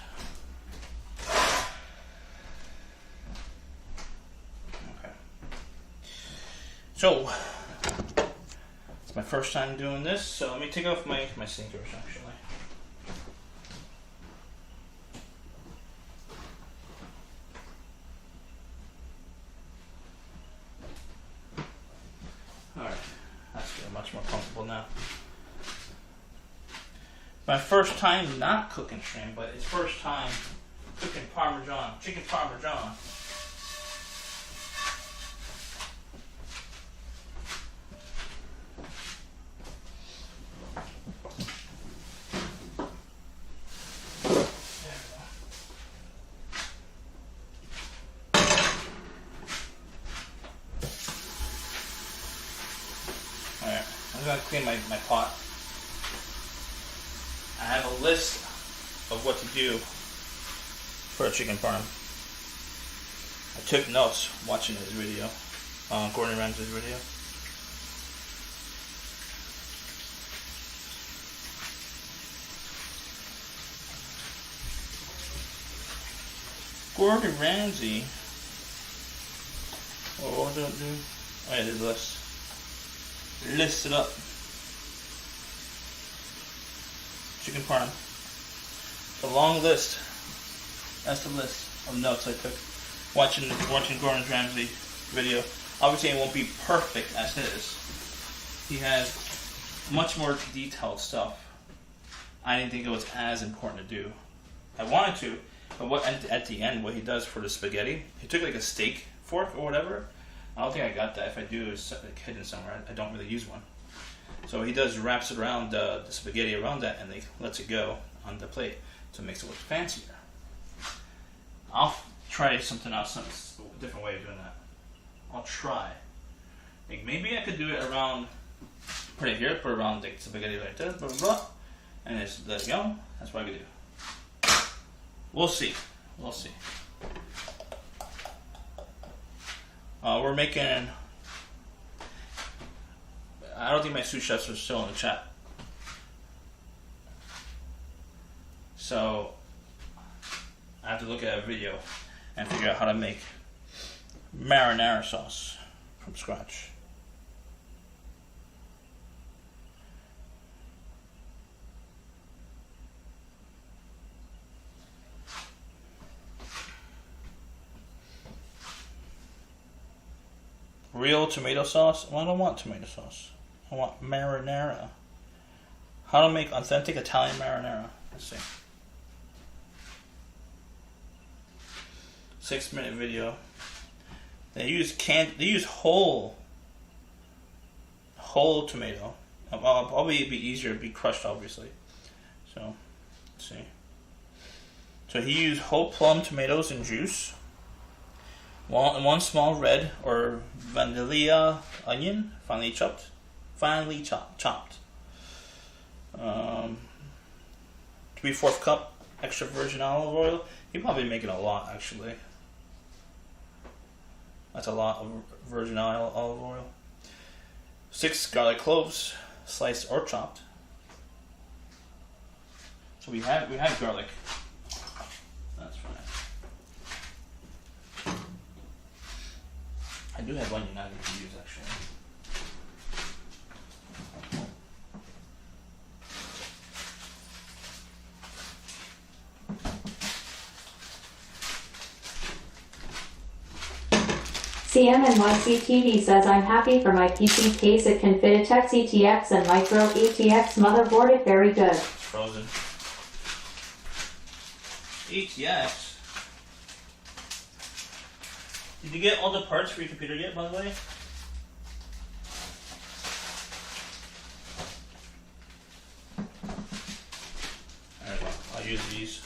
Okay. So, it's my first time doing this, so let me take off my sneakers actually. Alright, that's good, much more comfortable now. My first time not cooking shrimp, but it's first time cooking Parmesan, chicken Parmesan. Alright, I'm gonna clean my pot. I have a list of what to do for a chicken parm. I took notes watching his video, Gordon Ramsay's video. Gordon Ramsay. Oh, don't do. Oh yeah, there's a list. List it up. Chicken parm. It's a long list. That's the list of notes I took watching Gordon Ramsay video. Obviously, it won't be perfect as his. He has much more detailed stuff. I didn't think it was as important to do. I wanted to, but what at the end, what he does for the spaghetti, he took like a steak fork or whatever. I don't think I got that. If I do, it's like hidden somewhere. I don't really use one. So he does wraps it around the spaghetti around that and lets it go on the plate to make it look fancier. I'll try something else, some different way of doing that. I'll try. Like maybe I could do it around, put it here, put it around the spaghetti like this, blah, blah, blah, and just let it go. That's what I could do. We'll see. We'll see. We're making. I don't think my sous chefs are still in the chat. So I have to look at a video and figure out how to make marinara sauce from scratch. Real tomato sauce? Well, I don't want tomato sauce. I want marinara. How to make authentic Italian marinara. Let's see. 6-minute video. They use whole tomato Probably it'd be easier to be crushed, obviously. So, let's see. So he used whole plum tomatoes and juice. One small red or vanilla onion, finely chopped. 3/4 cup extra virgin olive oil. You're probably making a lot, actually. That's a lot of virgin olive oil. 6 garlic cloves, sliced or chopped. So we have garlic. That's fine. I do have onion I can use, actually. CMNYCTV says I'm happy for my PC case. It can fit a Tex ETX and Micro ATX motherboard. It very good. Frozen. ATX. Did you get all the parts for your computer yet, by the way? There we go. I'll use these.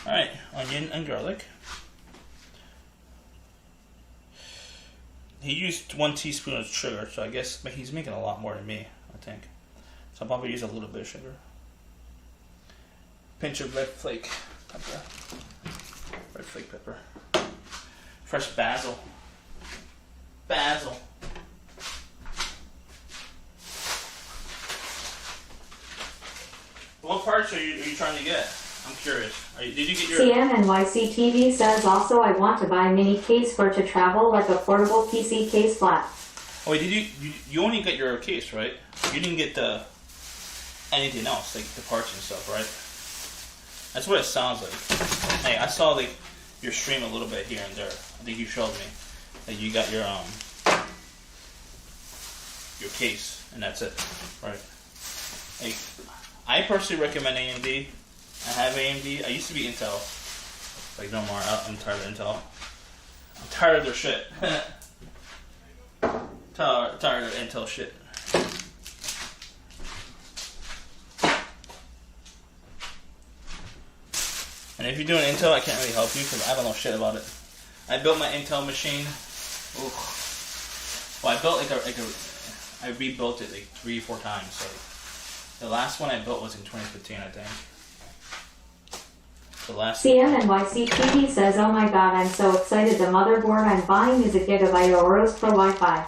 Alright, onion and garlic. He used 1 teaspoon of sugar, so I guess he's making a lot more than me, I think. So I'll probably use a little bit of sugar. Pinch of red flake pepper. Red flake pepper. Fresh basil. Basil. What parts are you trying to get? I'm curious. Did you get your... CMNYCTV says also I want to buy a mini case for to travel, like a portable PC case flat. Oh wait, you only get your case, right? You didn't get anything else, like the parts and stuff, right? That's what it sounds like. Hey, I saw like your stream a little bit here and there. I think you showed me that you got your case, and that's it, right? Like, I personally recommend AMD. I have AMD. I used to be Intel. Like, no more. I'm tired of Intel. I'm tired of their shit. tired of Intel shit. And if you're doing Intel, I can't really help you because I don't know shit about it. I built my Intel machine. Oof. Well, I built I rebuilt it like 3 or 4 times. So the last one I built was in 2015, I think. CMNYCTV says, oh my god, I'm so excited. The motherboard I'm buying is a Gigabyte Oros Pro Wi-Fi.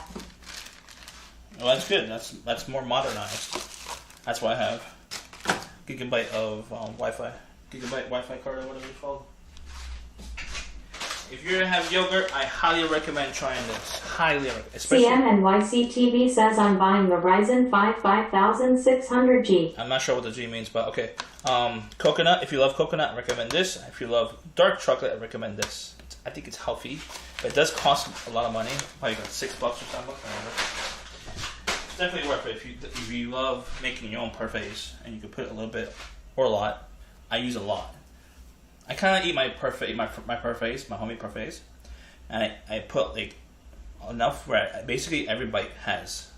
Well, that's good. That's more modernized. That's what I have. Gigabyte of Wi-Fi. Gigabyte Wi-Fi card or whatever it's called. If you have yogurt, I highly recommend trying this. Highly recommend. CMNYCTV says I'm buying the Ryzen 5 5600G. I'm not sure what the G means, but okay. Coconut. If you love coconut, I recommend this. If you love dark chocolate, I recommend this. I think it's healthy, but it does cost a lot of money. Probably like $6 or $7, whatever. It's definitely worth it if you love making your own parfaits, and you can put a little bit or a lot. I use a lot. I kind of eat my parfaits, my homemade parfaits, and I put like enough where basically every bite has,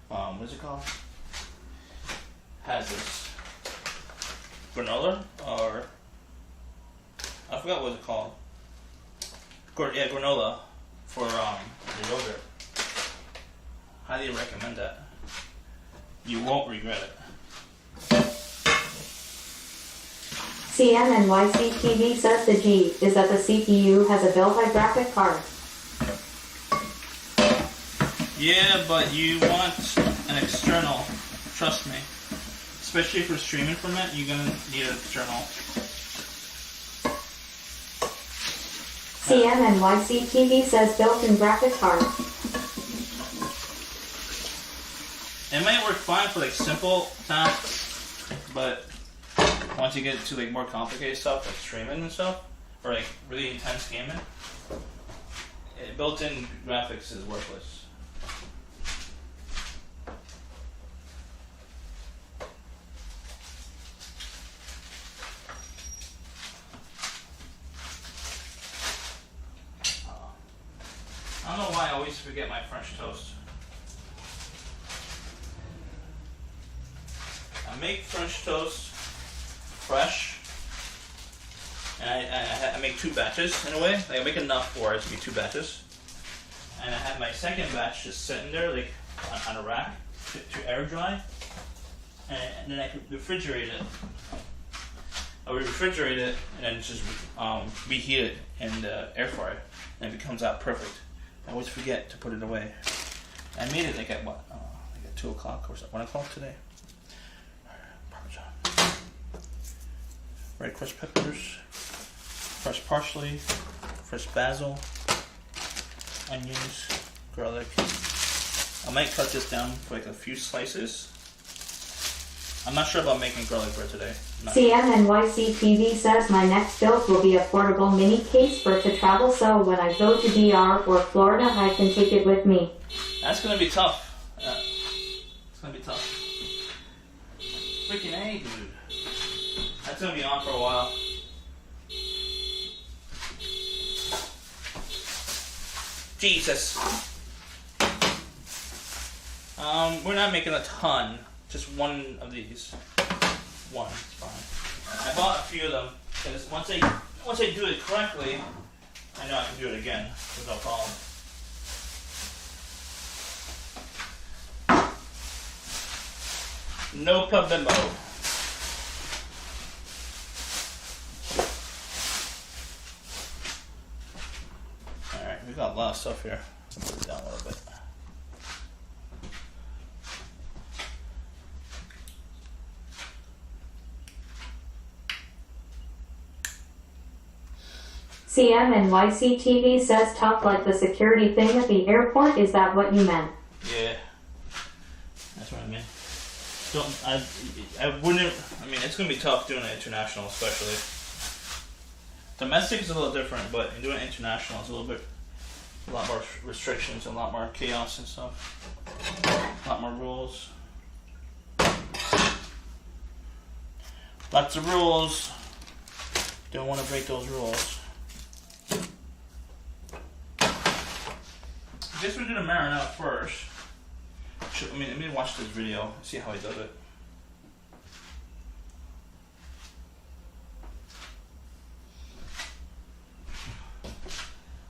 what is it called? Has this granola, or I forgot what it's called. Yeah, granola for the yogurt. Highly recommend that. You won't regret it. CMNYCTV says the G is that the CPU has a built-in graphic card. Yeah, but you want an external, trust me. Especially for streaming from it, you're gonna need an external. CMNYCTV says built-in graphic card. It might work fine for like simple tasks, but once you get to like more complicated stuff, like streaming and stuff, or like really intense gaming, built-in graphics is worthless. I don't know why I always forget my French toast. I make French toast fresh, and I make 2 batches in a way. Like I make enough for it to be 2 batches, and I have my second batch just sitting there like on a rack to air dry, and then I can refrigerate it. I would refrigerate it and then just reheat it in the air fryer, and it comes out perfect. I always forget to put it away. I made it like at what? Like at 2 o'clock or 1 o'clock today. Parmesan, red crushed peppers, fresh parsley, fresh basil, onions, garlic. I might cut this down for like a few slices. I'm not sure about making garlic bread today. CMNYCTV says my next build will be a portable mini case for to travel, so when I go to DR or Florida I can take it with me. That's gonna be tough. It's gonna be tough. Freaking A, dude. That's gonna be on for a while. Jesus. We're not making a ton. Just 1 of these. 1, it's fine. I bought a few of them because once I do it correctly, I know I can do it again with no problem. No problemo. Alright, we got a lot of stuff here. Let's put it down a little bit. CMNYCTV says talk like the security thing at the airport. Is that what you meant? Yeah, that's what I mean. I wouldn't. I mean, it's gonna be tough doing it international, especially. Domestic is a little different, but doing it international is a lot more restrictions, and a lot more chaos and stuff. A lot more rules. Lots of rules. Don't want to break those rules. I guess we do the marinara first. Let me watch this video, see how he does it.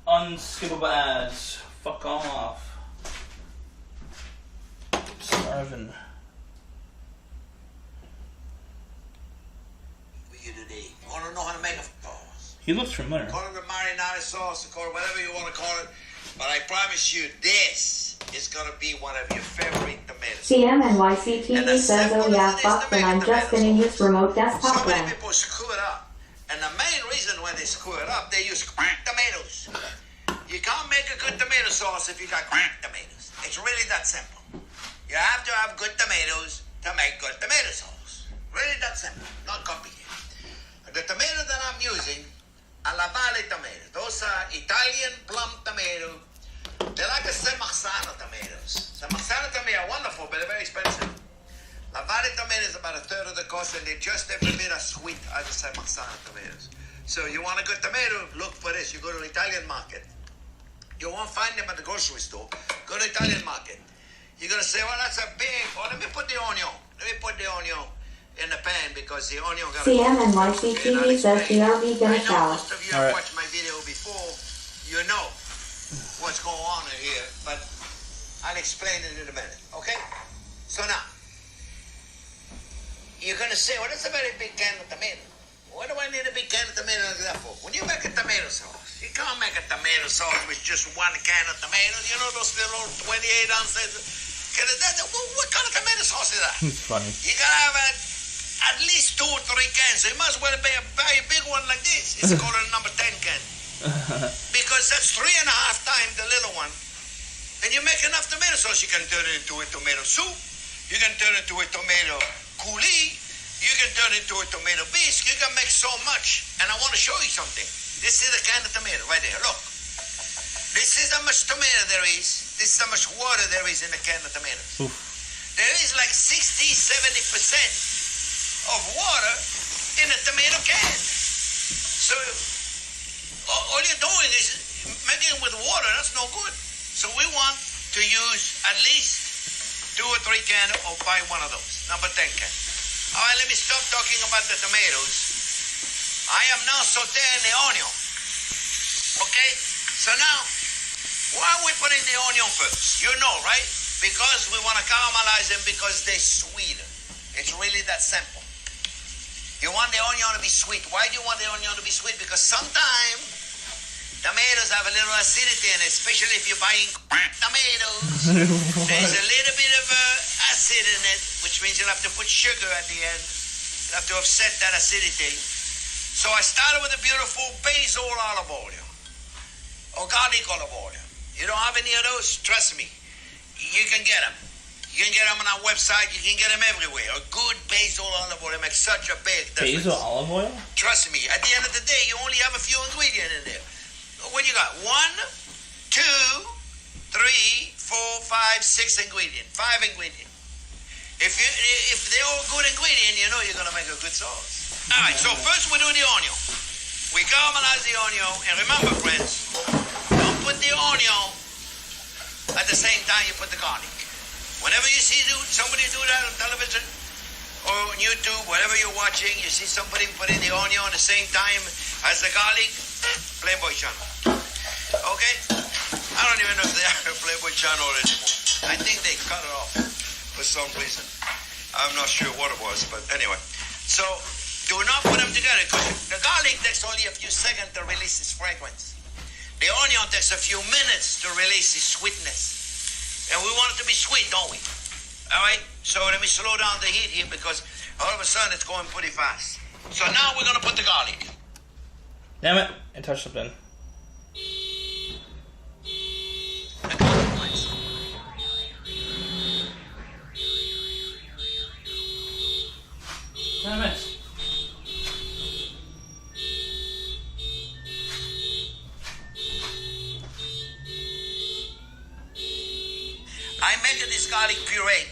Unskippable ads. Fuck off. Starving. For you today. You want to know how to make a sauce? He looks familiar. Call it the marinara sauce, call it whatever you want to call it. But I promise you, this is going to be one of your favorite tomatoes. CMNYCTV says, oh yeah, fuck, and I'm just gonna use remote desktop So many then. people screw it up. And the main reason when they screw it up, they use cracked tomatoes. You can't make a good tomato sauce if you got cracked tomatoes. It's really that simple. You have to have good tomatoes to make good tomato sauce. Really that simple, not complicated. The tomato that I'm using are La Valle tomatoes. Those are Italian plum tomatoes. They're like the Semaxano tomatoes. Semaxano tomatoes are wonderful, but they're very expensive. La Valle tomatoes are about 1/3 of the cost, and they're just every bit as sweet as the Semaxano tomatoes. So you want a good tomato, look for this. You go to the Italian market. You won't find them at the grocery store. Go to the Italian market. You're going to say, well, that's a big... Oh, let me put the onion. Let me put the onion in the pan because the onion got CMNYCTV says BRB gonna I know shower. most of you have watched my video before. You know what's going on in here, but I'll explain it in a minute, okay? So now, you're going to say, well, that's a very big can of tomato. What do I need a big can of tomato like that for? When you make a tomato sauce, you can't make a tomato sauce with just 1 can of tomatoes. You know those little 28 ounces? What kind of tomato sauce is that? It's funny. You gotta have at least 2 or 3 cans. So it must well be a very big one like this. It's called a number 10 can. Because that's 3.5 times the little one. And you make enough tomato sauce, you can turn it into a tomato soup. You can turn it into a tomato coulis. You can turn it into a tomato bisque. You can make so much. And I want to show you something. This is a can of tomato right there. Look. This is how much tomato there is. This is how much water there is in a can of tomatoes. Oof. There is like 60-70% of water in a tomato can. So all you're doing is making it with water. That's no good. So we want to use at least 2 or 3 cans or buy one of those. Number 10 can. All right, let me stop talking about the tomatoes. I am now sauteing the onion. Okay? So now, why are we putting the onion first? You know, right? Because we want to caramelize them because they're sweeter. It's really that simple. You want the onion to be sweet. Why do you want the onion to be sweet? Because sometimes tomatoes have a little acidity in it, especially if you're buying tomatoes. There's a little bit of acid in it, which means you'll have to put sugar at the end. You'll have to offset that acidity. So I started with a beautiful basil olive oil or garlic olive oil. You don't have any of those? Trust me. You can get them. You can get them on our website. You can get them everywhere. A good basil olive oil makes such a big difference. Basil olive oil? Trust me. At the end of the day, you only have a few ingredients in there. What you got? 1, 2, 3, 4, 5, 6 ingredients. 5 ingredients. If they're all good ingredients, you know you're gonna make a good sauce. All right. So first we do the onion. We caramelize the onion, and remember, friends, don't put the onion at the same time you put the garlic. Whenever you see somebody do that on television or on YouTube, whatever you're watching, you see somebody putting the onion at the same time as the garlic, Playboy Channel. Okay? I don't even know if they have a Playboy Channel anymore. I think they cut it off for some reason. I'm not sure what it was, but anyway. So, do not put them together because the garlic takes only a few seconds to release its fragrance. The onion takes a few minutes to release its sweetness. And we want it to be sweet, don't we? All right? So let me slow down the heat here because all of a sudden it's going pretty fast. So now we're going to put the garlic. Damn it. I touched something. Damn it. I made this garlic puree,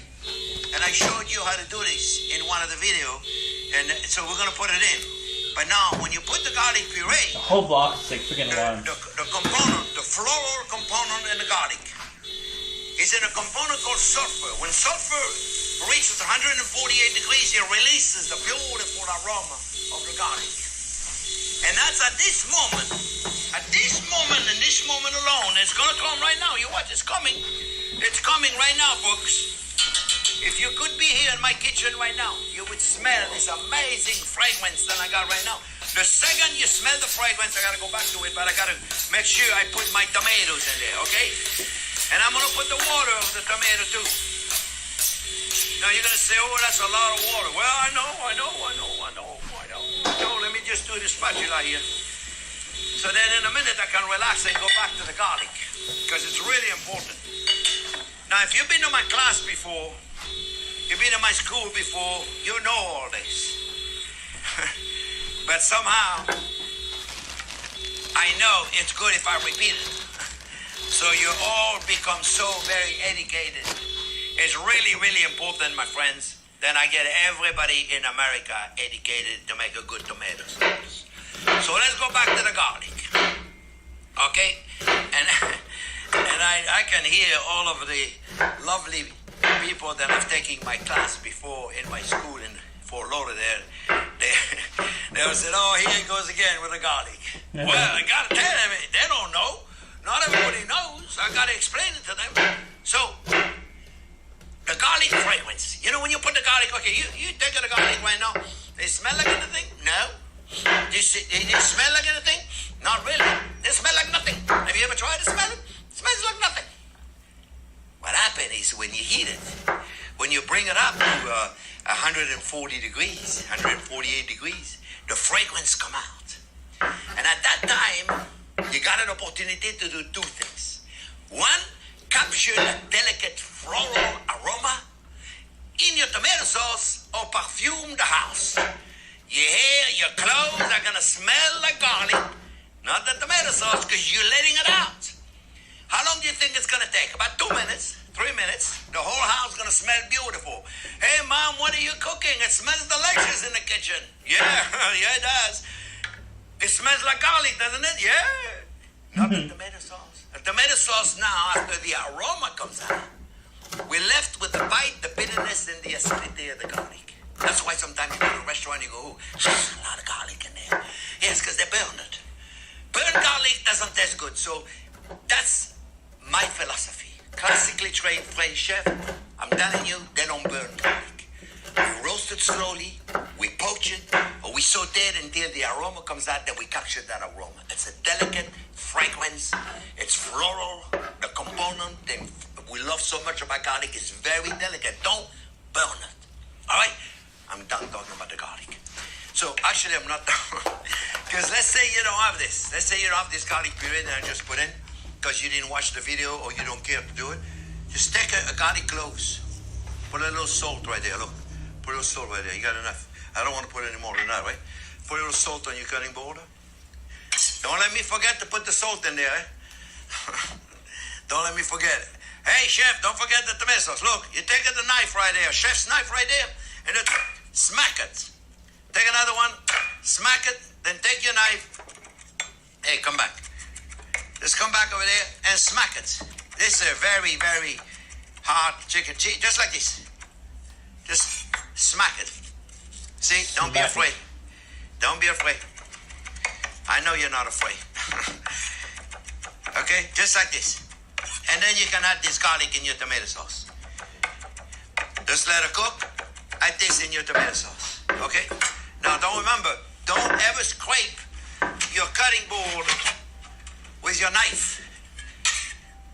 and I showed you how to do this in one of the videos, and so we're going to put it in. But now, when you put the garlic puree, The whole box is like freaking alarm. the component, the floral component in the garlic, is in a component called sulfur. When sulfur reaches 148 degrees, it releases the beautiful aroma of the garlic. And that's at this moment, and this moment alone, it's going to come right now. You watch, it's coming. It's coming right now, folks. If you could be here in my kitchen right now, you would smell this amazing fragrance that I got right now. The second you smell the fragrance, I got to go back to it, but I got to make sure I put my tomatoes in there, okay? And I'm going to put the water of the tomato too. Now you're going to say, oh, that's a lot of water. Well, I know. Let me just do the spatula here. So then in a minute I can relax and go back to the garlic because it's really important. Now, if you've been to my class before, you've been to my school before, you know all this. But somehow, I know it's good if I repeat it. So you all become so very educated. It's really, really important, my friends, that I get everybody in America educated to make a good tomato sauce. So let's go back to the garlic. Okay? And I can hear all of the lovely people that have taken my class before in my school in Fort Lauderdale. They said, oh, here he goes again with the garlic. Well, I got to tell them, they don't know. Not everybody knows. I got to explain it to them. So, the garlic fragrance. You know, when you put the garlic, okay, you take the garlic right now. They smell like anything? No. They smell like anything? Not really. They smell like nothing. Have you ever tried to smell it? It smells like nothing. What happens is when you heat it, when you bring it up to 140 degrees, 148 degrees, the fragrance come out. And at that time, you got an opportunity to do two things. One, capture the delicate floral aroma in your tomato sauce or perfume the house. Your hair, your clothes are going to smell like garlic, not the tomato sauce, because you're letting it out. How long do you think it's going to take? About 2 minutes, 3 minutes. The whole house is going to smell beautiful. Hey, Mom, what are you cooking? It smells delicious in the kitchen. Yeah, yeah, it does. It smells like garlic, doesn't it? Yeah. Not the tomato sauce. The tomato sauce now, after the aroma comes out, we're left with the bite, the bitterness, and the acidity of the garlic. The That's why sometimes you go to a restaurant and you go, there's a lot of garlic in there. Yes, because they burn it. Burnt garlic doesn't taste good. So that's my philosophy. Classically trained French chef, I'm telling you, they don't burn garlic. We roast it slowly, we poach it, or we saute it until the aroma comes out, then we capture that aroma. It's a delicate fragrance, it's floral, the component that we love so much about garlic is very delicate. Don't burn it. All right? I'm done talking about the garlic. So actually I'm not done. Because let's say you don't have this. Let's say you don't have this garlic puree that I just put in because you didn't watch the video or you don't care to do it. Just take a garlic cloves. Put a little salt right there. Look. Put a little salt right there. You got enough. I don't want to put any more than that, right? Put a little salt on your cutting board. Don't let me forget to put the salt in there, eh? Don't let me forget it. Hey, chef, don't forget the tomato sauce. Look, you take the knife right there, chef's knife right there, and then smack it. Take another one, smack it, then take your knife. Hey, come back. Just come back over there and smack it. This is a very, very hard chicken cheese, just like this. Just smack it. See, don't be afraid. Don't be afraid. I know you're not afraid. Okay, just like this. And then you can add this garlic in your tomato sauce. Just let it cook. Add this in your tomato sauce. Okay? Now, don't ever scrape your cutting board with your knife.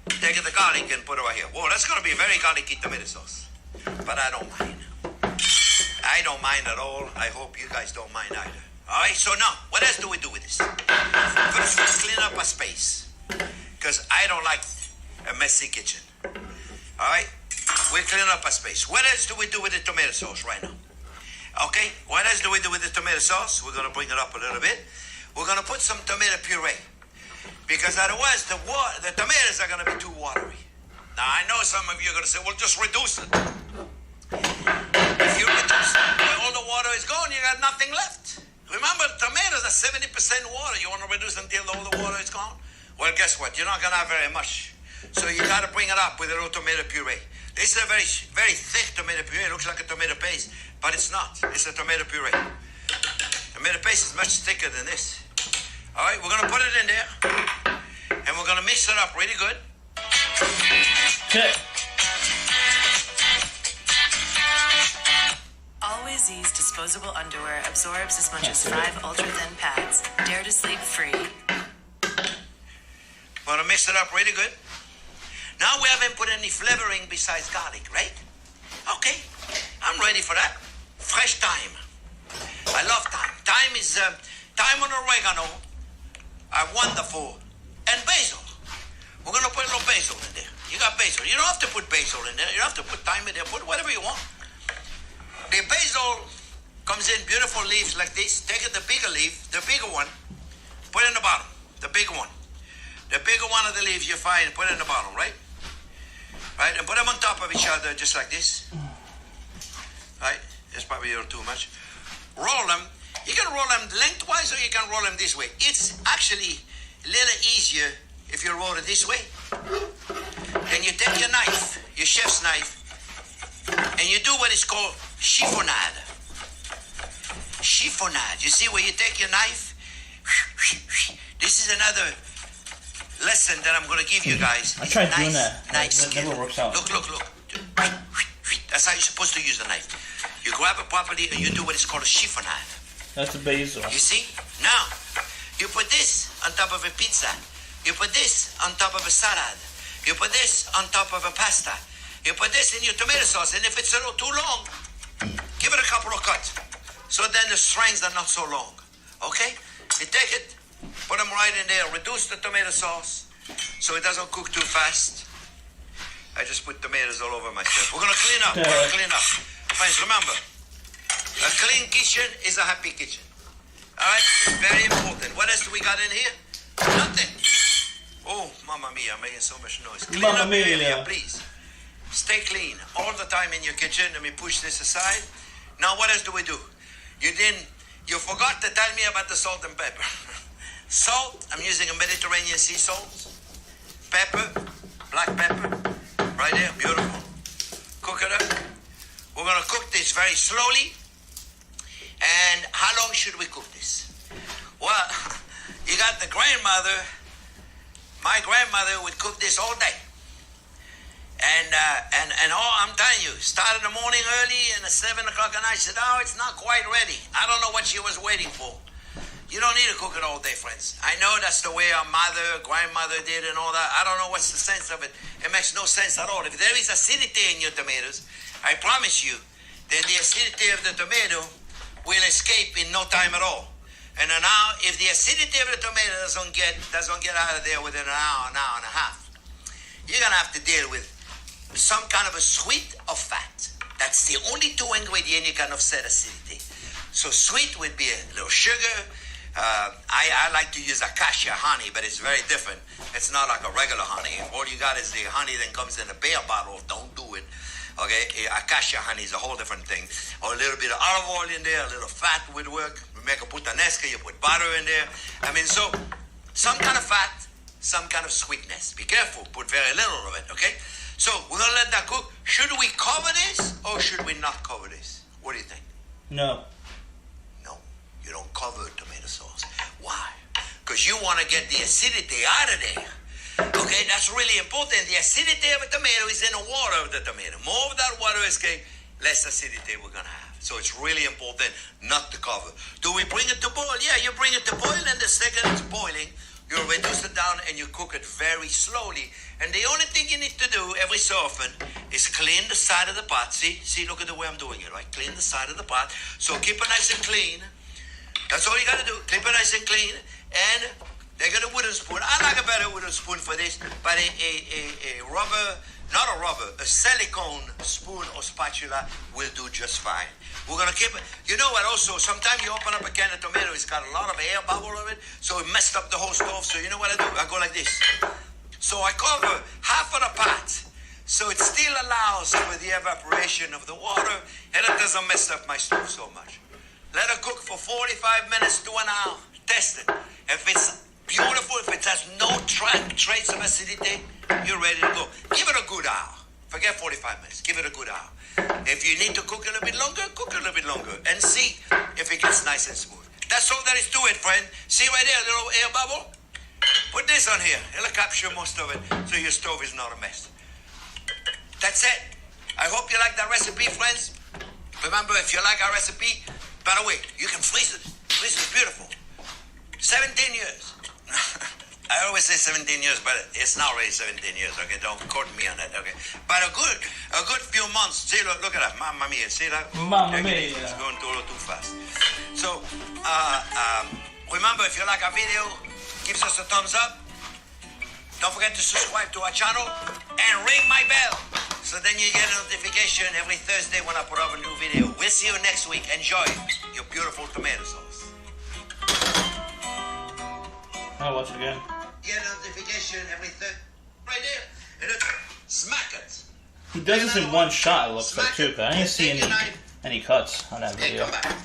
Take the garlic and put it right here. Whoa, that's going to be a very garlicky tomato sauce. But I don't mind. I don't mind at all. I hope you guys don't mind either. All right, so now, what else do we do with this? First, we clean up a space. Because I don't like a messy kitchen. All right? We clean up a space. What else do we do with the tomato sauce right now? Okay, what else do we do with the tomato sauce? We're going to bring it up a little bit. We're going to put some tomato puree. Because otherwise, the tomatoes are going to be too watery. Now, I know some of you are going to say, well, just reduce it. If you reduce it, when all the water is gone, you got nothing left. Remember, tomatoes are 70% water. You want to reduce until all the water is gone? Well, guess what? You're not going to have very much. So you got to bring it up with a little tomato puree. This is a very, very thick tomato puree. It looks like a tomato paste, but it's not. It's a tomato puree. Tomato paste is much thicker than this. All right, we're going to put it in there, and we're going to mix it up really good. Okay. Always use disposable underwear absorbs as much as 5 ultra-thin pads. Dare to sleep free. We're going to mix it up really good. Now we haven't put any flavoring besides garlic, right? Okay, I'm ready for that. Fresh thyme. I love thyme. Thyme is, thyme and oregano are wonderful. And basil. We're going to put a little basil in there. You got basil. You don't have to put basil in there. You don't have to put thyme in there. Put whatever you want. The basil comes in beautiful leaves like this. Take it, the bigger leaf, the bigger one, put it in the bottom. The bigger one. The bigger one of the leaves you find, put it in the bottom, right? Right, and put them on top of each other just like this. Right, that's probably a little too much. Roll them. You can roll them lengthwise or you can roll them this way. It's actually a little easier if you roll it this way. Then you take your knife, your chef's knife, and you do what is called chiffonade. Chiffonade. You see where you take your knife? This is another lesson that I'm going to give you guys. I tried doing that. Nice That never works out. Look. That's how you're supposed to use the knife. You grab it properly and you do what is called a chiffonade. That's the basil. You see? Now, you put this on top of a pizza. You put this on top of a salad. You put this on top of a pasta. You put this in your tomato sauce. And if it's a little too long, give it a couple of cuts. So then the strings are not so long. Okay? You take it, put them right in there, reduce the tomato sauce so it doesn't cook too fast. I just put tomatoes all over myself. We're going to clean up. We're going to clean up. Friends, remember, a clean kitchen is a happy kitchen. All right? It's very important. What else do we got in here? Nothing. Oh, mamma mia, I'm making so much noise. Clean Mamma up your mia. area, please. Stay clean all the time in your kitchen. Let me push this aside. Now, what else do we do? You forgot to tell me about the salt and pepper. Salt, I'm using a Mediterranean sea salt. Pepper, black pepper, right there, beautiful. Cook it up. We're going to cook this very slowly. And how long should we cook this? Well, you got the grandmother. My grandmother would cook this all day. And all I'm telling you, start in the morning early and at 7 o'clock at night. She said, oh, it's not quite ready. I don't know what she was waiting for. You don't need to cook it all day, friends. I know that's the way our mother, grandmother did and all that. I don't know what's the sense of it. It makes no sense at all. If there is acidity in your tomatoes, I promise you, then the acidity of the tomato will escape in no time at all. And now, if the acidity of the tomato doesn't get out of there within an hour and a half, you're gonna have to deal with some kind of a sweet or fat. That's the only two ingredients you can offset acidity. So sweet would be a little sugar. I like to use acacia honey, but it's very different. It's not like a regular honey. All you got is the honey that comes in a beer bottle. Don't do it. Okay, acacia honey is a whole different thing. Or a little bit of olive oil in there, a little fat would work. You make a puttanesca, you put butter in there. I mean, so some kind of fat, some kind of sweetness. Be careful, put very little of it, okay? So we're gonna let that cook. Should we cover this or should we not cover this? What do you think? No. No, you don't cover tomato sauce. Why? Because you want to get the acidity out of there. Okay, that's really important. The acidity of a tomato is in the water of the tomato. More of that water escape, less acidity we're gonna have. So it's really important not to cover. Do we bring it to boil? Yeah, you bring it to boil, and the second it's boiling, you reduce it down and you cook it very slowly. And the only thing you need to do every so often is clean the side of the pot. See, look at the way I'm doing it, right? Clean the side of the pot. So keep it nice and clean. That's all you gotta do. Keep it nice and clean. And they got a wooden spoon. I like a better wooden spoon for this, but a rubber, not a rubber, a silicone spoon or spatula will do just fine. We're gonna keep it. You know what? Also, sometimes you open up a can of tomato, it's got a lot of air bubble of it, so it messed up the whole stove. So you know what I do? I go like this. So I cover half of the pot, so it still allows for the evaporation of the water, and it doesn't mess up my stove so much. Let it cook for 45 minutes to an hour. Test it. If it's beautiful, if it has no trace of acidity, you're ready to go. Give it a good hour. Forget 45 minutes. Give it a good hour. If you need to cook a little bit longer, cook a little bit longer and see if it gets nice and smooth. That's all there is to it, friend. See right there, a little air bubble? Put this on here. It'll capture most of it so your stove is not a mess. That's it. I hope you like that recipe, friends. Remember, if you like our recipe, by the way, you can freeze it. Freeze is beautiful. 17 years. I always say 17 years, but it's not really 17 years, okay? Don't quote me on that, okay? But a good few months. See, look at that. Mamma mia. See that? Mamma mia. It's going a little too fast. So, remember, if you like our video, give us a thumbs up. Don't forget to subscribe to our channel and ring my bell. So then you get a notification every Thursday when I put up a new video. We'll see you next week. Enjoy your beautiful tomato sauce. I'll watch it again. Get a notification every Thursday. Right there. And then smack it. He does this in one shot, it looks like, too, but I didn't see any cuts on that video. Come back.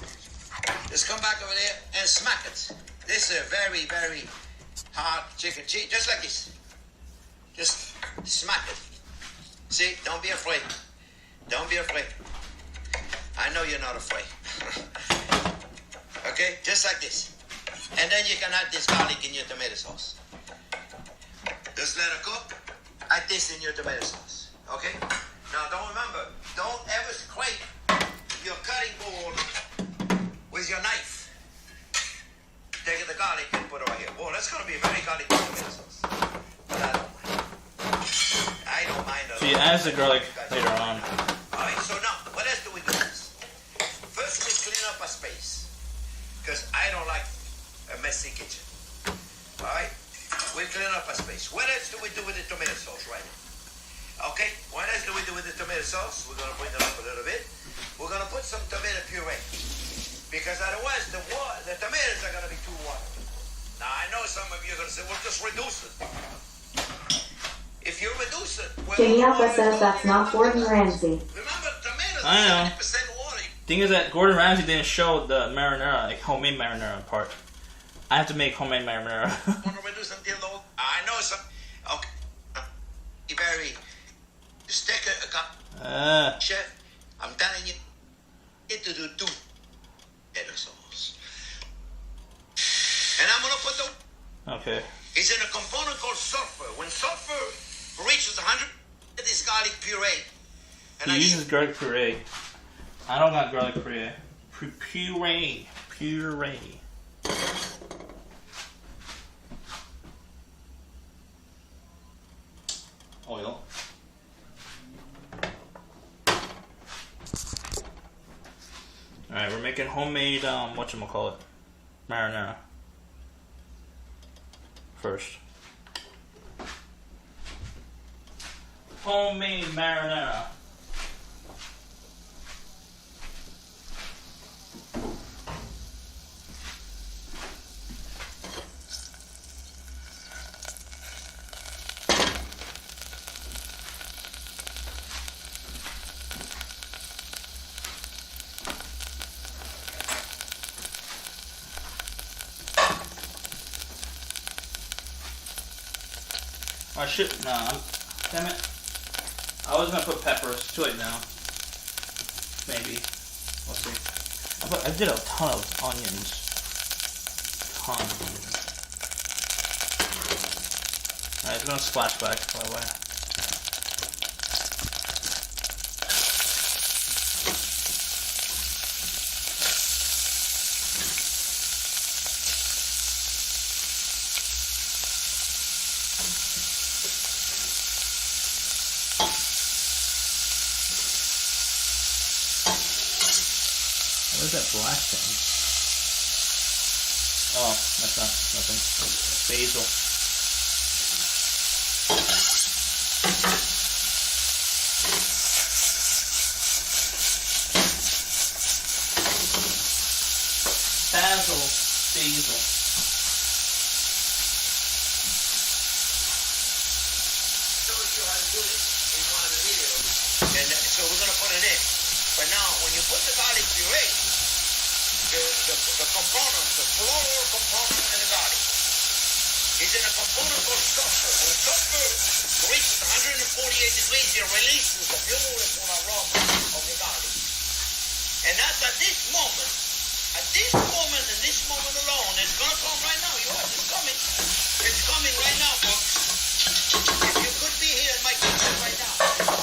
Just come back over there and smack it. This is a very, very hard chicken cheese. Just like this. Just smack it. See, don't be afraid. Don't be afraid. I know you're not afraid. Okay, just like this. And then you can add this garlic in your tomato sauce. Just let it cook. Add this in your tomato sauce. Okay? Now don't ever scrape your cutting board with your knife. Take the garlic and put it right here. Whoa, that's going to be a very garlic tomato sauce. But I don't mind. So you add the garlic later on. Alright, so now, what else do we do? First we clean up a space. Because I don't like a messy kitchen. Alright? We clean up a space. What else do we do with the tomato sauce right now? Okay, what else do we do with the tomato sauce? We're going to bring it up a little bit. We're going to put some tomato puree. Because otherwise the tomatoes are going to be too watery. Now I know some of you are going to say, well, just reduce it. If you reduce it... Well, Jimmy Alpha says that's not Gordon Ramsay. Remember, tomatoes I know. 70% water. Thing is that Gordon Ramsay didn't show the marinara, like homemade marinara part. I have to make homemade marinara. Reduce until the... I know some... Okay. Very... Stick a cup. Chef, I'm telling you, to do two. called sulfur. When sulfur reaches 100, it is garlic puree. And He uses garlic puree. I don't got garlic puree. Puree. Puree. Oil. Alright, we're making homemade, whatchamacallit, marinara. First. Homemade marinara. Oh shit, nah, damn it. I was gonna put peppers. It's too late now. Maybe. We'll see. I did a ton of onions. Ton of onions. Alright, it's gonna splash back, by the way. What is that black thing? Oh, that's not nothing. Basil. Basil. Showed you how to do it in one of the videos. And so we're going to put it in. But now, when you put the garlic puree, the component, the floral component in the garlic, is in a component called sulfur. When sulfur reaches 148 degrees, it releases the beautiful aroma of the garlic. And that's at this moment, and this moment alone, it's going to come right now. You watch, it's coming. It's coming right now, folks. If you could be here in my kitchen right now,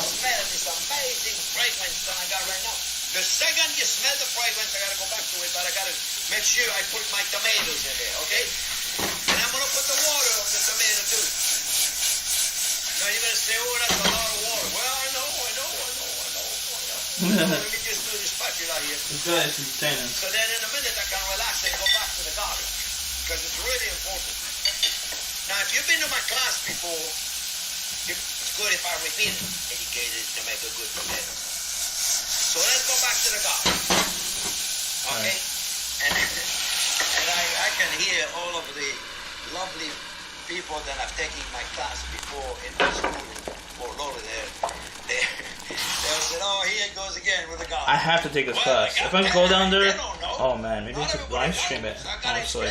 smell this amazing fragrance that I got right now. The second you smell the fragrance, I gotta go back to it, but I gotta make sure I put my tomatoes in there, okay? And I'm gonna put the water of the tomato too. Now you're gonna say, oh, that's a lot of water. Well, I know. Let me just do this spatula here. It's good, it's insane. So then in a minute I can relax and go back to the garlic, because it's really important. Now, if you've been to my class before, it's good if I repeat it. Educated to make a good tomato. So let's go back to the garlic. Okay? Right. And I can hear all of the lovely people that have taken my class before in my school in Fort Lauderdale. They said, oh, here it goes again with the garlic. I have to take this class. If I go down there, oh man, maybe I could live stream it, honestly.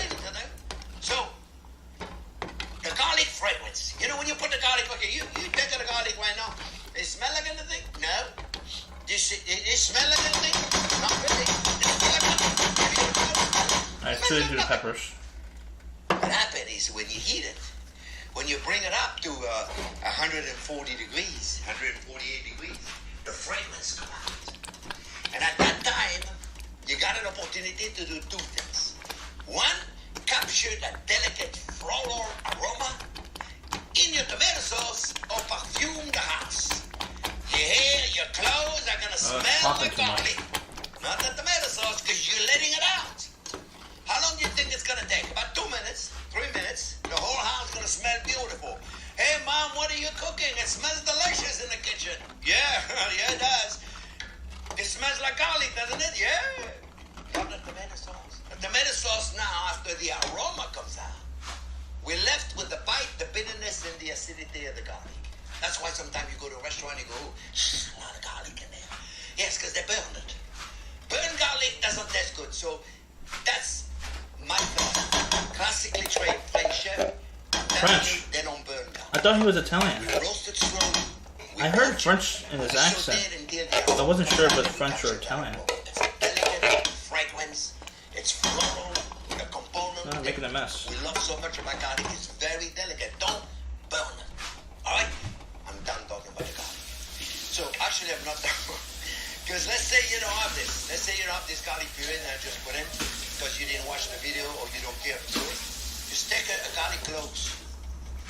So, the garlic fragrance. You know, when you put the garlic, okay, you take the garlic right now. It smell like anything? No. It smell like anything? Not really. Alright, so do the peppers. What happens is when you heat it, when you bring it up to 140 degrees, 148 degrees, the fragrance comes out. And at that time, you got an opportunity to do two things. One, capture that delicate floral aroma in your tomato sauce or perfume the house. Your hair, your clothes are going to smell the garlic, not the tomato sauce, because you're letting it out. How long do you think it's going to take? About 2 minutes, 3 minutes. The whole house is going to smell beautiful. Hey, Mom, what are you cooking? It smells delicious in the kitchen. Yeah, yeah, it does. It smells like garlic, doesn't it? Yeah. Got the tomato sauce. The tomato sauce now, after the aroma comes out, we're left with the bite, the bitterness, and the acidity of the garlic. That's why sometimes you go to a restaurant and you go, a lot of garlic in there. Yes, because they burned it. Burned garlic doesn't taste good. So that's my thought. Classically trained French chef. French? They don't burn garlic. I thought he was Italian. We roast it slowly. I heard French in his accent. I wasn't sure if it was French or Italian. It's delicate fragrance. It's floral. The component. No, I'm making a mess. We love so much about garlic. It's very delicate. Don't actually, I'm not done. Because let's say you don't have this. Let's say you don't have this garlic puree that I just put in because you didn't watch the video or you don't care to do it. Just take a garlic cloves.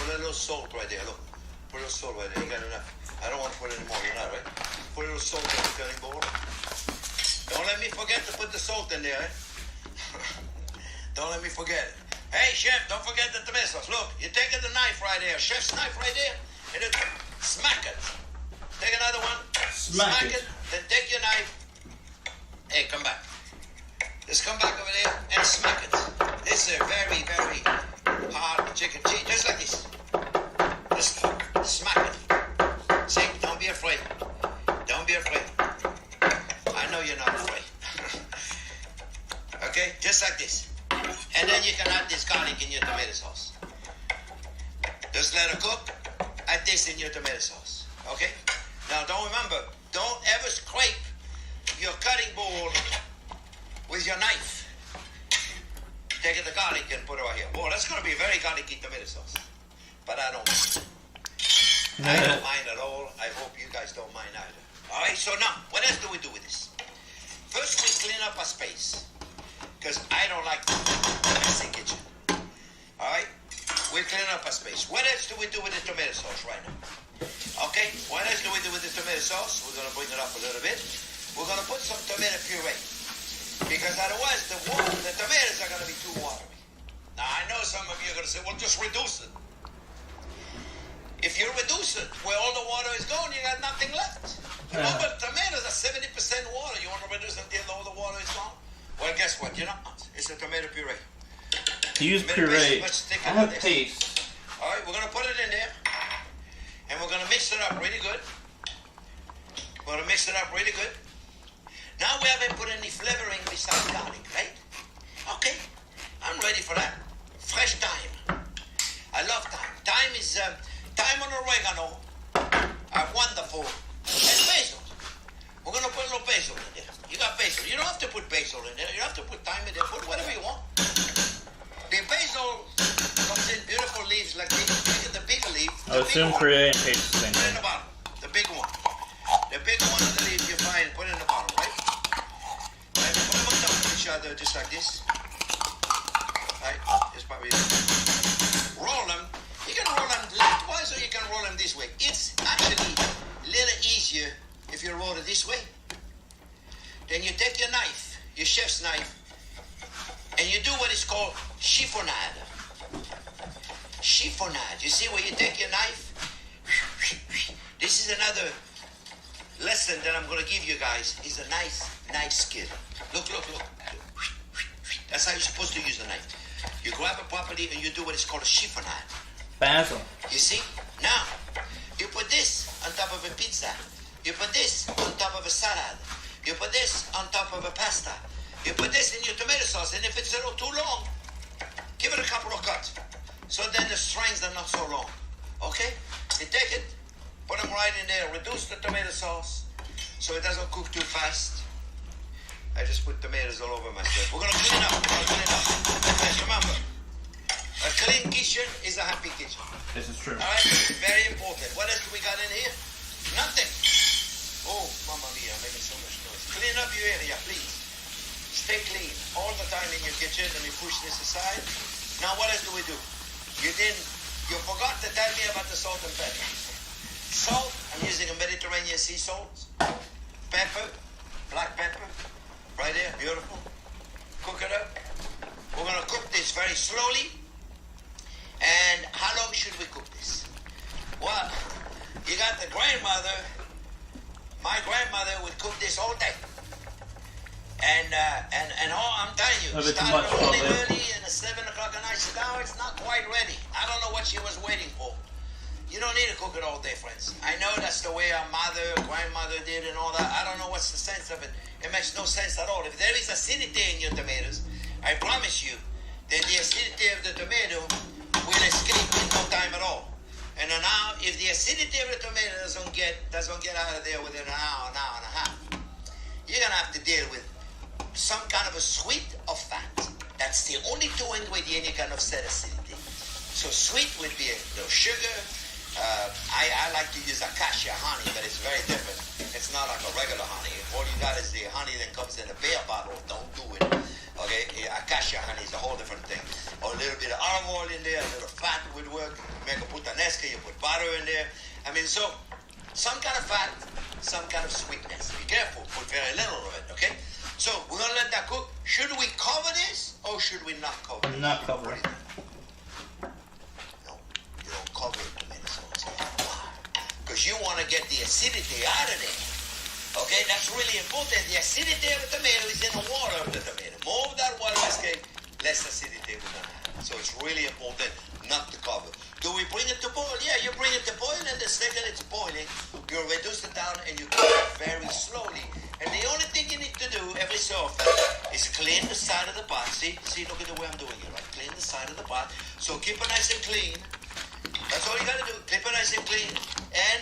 Put a little salt right there. Look. Put a little salt right there. You got enough. I don't want to put any more than that, right? Put a little salt in the cutting board. Don't let me forget to put the salt in there, eh? Don't let me forget it. Hey, chef, don't forget the tomato sauce. Look, you take the knife right there, chef's knife right there, and then smack it. Take another one, smack it, then take your knife. Hey, come back. Just come back over there and smack it. This is a very, very hard chicken cheese, just like this. Just smack it. See, don't be afraid. Don't be afraid. I know you're not afraid. Okay, just like this. And then you can add this garlic in your tomato sauce. Just let it cook. Add this in your tomato sauce. Okay? Now don't ever scrape your cutting board with your knife. Take the garlic and put it right here. Well, that's going to be a very garlicky tomato sauce. But I don't mind. I don't mind at all. I hope you guys don't mind either. All right, so now, what else do we do with this? First, we clean up our space. Because I don't like the messy kitchen. All right? We clean up our space. What else do we do with the tomato sauce right now? Okay, what else do we do with the tomato sauce? We're going to bring it up a little bit. We're going to put some tomato puree. Because otherwise, the tomatoes are going to be too watery. Now, I know some of you are going to say, well, just reduce it. If you reduce it, where all the water is gone, you got nothing left. Remember, tomatoes are 70% water. You want to reduce until all the water is gone? Well, guess what? You're not. It's a tomato puree. To use puree, I have paste. All right, we're going to put it in there. And we're going to mix it up really good. We're going to mix it up really good. Now we haven't put any flavoring besides garlic, right? Okay, I'm ready for that. Fresh thyme. I love thyme. Thyme is, thyme and oregano are wonderful. And basil. We're going to put a little basil in there. You got basil. You don't have to put basil in there. You don't have to put thyme in there. Put whatever you want. The basil comes in beautiful leaves like this. Look at the bigger leaf. I assume puree and paste the same Put it in thing. the bottom. The big one. The big one of the leaf you find, put it in the bottom, right? Right? Put them on top of each other just like this. Right? Just probably roll them. You can roll them lengthwise or you can roll them this way. It's actually a little easier if you roll it this way. Then you take your knife, your chef's knife, and you do what is called chiffonade. Chiffonade. You see where you take your knife? This is another lesson that I'm going to give you guys. It's a nice skill. Look. That's how you're supposed to use the knife. You grab it properly and you do what is called a chiffonade. Basil. You see? Now, you put this on top of a pizza. You put this on top of a salad. You put this on top of a pasta. You put this in your tomato sauce, and if it's a little too long, give it a couple of cuts. So then the strings are not so long. Okay? You take it, put them right in there, reduce the tomato sauce so it doesn't cook too fast. I just put tomatoes all over myself. We're going to clean up. Guys, remember, a clean kitchen is a happy kitchen. This is true. All right? Very important. What else do we got in here? Nothing. Oh, Mamma Mia, making so much noise. Clean up your area, please. Stay clean all the time in your kitchen. Let me push this aside. Now, what else do we do? You forgot to tell me about the salt and pepper. Salt, I'm using a Mediterranean sea salt. Pepper, black pepper, right there, beautiful. Cook it up. We're going to cook this very slowly. And how long should we cook this? Well, you got the grandmother. My grandmother would cook this all day. And I'm telling you, A bit too started much, really probably. early and at 7 o'clock at night, she said, no, it's not quite ready. I don't know what she was waiting for. You don't need to cook it all day, friends. I know that's the way our mother, grandmother did and all that. I don't know what's the sense of it. It makes no sense at all. If there is acidity in your tomatoes, I promise you that the acidity of the tomato will escape in no time at all. And now, if the acidity of the tomato doesn't get out of there within an hour and a half, you're gonna have to deal with some kind of a sweet or fat. That's the only two ingredients you can offset acidity. So sweet would be a little sugar. I like to use acacia honey, but it's very different. If regular honey. All you got is the honey that comes in a beer bottle. Don't do it. Okay, acacia honey is a whole different thing. Or a little bit of olive oil in there, a little fat would work. You make a puttanesca, you put butter in there. I mean, so some kind of fat, some kind of sweetness. Be careful, put very little of it, okay? So we're gonna let that cook. Should we cover this or should we not cover it? Not cover it. No, you don't cover it, tomato sauce. Why? Because you want to get the acidity out of it. Okay, that's really important. The acidity of the tomato is in the water of the tomato. More of that water escape, less acidity we're gonna have. So it's really important not to cover. Do we bring it to boil? Yeah, you bring it to boil, and the second it's boiling, you reduce it down and you cook it very slowly. And the only thing you need to do every so often is clean the side of the pot. See, look at the way I'm doing it, right? Clean the side of the pot. So keep it nice and clean. That's all you gotta do. Keep it nice and clean. And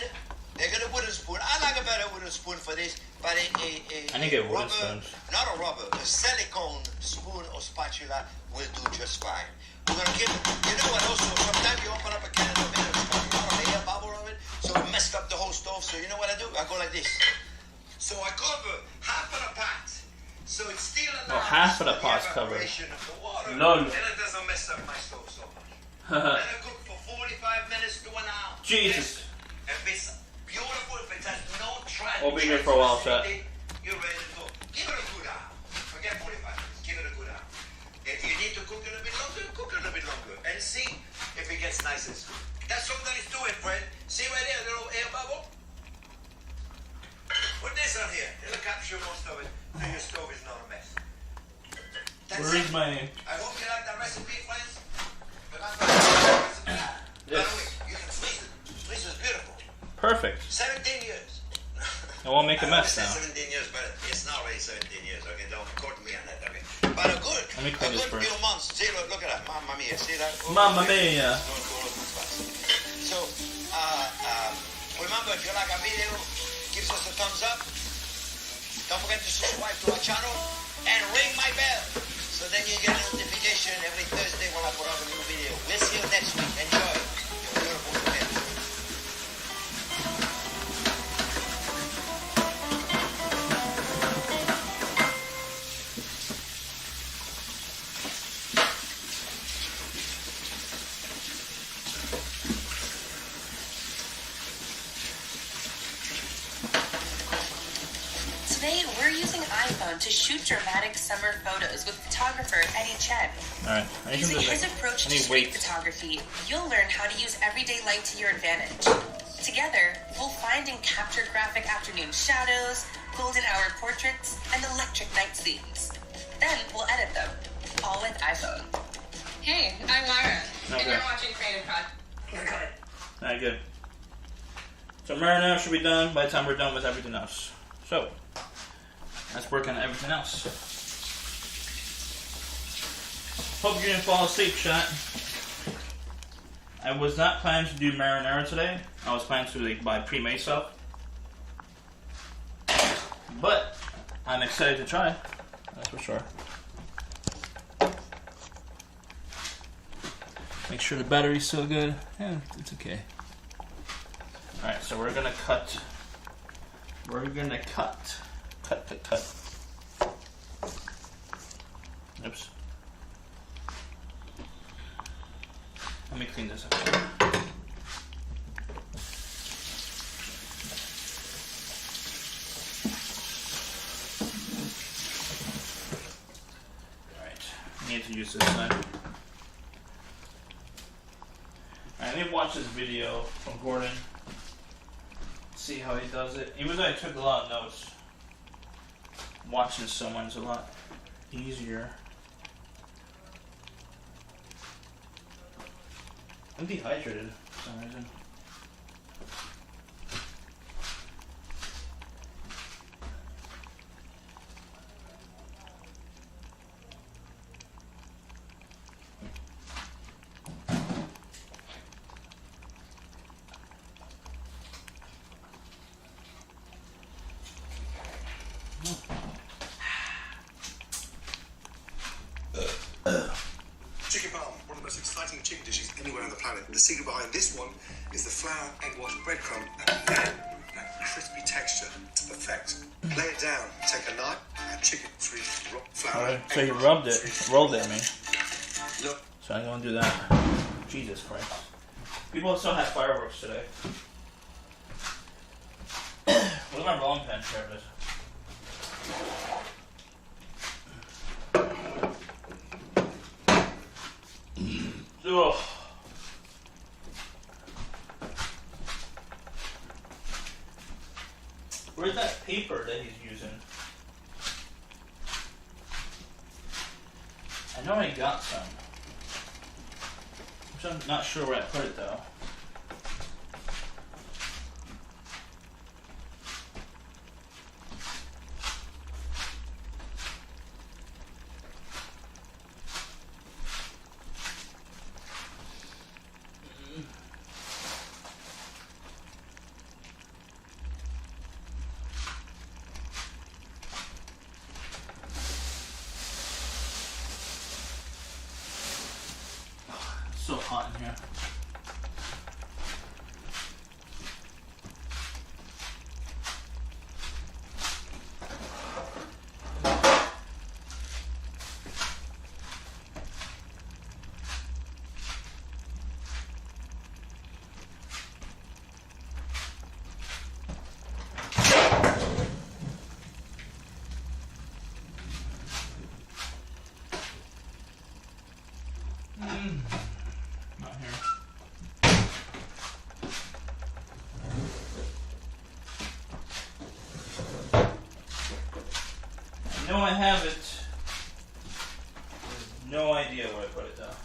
take a wooden spoon. I like a better wooden spoon for this, but I need to get wooden rubber, spoons. not a rubber, a silicone spoon or spatula will do just fine. We're gonna give it, you know what, also, sometimes you open up a can of tomato, it's got a lot of air bubble of it, so it messed up the whole stove. So you know what I do? I go like this. So I cover half of the pot, so it's still Oh, enough. half of the pot's covered. Lol. And it doesn't mess up my stove so much. Let it cook for 45 minutes to an hour. Jesus. If it's beautiful, if it has no track. We'll be here for a while, chat. You're ready to go. Give it a good hour. Forget 45 minutes. Give it a good hour. If you need to cook it a bit longer, cook it a bit longer. And see if it gets nice and sweet. That's all there is to it, friend. See right there, a little air bubble? Put this on here. It'll capture most of it so your stove is not a mess. That's Where is it. my... I hope you like that recipe, friends. By the way, you can freeze it. Freeze is beautiful. Perfect. 17 years. I won't make a mess I now. said 17 years, but it's not really 17 years. Okay, don't quote me on that. Okay, but a good, Let me clean this few first. months. See, look at that, Mamma Mia. See that? Mamma Mia. So, remember, if you like our video, give us a thumbs up. Don't forget to subscribe to our channel and ring my bell, so then you get a notification every Thursday when I put out a new video. We'll see you next week. Enjoy your beautiful tomato. Today, we're using iPhone to shoot dramatic summer photos with photographer Eddie Chen. Alright, I need Using some his approach I to need street weights. photography, you'll learn how to use everyday light to your advantage. Together, we'll find and capture graphic afternoon shadows, golden hour portraits, and electric night scenes. Then we'll edit them, all with iPhone. Hey, I'm Lyra, and Okay. you're watching Creative Cod. Alright, good. So Marinara should be done by the time we're done with everything else. So, let's work on everything else. Hope you didn't fall asleep, chat. I was not planning to do marinara today. I was planning to buy pre-made stuff. But I'm excited to try. That's for sure. Make sure the battery's still good. Yeah, it's okay. Alright, so we're gonna cut. Cut. Oops. Let me clean this up. Alright, I need to use this side. Alright, let me watch this video from Gordon. See how he does it. Even though I took a lot of notes, watching someone's a lot easier. I'm dehydrated for some reason. Chicken Parm, one of the most exciting chicken dishes anywhere on the planet. The secret behind this one is the flour, egg wash, breadcrumb, and then that crispy texture to perfect. down. Take a knife, a chicken three, flour. Alright, so you rolled it, I mean. Look. So I'm gonna do that. Jesus Christ. People still have fireworks today. Look at my rolling pin here, but ugh. Where's that paper that he's using? I know I got some. I'm not sure where I put it though. So hot in here. Not here. I know I have it. There's no idea where I put it though.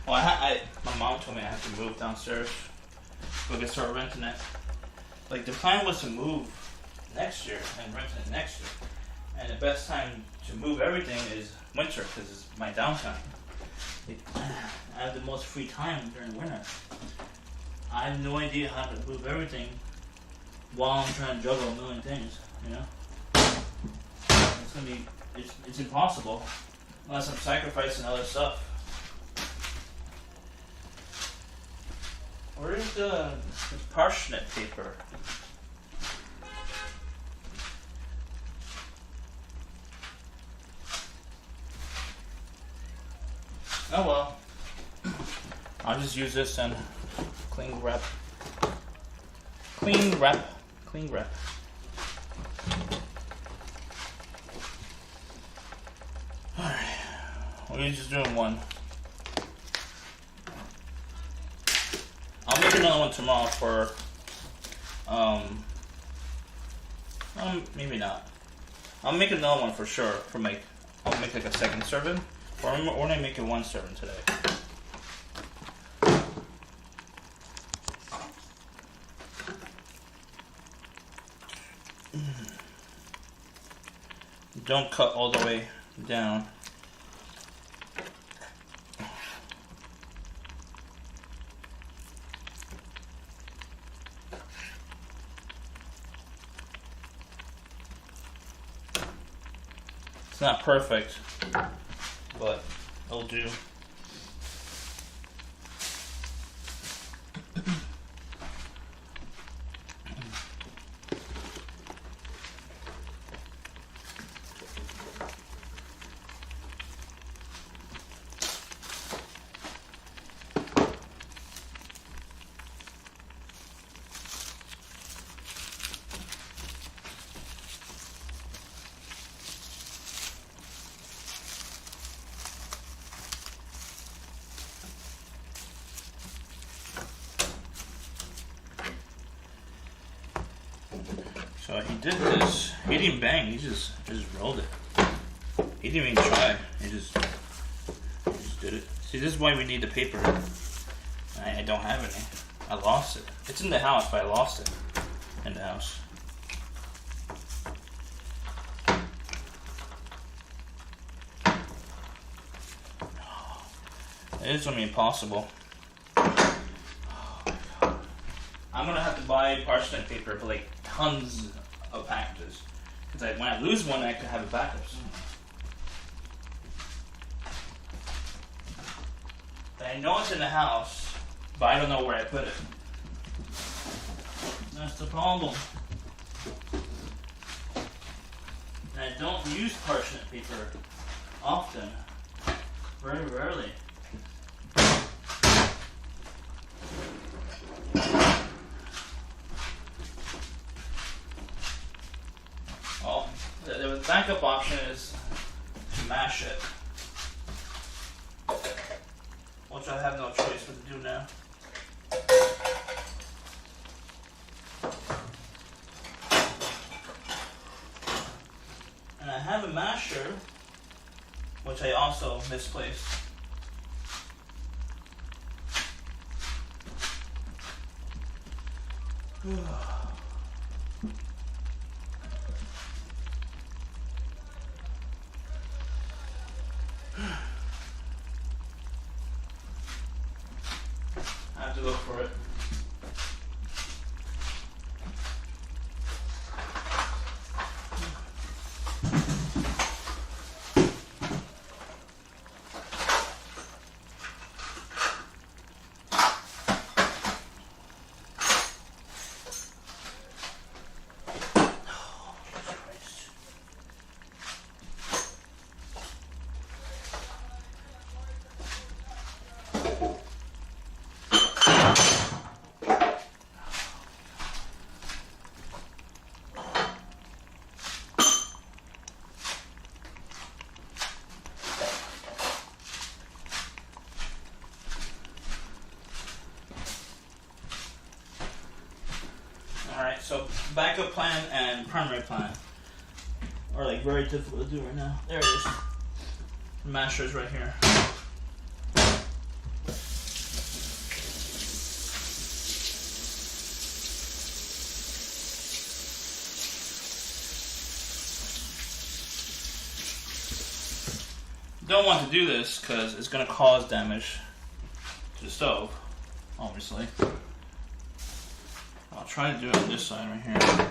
Well, my mom told me I have to move downstairs so I can start renting it. Like, the plan was to move next year and rent it next year. And the best time to move everything is winter because it's my downtime. Like, I have the most free time during winter. I have no idea how to move everything while I'm trying to juggle a million things, you know? It's gonna be, it's impossible unless I'm sacrificing other stuff. Where is the parsnip paper? Oh well. I'll just use this and clean wrap. Clean wrap. Clean wrap. Alright. We're just doing one. I'll make another one tomorrow for, maybe not. I'll make another one for sure, I'll make like a second serving, or when I make it one serving today. Don't cut all the way down. It's not perfect, but it'll do. So he did this. He didn't bang. He just rolled it. He didn't even try. He just did it. See, this is why we need the paper. I don't have any. I lost it. It's in the house, but I lost it in the house. It is gonna be impossible. Oh my God. I'm gonna have to buy parsnip paper for like tons of packages. Because when I lose one, I could have a backup. I know it's in the house, but I don't know where I put it. That's the problem. And I don't use parchment paper often. Very rarely. Well, the backup option is to mash it. Which I have no choice but to do now. And I have a masher, which I also misplaced. I have to look for it. Alright, so backup plan and primary plan are like very difficult to do right now. There it is. The masher is right here. Don't want to do this because it's going to cause damage to the stove, obviously. I'll try to do it on this side right here.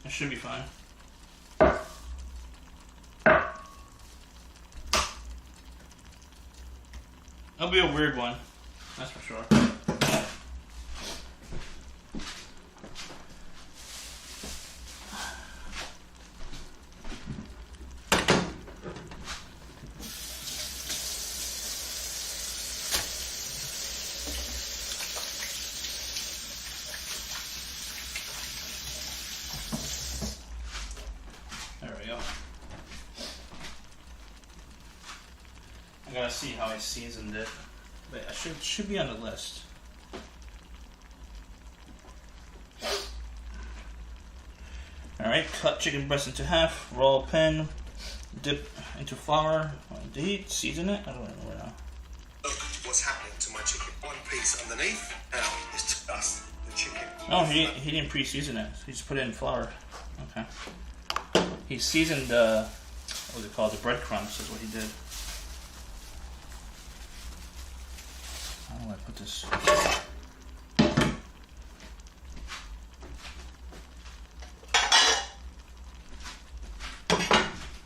It should be fine. It'll be a weird one, that's for sure. I gotta see how I seasoned it, but I should be on the list. Alright, cut chicken breast into half, roll pin, dip into flour, to heat, season it. I don't remember now. Look what's happening to my chicken. One piece underneath, now it's just the chicken. No, he didn't pre-season it. He just put it in flour. Okay. He seasoned what was it called? The breadcrumbs is what he did. How do I put this?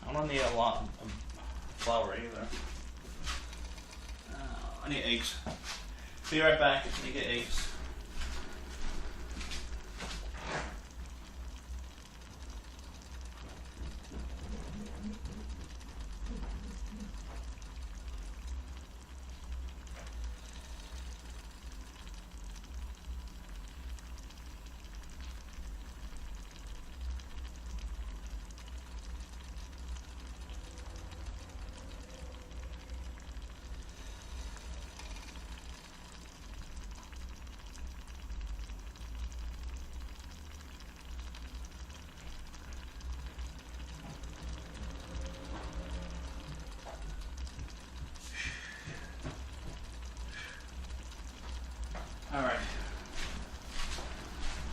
I don't need a lot of flour either. I need eggs. Be right back. I need to get eggs.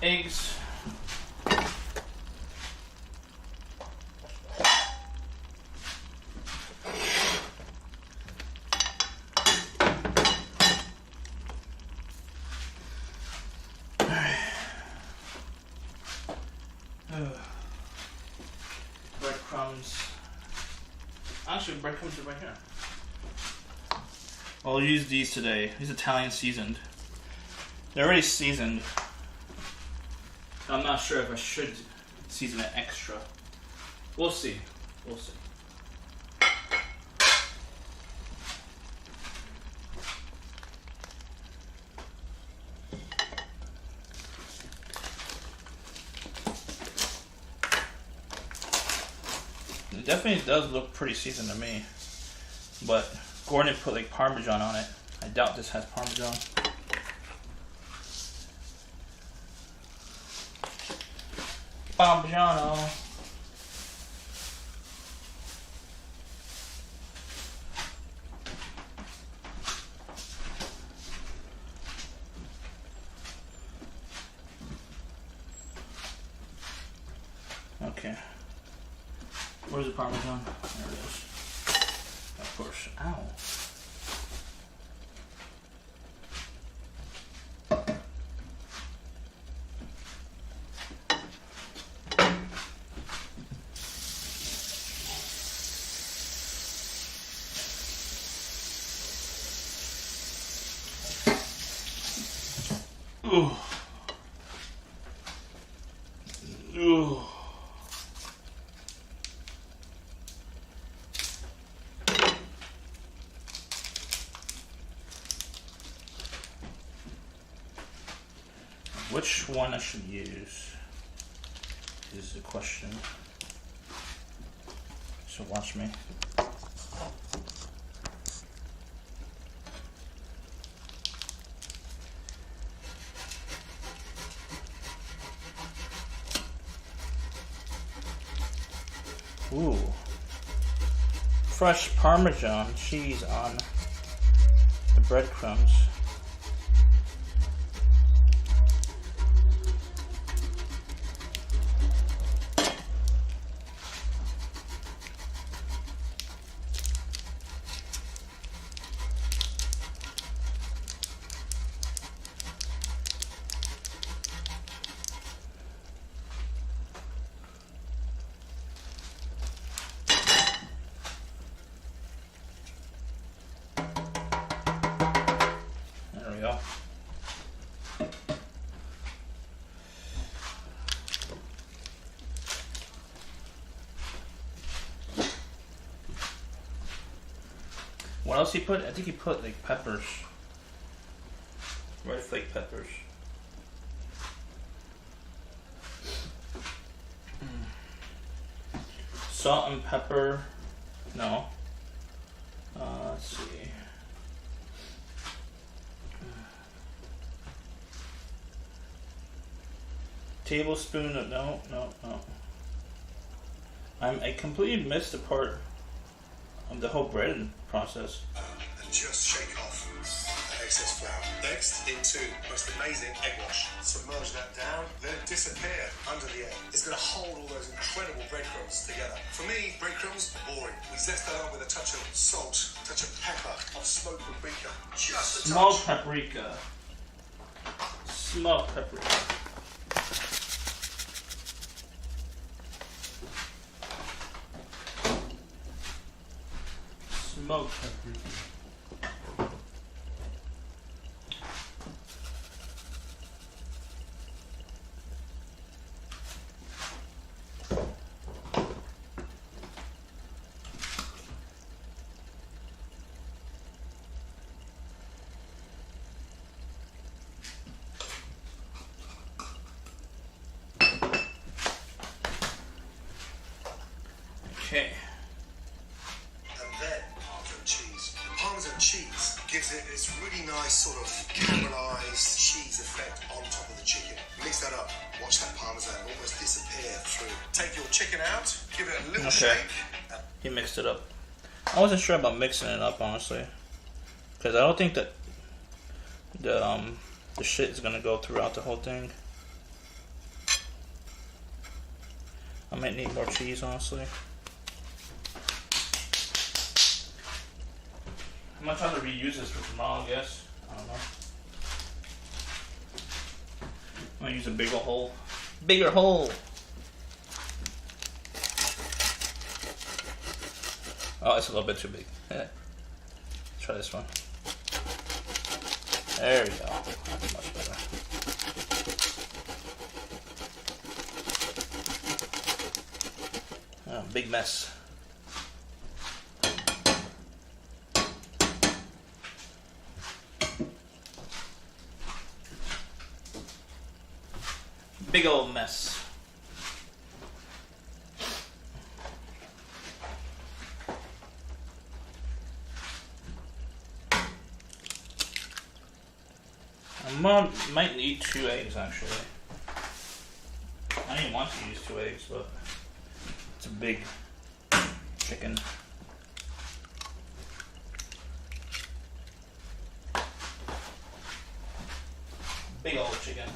eggs. Breadcrumbs. Actually, breadcrumbs are right here. I'll use these today. These Italian seasoned. They're already seasoned. I'm not sure if I should season it extra. We'll see. We'll see. It definitely does look pretty seasoned to me. But Gordon put like Parmesan on it. I doubt this has Parmesan. Parmigiano. Okay. Where's the Parmesan? There it is. Of course. Ow. Ooh. Ooh. Which one I should use is the question. So watch me. Ooh. Fresh Parmesan cheese on the breadcrumbs. What else he put? I think he put like peppers. Red flake peppers. Salt and pepper. No. Let's see. Tablespoon of no. I completely missed the part of the whole bread process. And just shake off excess flour. Next, into the most amazing egg wash. Submerge that down, let it disappear under the egg. It's going to hold all those incredible breadcrumbs together. For me, breadcrumbs are boring. We zest that up with a touch of salt, a touch of pepper, of smoked paprika. Just a touch. Smoked paprika. Smoked paprika. Smoked paprika. Okay. And then Parmesan cheese. The Parmesan cheese gives it this really nice sort of caramelized cheese effect on top of the chicken. Mix that up. Watch that Parmesan almost disappear through. Take your chicken out, give it a little shake. He mixed it up. I wasn't sure about mixing it up, honestly, because I don't think that the shit is gonna go throughout the whole thing. I might need more cheese, honestly. I'm gonna try to reuse this for tomorrow, I guess. I don't know. I'm gonna use a bigger hole. Bigger hole! Oh, it's a little bit too big. Let's try this one. There we go. That's much better. Oh, big mess. Big old mess. I might need 2 eggs actually. I didn't want to use 2 eggs, but it's a big chicken. Big old chicken.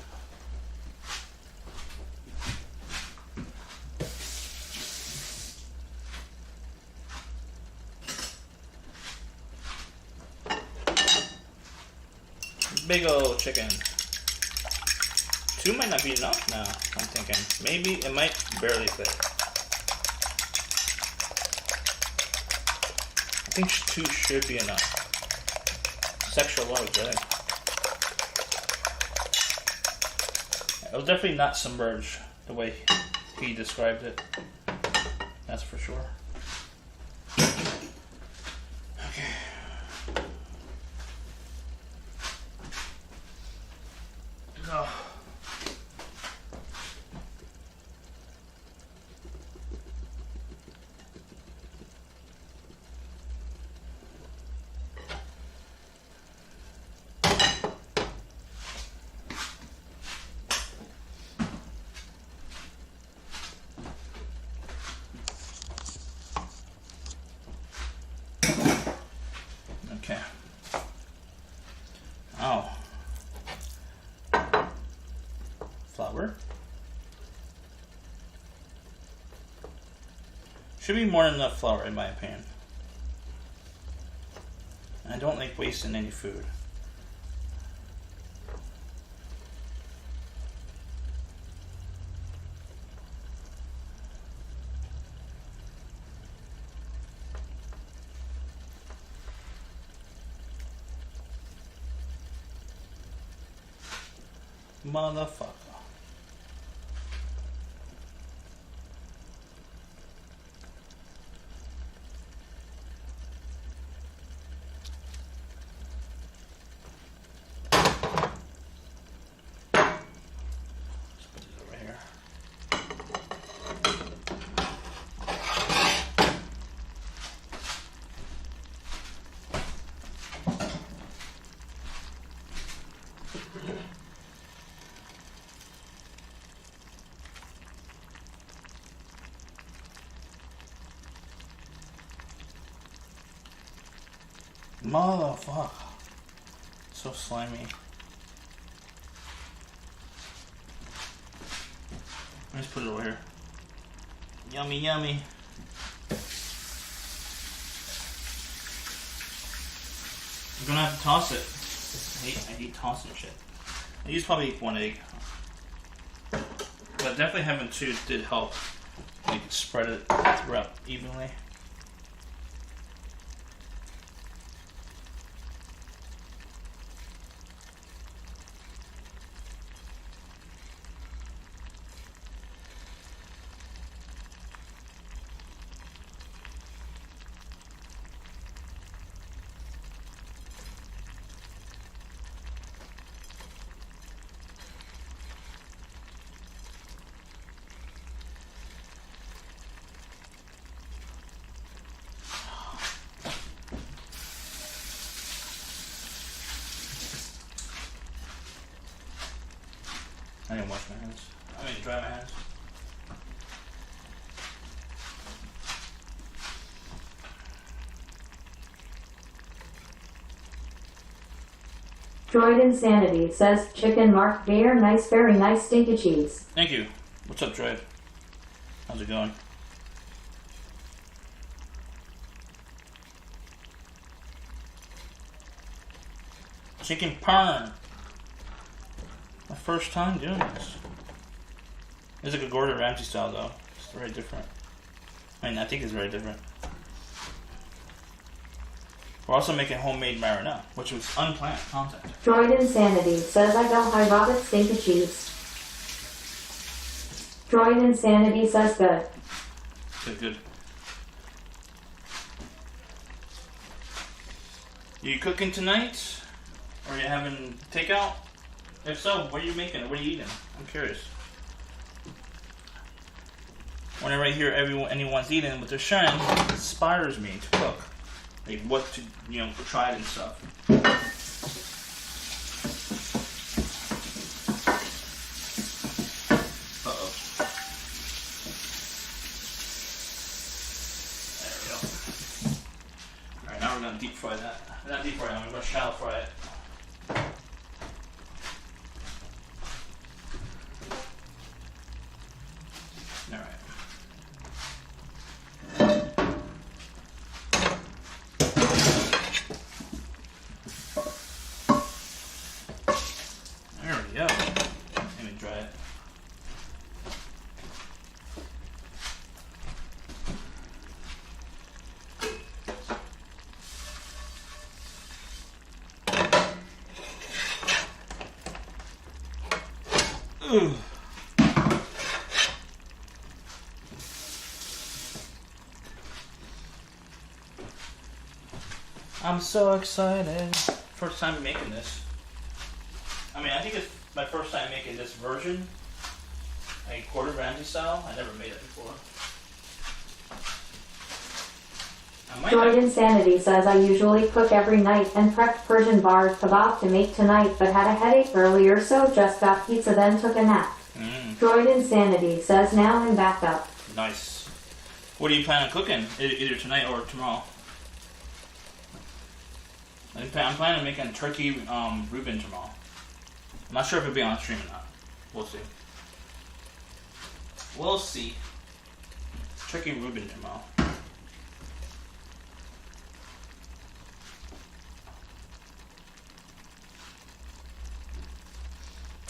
Big old chicken. 2 might not be enough now, I'm thinking. Maybe it might barely fit. I think 2 should be enough. It's extra large, right? It was definitely not submerged the way he described it. That's for sure. Okay. Oh. Okay. Oh. Flour. Should be more than enough flour in my opinion. I don't like wasting any food. Motherfucker. Let's put this over here. Motherfucker. So slimy. Let's put it over here. Yummy, yummy. I'm gonna have to toss it. I hate tossing shit. I use probably 1 egg. But definitely having 2 did help. Like spread it throughout evenly. I didn't wash my hands. I mean, dry my hands. Droid Insanity says, chicken mark bear, nice, very nice stinky cheese. Thank you. What's up, Droid? How's it going? Chicken Parm. My first time doing this. It's like a Gordon Ramsay style though. It's very different. I mean, I think it's very different. We're also making homemade marinara, which was unplanned content. Droid Insanity says I go high Robert Stinker Cheese. Droid Insanity says good. Good, good. You cooking tonight? Or are you having takeout? If so, what are you making? What are you eating? I'm curious. Whenever I hear anyone's eating what they're sharing, it inspires me to cook. Like what to, try it and stuff. Uh-oh. There we go. Alright, now we're gonna deep fry that. Not deep fry it, I'm gonna shallow fry it. I'm so excited. First time making this. I mean, I think it's my first time making this version. A Gordon Ramsay style. I never made it before. Droid Insanity says I usually cook every night and prepped Persian bar kebab to make tonight, but had a headache earlier, so just got pizza, then took a nap. Droid Insanity says now I'm back up. Nice. What are you planning on cooking? Either tonight or tomorrow? I'm planning on making turkey Reuben tomorrow. I'm not sure if it'll be on stream or not. We'll see. We'll see. Turkey Reuben tomorrow.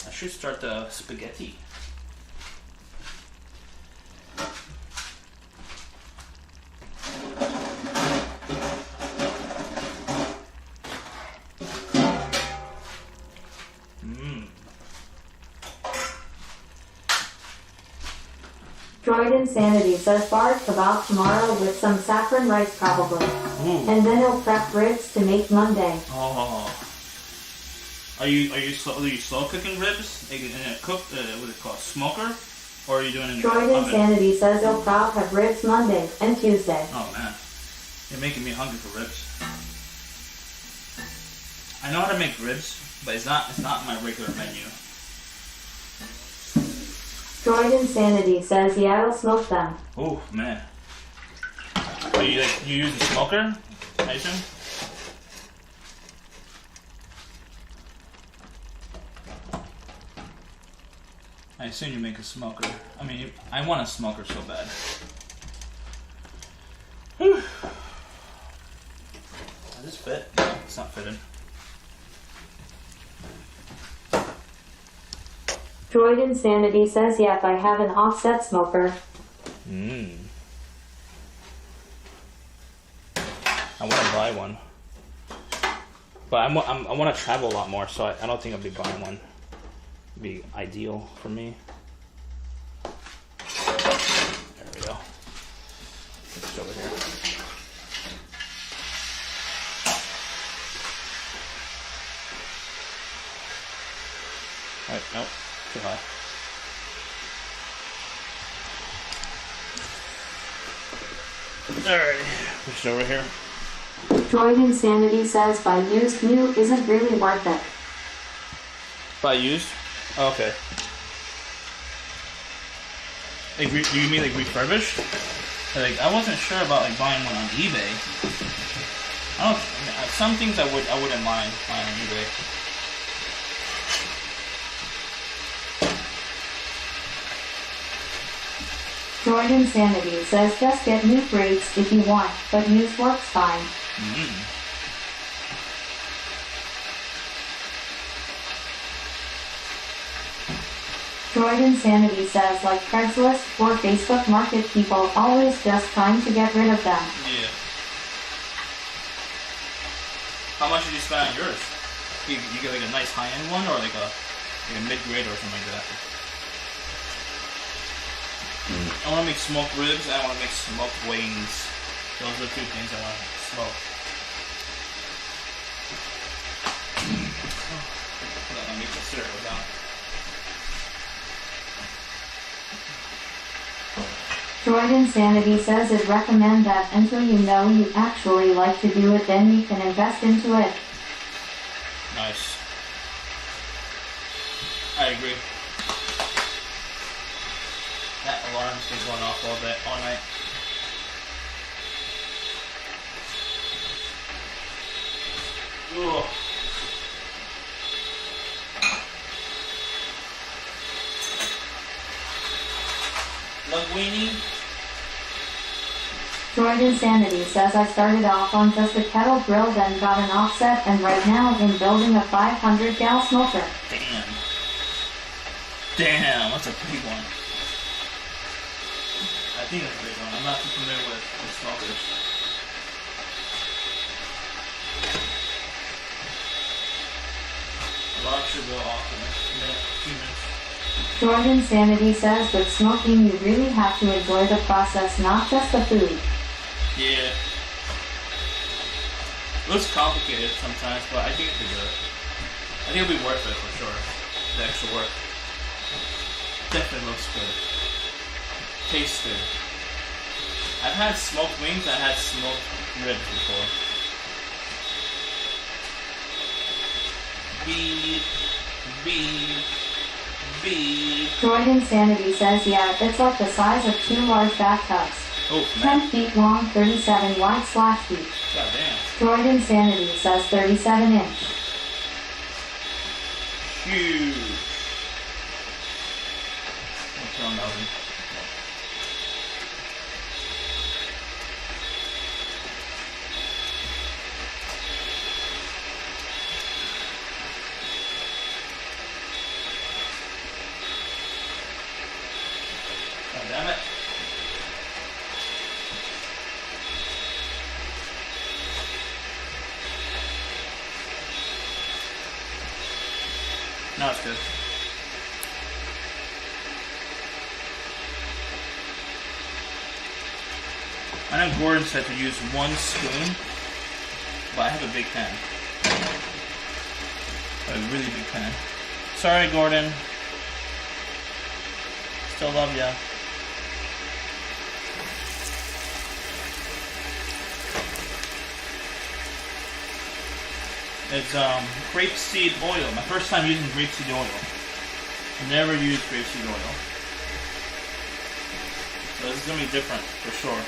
I should start the spaghetti. Droid Insanity says bar kebab tomorrow with some saffron rice probably. And then he'll prep ribs to make Monday. Oh. Are you slow cooking ribs? In a what is it called, smoker? Or are you doing it in Droid oven? Insanity says he'll probably have ribs Monday and Tuesday. Oh man, you're making me hungry for ribs. I know how to make ribs, but it's not my regular menu. Droid Insanity says yeah, I'll smoke them. Oh man. So you use a smoker, I assume? I assume you make a smoker. I mean, I want a smoker so bad. Whew. Does this fit? No, it's not fitting. Droid Insanity says yep, I have an offset smoker. I want to buy one. But I want to travel a lot more, so I don't think I'll be buying one. Be ideal for me. There we go. It's over here. Alright, nope, too high. Alright, push it over here. Droid Insanity says buy used, new isn't really worth it. Buy used? Oh, okay. Like, do you mean like refurbished? Like, I wasn't sure about like buying one on eBay. Some things I wouldn't mind buying on eBay. Droid Insanity says just get new grades if you want, but use works fine. Droid Insanity says like Craigslist or Facebook Market, people always just trying to get rid of them. Yeah. How much did you spend on yours? You get like a nice high-end one or like a mid-grade or something like that? I want to make smoked ribs and I want to make smoked wings. Those are the two things I want to smoke. Hold on, let me make the cereal down. Droid Insanity says it recommend that until you know you actually like to do it, then you can invest into it. Nice. I agree. That alarm's been going off all night. Ugh. Linguine. Droid Insanity says I started off on just a kettle grill, then got an offset, and right now I'm building a 500 gal smoker. Damn. Damn, that's a big one. I think that's a big one. I'm not too familiar with smokers. Alarm should go off in a few minutes. Droid Insanity says with smoking you really have to enjoy the process, not just the food. Yeah. It looks complicated sometimes, but I think it's good. I think it'll be worth it for sure. The extra work. Definitely looks good. Tastes good. I've had smoked wings, I've had smoked ribs before. Beep. Droid Insanity says yeah, it's like the size of 2 large bathtubs. Oh, man. 10 feet long, 37 wide / deep. Goddamn. Droid Insanity says 37 inch. Huge. I'll turn on the oven. God damn it. No, it's good. I know Gordon said to use 1 spoon, but I have a big pan. A really big pan. Sorry, Gordon. Still love ya. It's grapeseed oil. My first time using grapeseed oil. Never used grapeseed oil. So this is gonna be different for sure.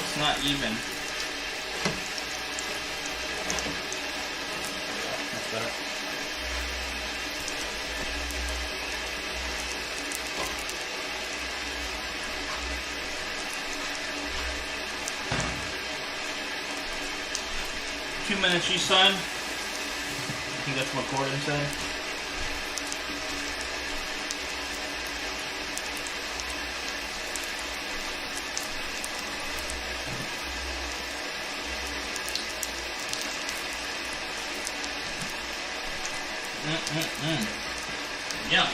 It's not even. That's better. Two minutes each side. I think that's what Gordon said. Yeah.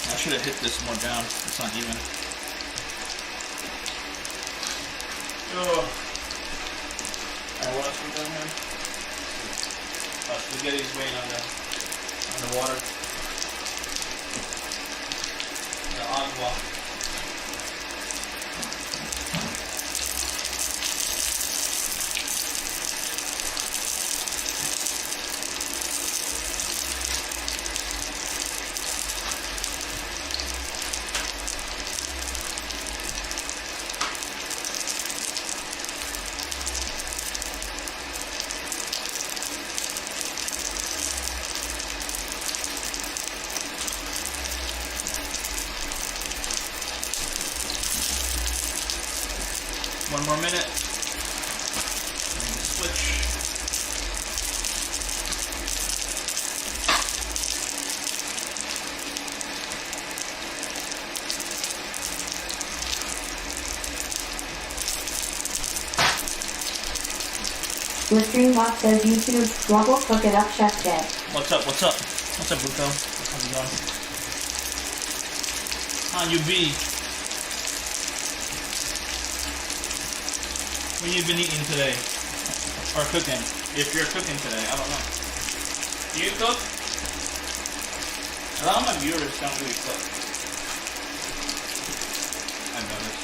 I should have hit this more down. It's not even. Oh. Alright, what else we got here? Spaghetti's waiting on the water. The agua. more minute. Switch. The stream box says YouTube, Wobble, cook it up, Chef Jay. What's up, what's up? What's up, Buko? How's it going? How you be? What you been eating today? Or cooking? If you're cooking today, I don't know. Do you cook? A lot of my viewers don't really cook. I've noticed.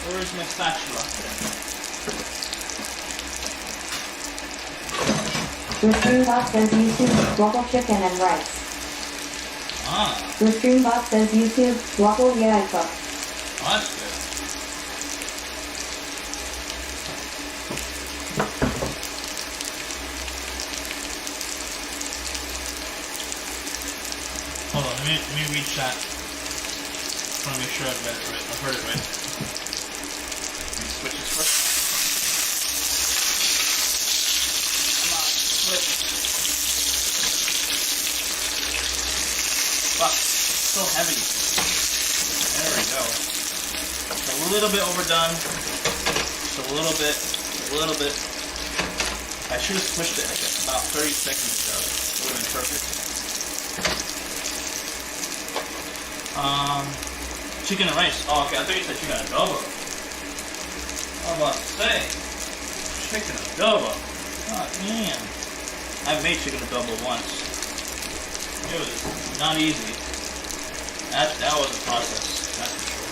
Where's my spatula? The stream box says YouTube, Wobble, chicken and rice. Ah. The stream box says YouTube, Wobble, yeah, I cook. Oh, that's good. Hold on, let me read chat. I want to make sure I've read it right. I've heard it right. Let me switch this first. Come on, switch. Fuck, so heavy. There we go. It's a little bit overdone. Just a little bit. I should have switched it like about 30 seconds ago. It would have been perfect. Chicken and rice. Oh, okay. I thought you said chicken adobo. I was about to say. Chicken adobo. Oh, damn. I've made chicken adobo once. It was not easy. That was a process. That's for sure.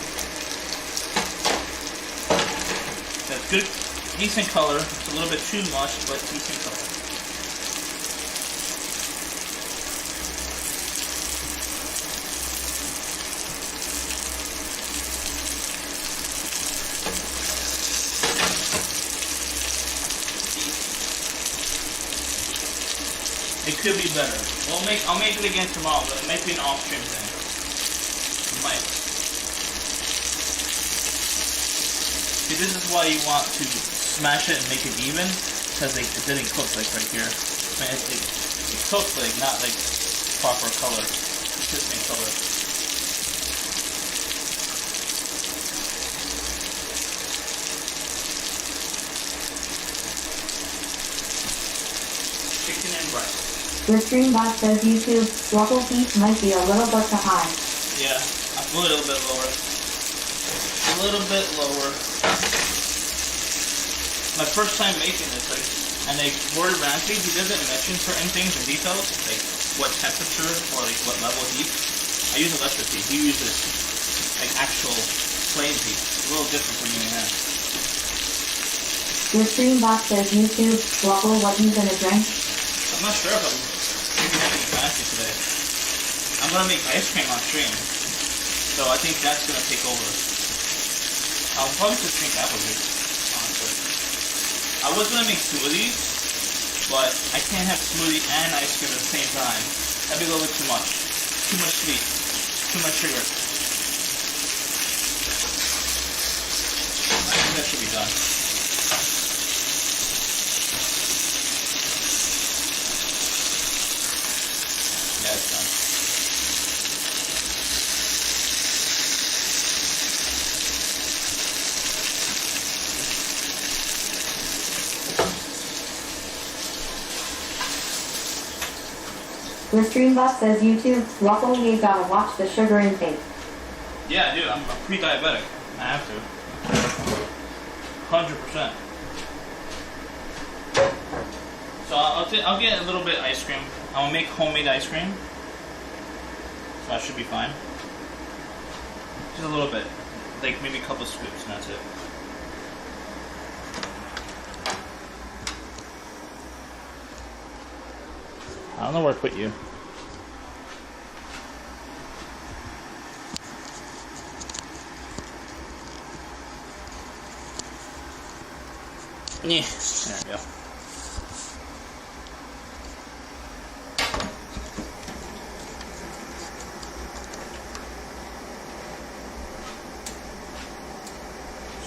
That's good. Decent color. It's a little bit too much, but decent color. It could be better. I'll make it again tomorrow, but it might be an off-stream thing. It might. See, this is why you want to smash it and make it even, because it didn't cook like right here. I mean, it cooked like not like proper color, consistent color. Chicken and rice. The stream box says YouTube, Wobble heat might be a little bit too high. Yeah, a little bit lower. A little bit lower. My first time making this, like, and like Gordon Ramsay, he doesn't mention certain things in details, like what temperature or like what level of heat. I use electric heat. He uses like actual flame heat. It's a little different from you and that. The stream box says YouTube, Wobble, what you gonna drink? I'm not sure if I'm drinking anything fancy today. I'm gonna make ice cream on stream, so I think that's gonna take over. I'll probably just drink apple juice, honestly. I was gonna make smoothies, but I can't have smoothie and ice cream at the same time. That'd be a little bit too much. Too much sweet. Too much sugar. I think that should be done. Yeah, it's done. The stream box says YouTube, Wobble, you gotta watch the sugar intake. Yeah, dude, I'm pre-diabetic. I have to. 100%. So I'll get a little bit of ice cream. I'll make homemade ice cream. So that should be fine. Just a little bit. Like maybe a couple of scoops and that's it. I don't know where to put you. Yeah, there we go.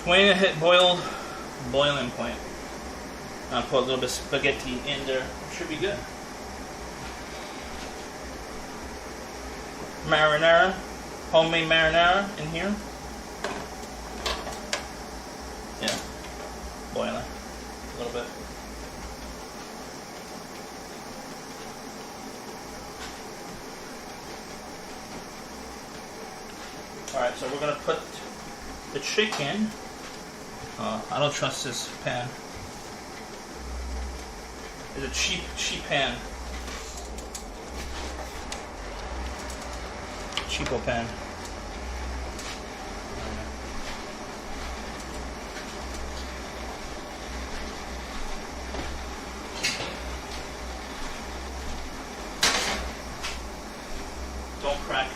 Just waiting to hit boiling point. I'll put a little bit of spaghetti in there. Should be good. Marinara, homemade marinara in here. Yeah, boiling a little bit. Alright, so we're gonna put the chicken. I don't trust this pan. It's a cheap pan. Cheapo pan. Don't crack.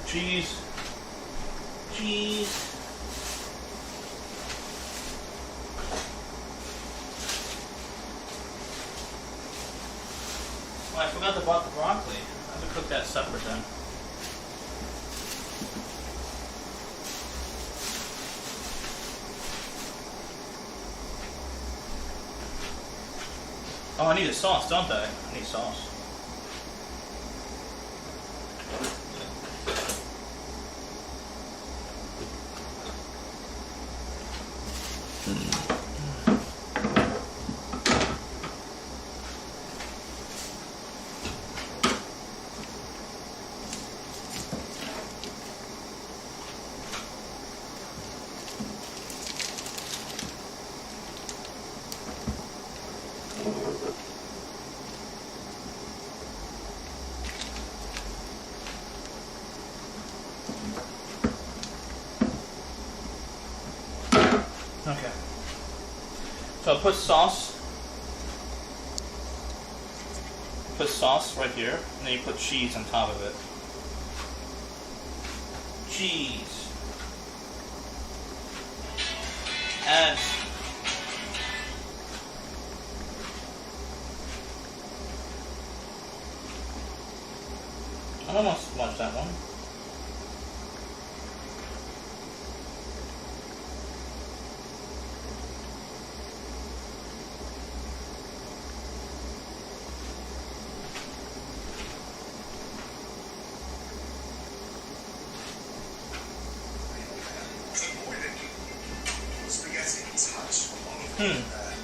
Cheese. Well, I forgot to buy the broccoli. I have to cook that separate then. Oh, I need a sauce, don't I? I need sauce. Okay. So I'll put sauce. Put sauce right here, and then you put cheese on top of it. Cheese. Add. I don't want to watch that one.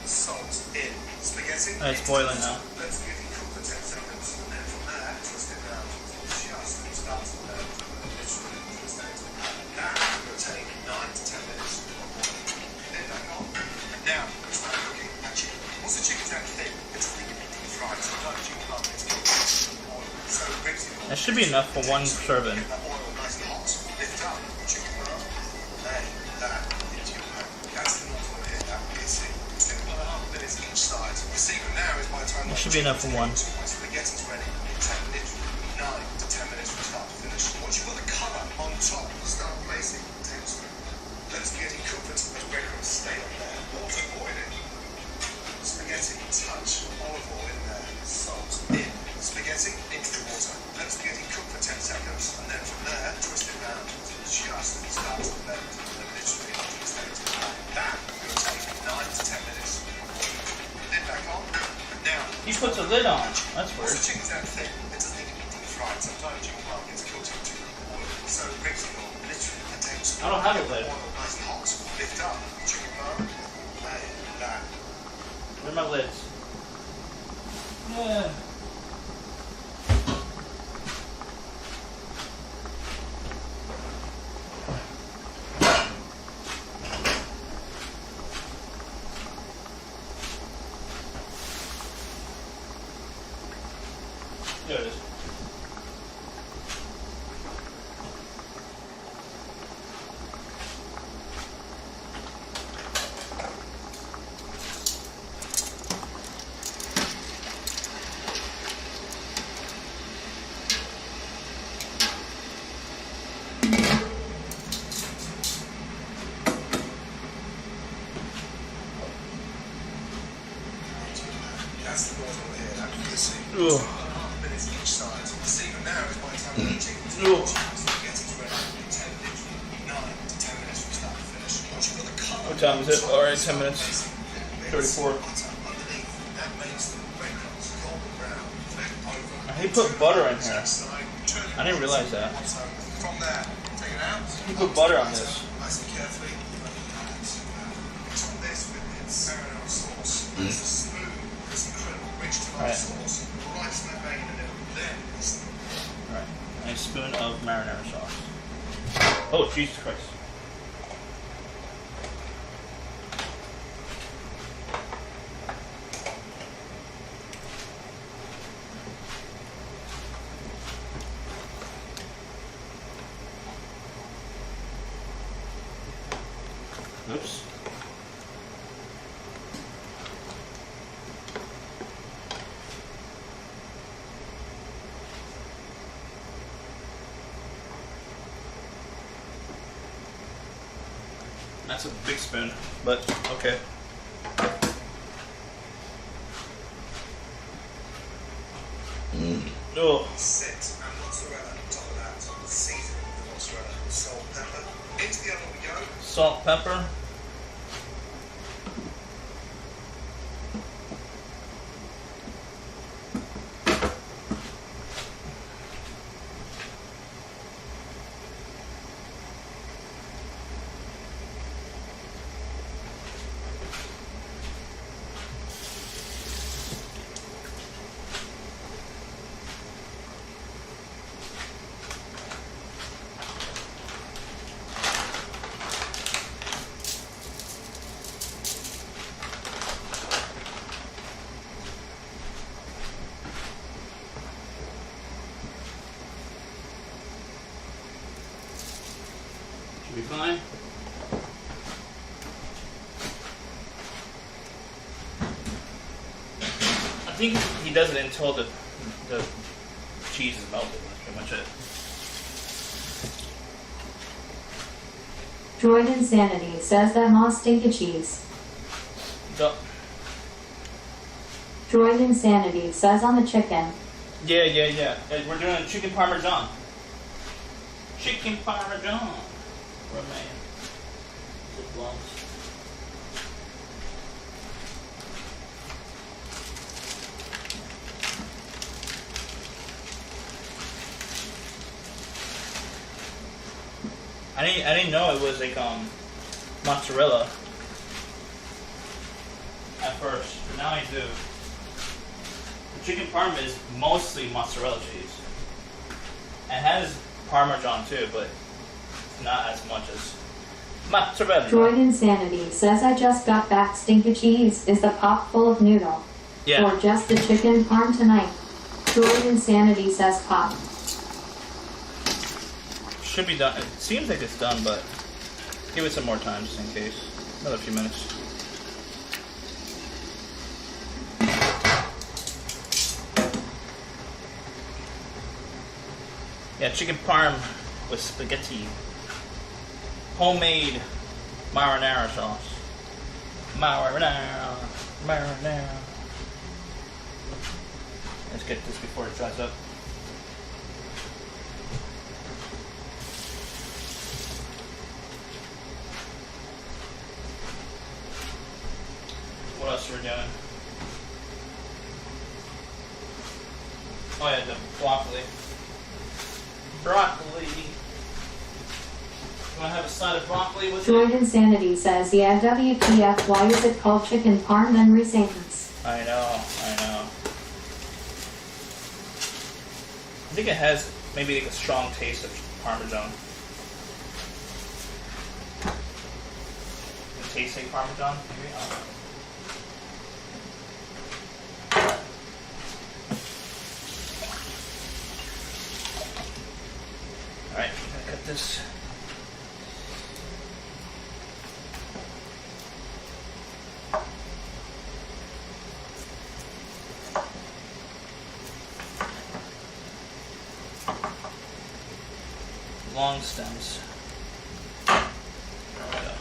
Salt in spaghetti. Oh, it's boiling now. Let's give it cook for 10 seconds, and then from there, twist it around. Just start to literally twist it. That will take 9 to 10 minutes. Then back on. Now, start cooking that chicken. Once the chicken's that thick, it's deep fried. Sometimes you can't get it. So it brings it on. That should be enough for one serving. Get that oil nice and hot. Lift up. Chicken brown. Lay that into your pan. That's the north one here. That is it. 2.5 minutes each side. The secret now is by the time That should be enough for one. my spaghetti's ready, it takes literally 9 to 10 minutes from start to finish. Once you've got the colour on top, start placing the tablespoon. Let the spaghetti cook for those breadcrumbs stay up there. Water boiling. Spaghetti, touch, olive oil in there, salt in. Spaghetti into the water. Let the spaghetti cook for 10 seconds, and then from there, twist it round until it just starts to bend. And literally twist it. That will take 9 to 10 minutes. Lid back on. Now, He puts a lid on. That's once the weird. chicken's that thick, it doesn't need to be deep fried. Sometimes chicken parm gets cooked in too much oil. So it brings it on literally a tablespoon. I don't have a lid. Oil nice and hot. Lift up. Chicken parm. Lay that. Where are my lids? Yeah. There it is. That's the noise over here. That you can see. Ugh. 2.5 minutes each side. The secret now is by the time the chicken Ugh. gets it ready, 9 to 10 minutes from start to finish. Once you've got the colour. What time is it? Alright, 10 minutes. 34. Underneath, that makes the breadcrumbs golden brown, flip over. He put butter in here. I didn't realize that. From there, take it out. He put butter on this. Nice and carefully. Top this with its marinara sauce. It's a smooth, this incredible rich tomato sauce. Right smack bang in the middle. Then it's Alright, a spoon of marinara sauce. Oh, Jesus Christ. Oops. That's a big spoon, but okay. Oh. sit and mozzarella on top of that. Top of the seasoning with the mozzarella, salt, pepper. Into the oven we go. Salt, pepper. Should be fine. I think he does it until the cheese is melted. That's pretty much it. Droid Insanity says that Ma stinka cheese. The, Droid Insanity says on the chicken. yeah. We're doing chicken parmesan. Chicken parmesan. Remain. It belongs. I didn't know it was like mozzarella at first. Now I do. The chicken parm is mostly mozzarella cheese. It has parmesan too, but not as much as mozzarella. Droid Insanity says I just got back. Stinka cheese is the pot full of noodle. Yeah. Or just the chicken parm tonight. Droid Insanity says pot. Should be done. It seems like it's done, but give it some more time just in case. Another few minutes. Yeah, chicken parm with spaghetti. Homemade marinara sauce. Marinara. Let's get this before it dries up. What else are we doing? Oh yeah, the broccoli. Broccoli. You want to have a side of broccoli with Droid it? Insanity says, yeah, WTF, why is it called chicken parm and resentence? I know. I think it has maybe like a strong taste of Parmesan. It tastes like Parmesan, maybe? I don't know. Alright, I'm gonna cut this. Long stems. There we go.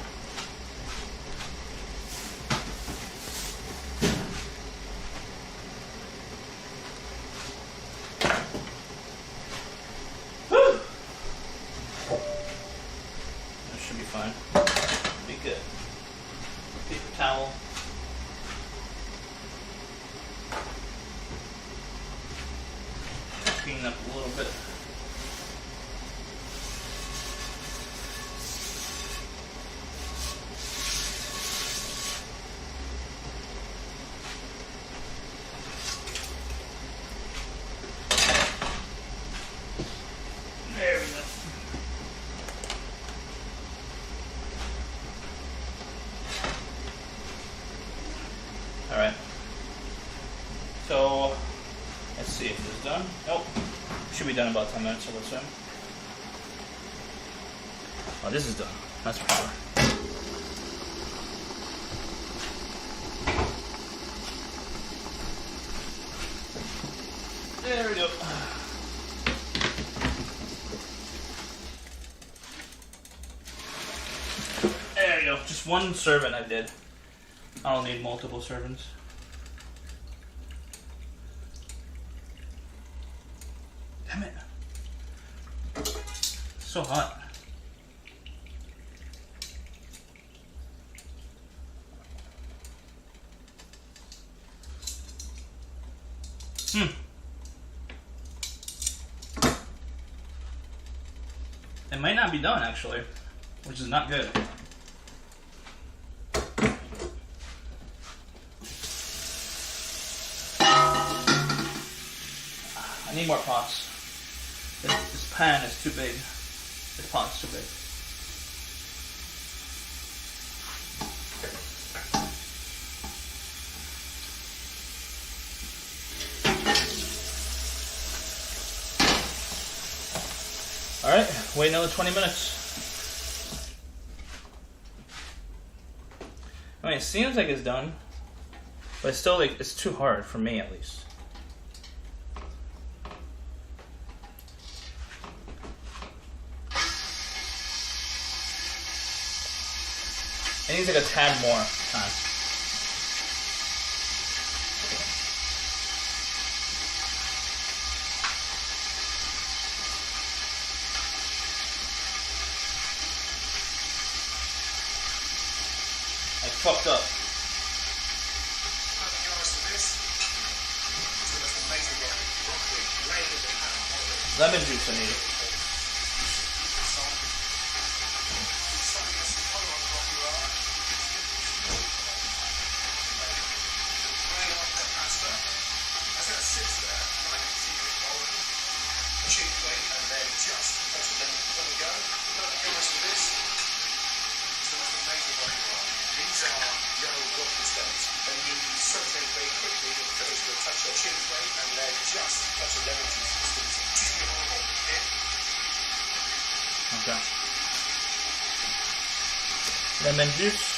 towel. Clean up a little bit. There we go. Alright. So, let's see if this is done. Nope. Should be done in about 10 minutes, so let's see. Oh, this is done. That's better. There we go. There we go. Just one serving I did. I don't need multiple servings. Damn it. So hot. It might not be done actually, which is not good. I need more pots. This pan is too big. This pot's too big. Alright, wait another 20 minutes. I mean, it seems like it's done, but it's still like, it's too hard for me at least. It needs like a tad more time. I fucked up. Lemon juice I need. Okay. Lemon juice.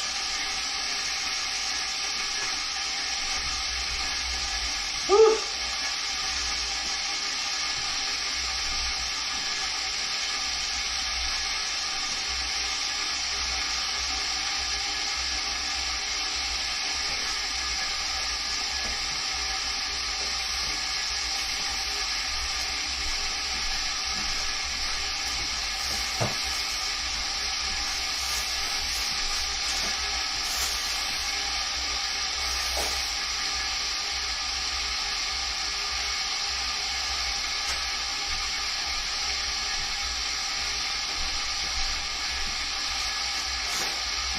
Woo!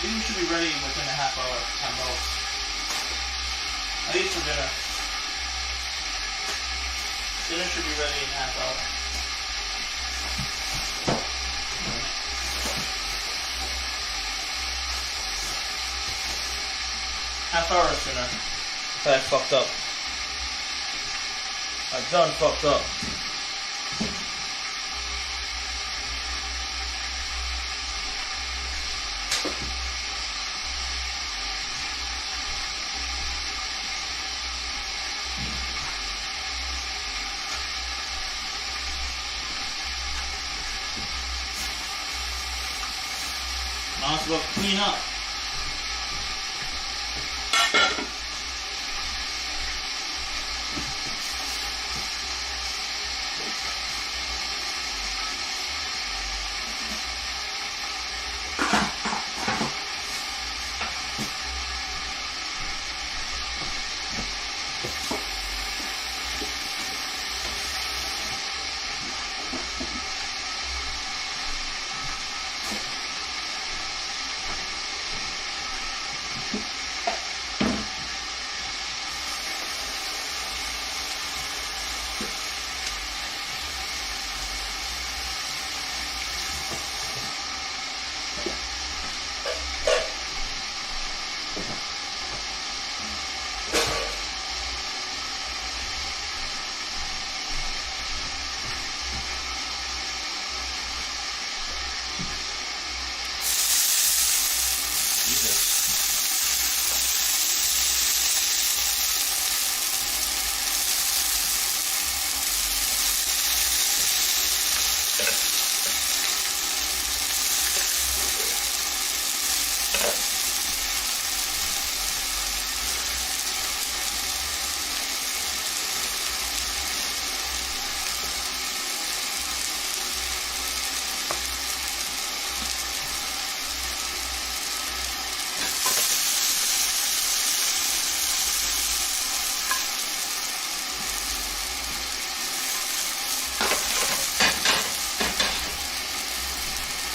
Dinner should be ready within a half hour at most. At least for dinner. Dinner should be ready in a half hour. Half hour sooner. If I fucked up. I done fucked up. Now let's go clean up.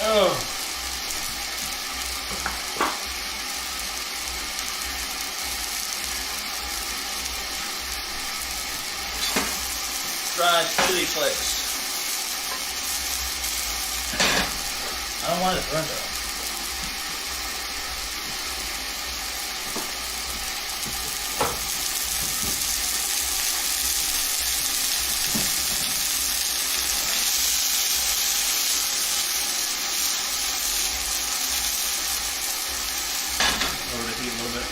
Oh. Fried chili flakes. I don't want it burned though. Lower the heat a little bit.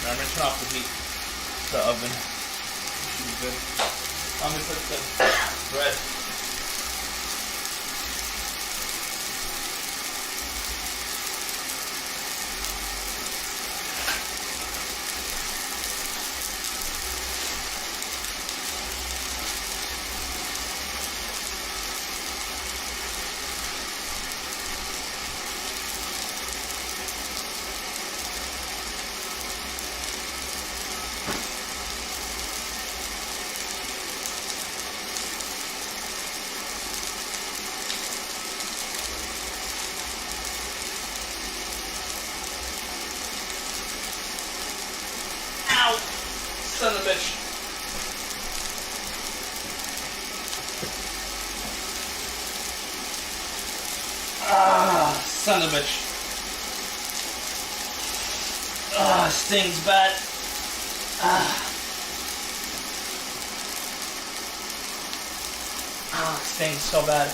I'm gonna turn off the heat, the oven. Should be good. I'm gonna put the bread. Ow! Son of a bitch. Ah, son of a bitch. Ah, stings bad. Ah. Ah, stings so bad.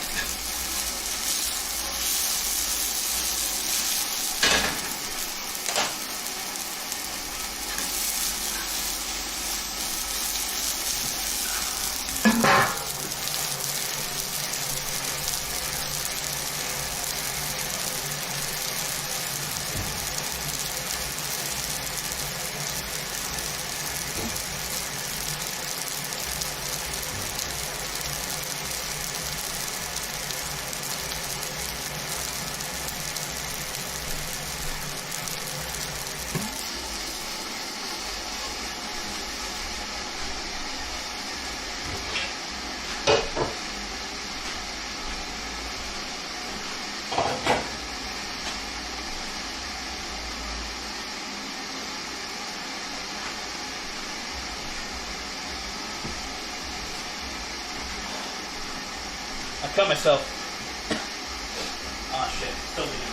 I cut myself. Oh shit, still bleeding.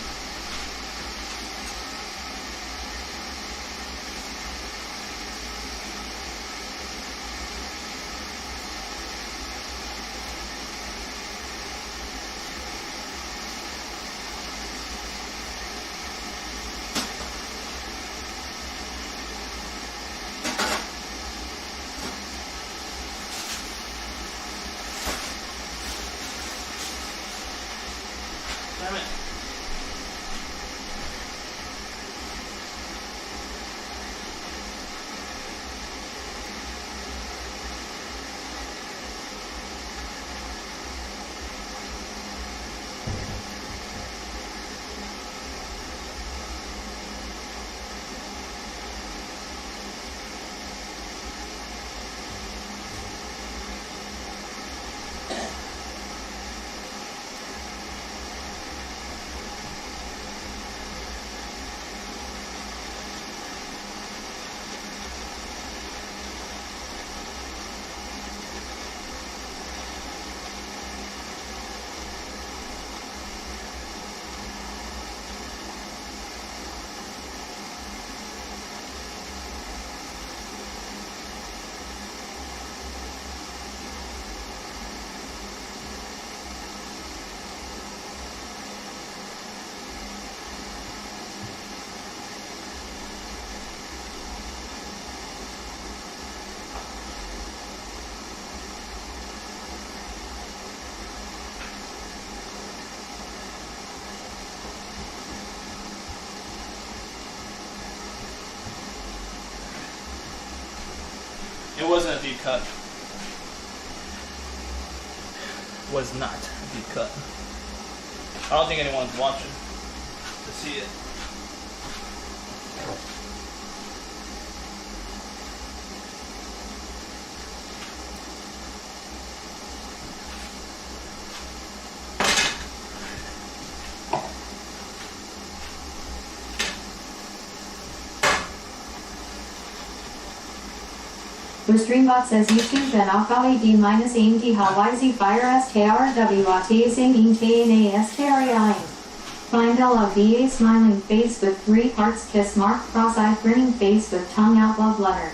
Damn it. It wasn't a deep cut. Was not a deep cut. I don't think anyone's watching to see it. The streambot says YouTube and ALD minus AMD HLYZ Fire SKRW sing in KNA SKRI. Find LVA smiling face with 3 hearts kiss mark cross-eyed grinning face with tongue out love letter.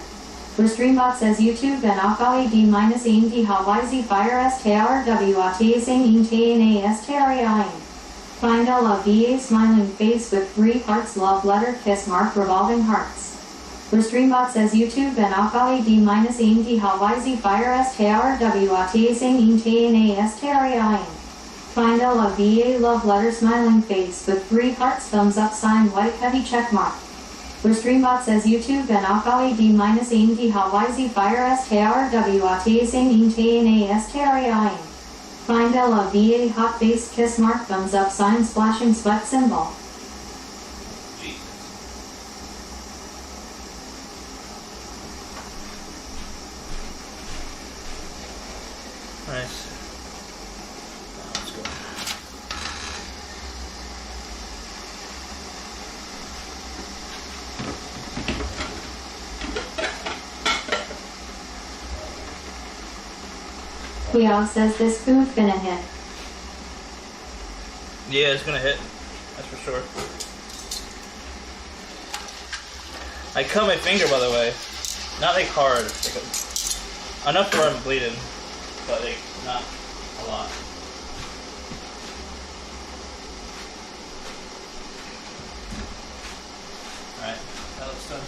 The streambot says YouTube and ALD minus AMD HLYZ Fire SKRW sing in KNA SKRI. Find LVA smiling face with 3 hearts love letter kiss mark revolving hearts. The streambot says YouTube and ALD minus AMD HLYZ Fire SKRW sing in KNA SKRI. Find LVA love letter smiling face with 3 hearts thumbs up sign white heavy check mark. The streambot says YouTube and ALD minus AMD HLYZ Fire SKRW sing in KNA SKRI. Find LVA hot face kiss mark thumbs up sign splashing sweat symbol. Nice. Let's go. Cleo says this food finna hit. Yeah, it's gonna hit. That's for sure. I cut my finger, by the way. Not like hard. Like enough where I'm bleeding. But like, not a lot. Alright, that looks done.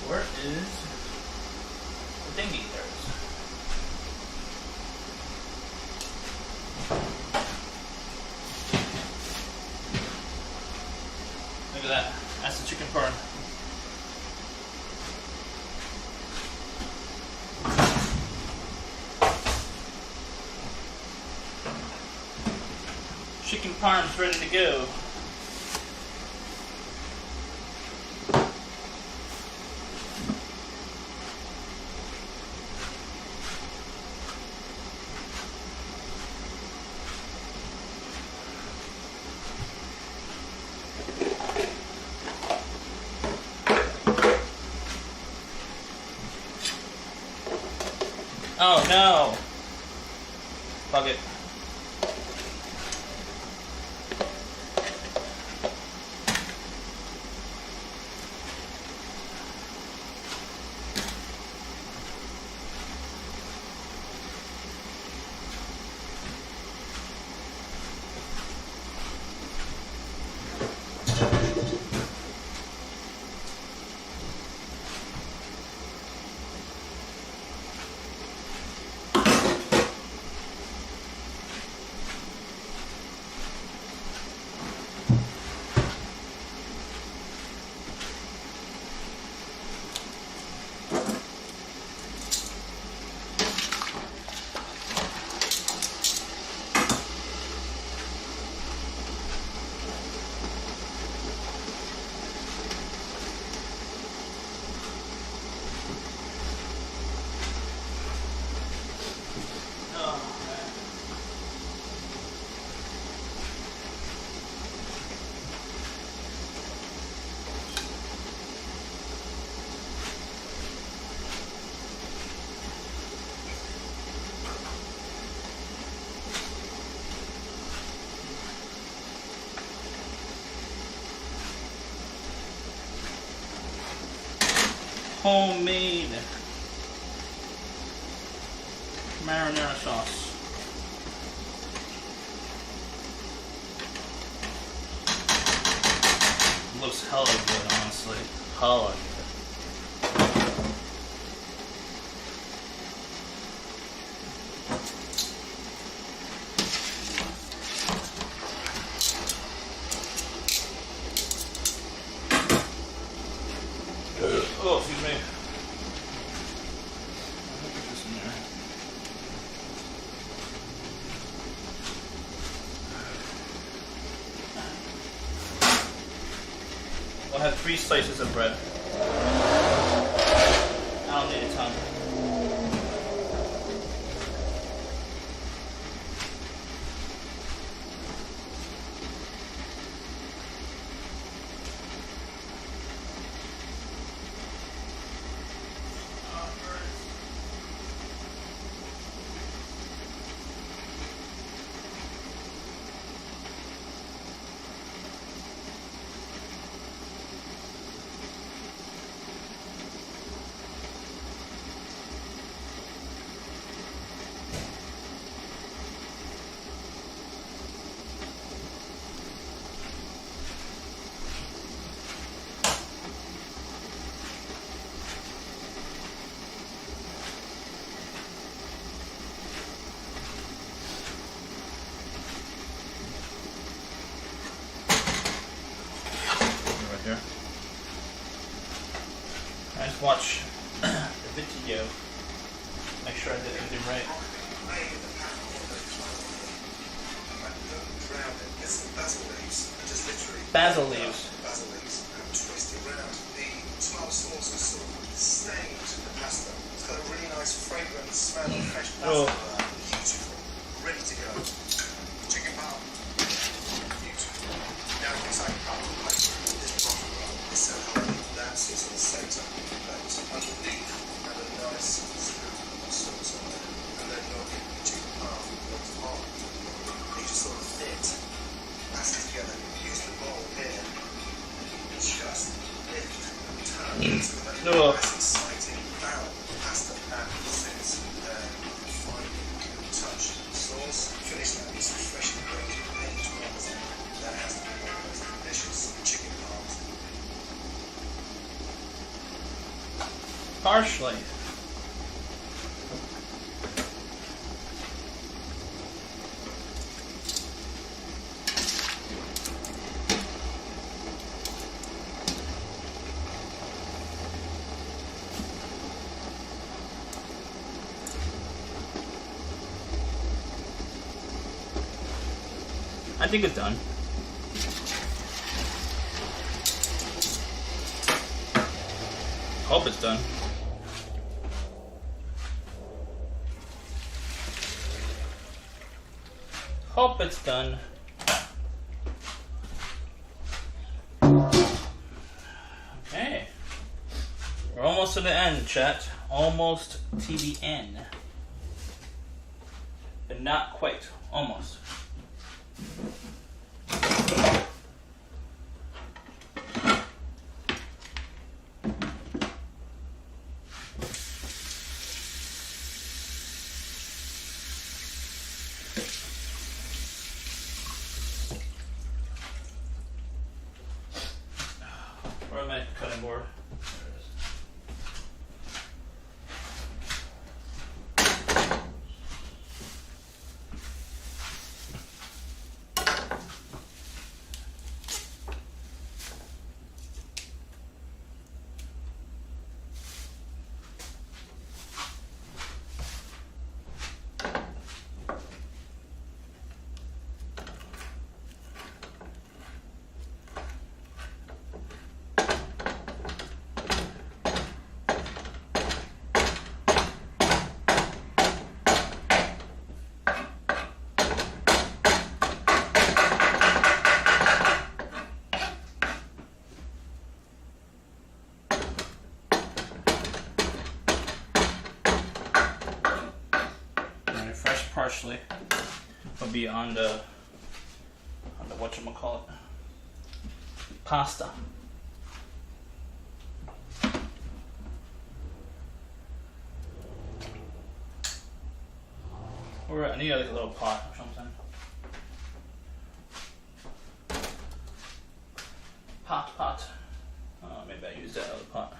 Where is the dinghy? There it is. Look at that. That's the chicken parm. Chicken parm's ready to go. Oh no! Fuck it. Homemade marinara sauce. Looks hella good, honestly. Hella good. Oh, excuse me. Put this in there. We'll have 3 slices of bread. I don't need a ton. Here. I just watch the video. Make sure I did everything right. Basil leaves. Basil leaves and twist it around. The tomato sauce is sort of stained the pasta. It's got a really nice fragrant smell of fresh pasta. Beautiful. Ready to go. Chicken parm. Beautiful. Now it's like this broth is so healthy. That sits in the centre. But underneath, and a nice scoop of sauce on there. And then look, chicken parm goes on. They just sort of fit pasta together. Use the bowl here. Just lift and turn. So that nice exciting bowl of pasta and sits there. Finally, touch sauce. Finish that with some freshly grated baked tomatoes. That has to be one of those delicious chicken parms. Partially. I think it's done. Hope it's done. Hope it's done. Okay. We're almost to the end, chat. Almost to the end. But not quite. Almost. Where am I cutting board? Partially will be on the whatchamacallit pasta. Or I need like a little pot or something. Pot. Oh, maybe I use that other pot.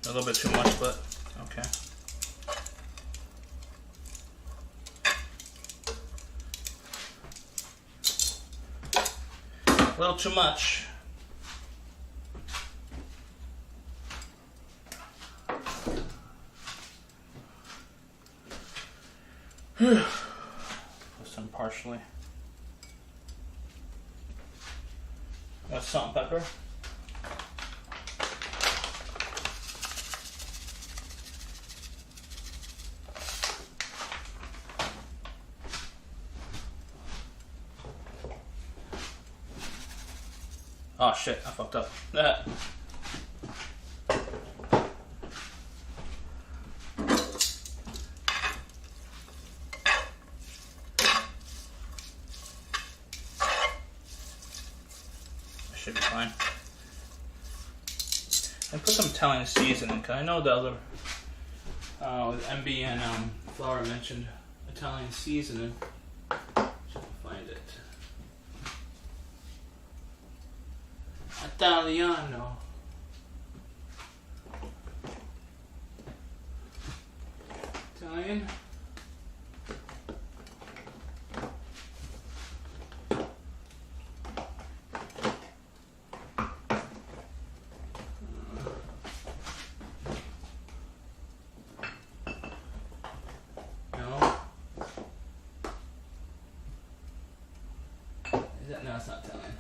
A little bit too much, but okay. A little too much. Put some partially. Salt and pepper. Oh shit, I fucked up. Should be fine. And put some Italian seasoning, because I know the other with MB and Flour mentioned Italian seasoning. Should find it. Italiano. Italian. No, it's not Italian.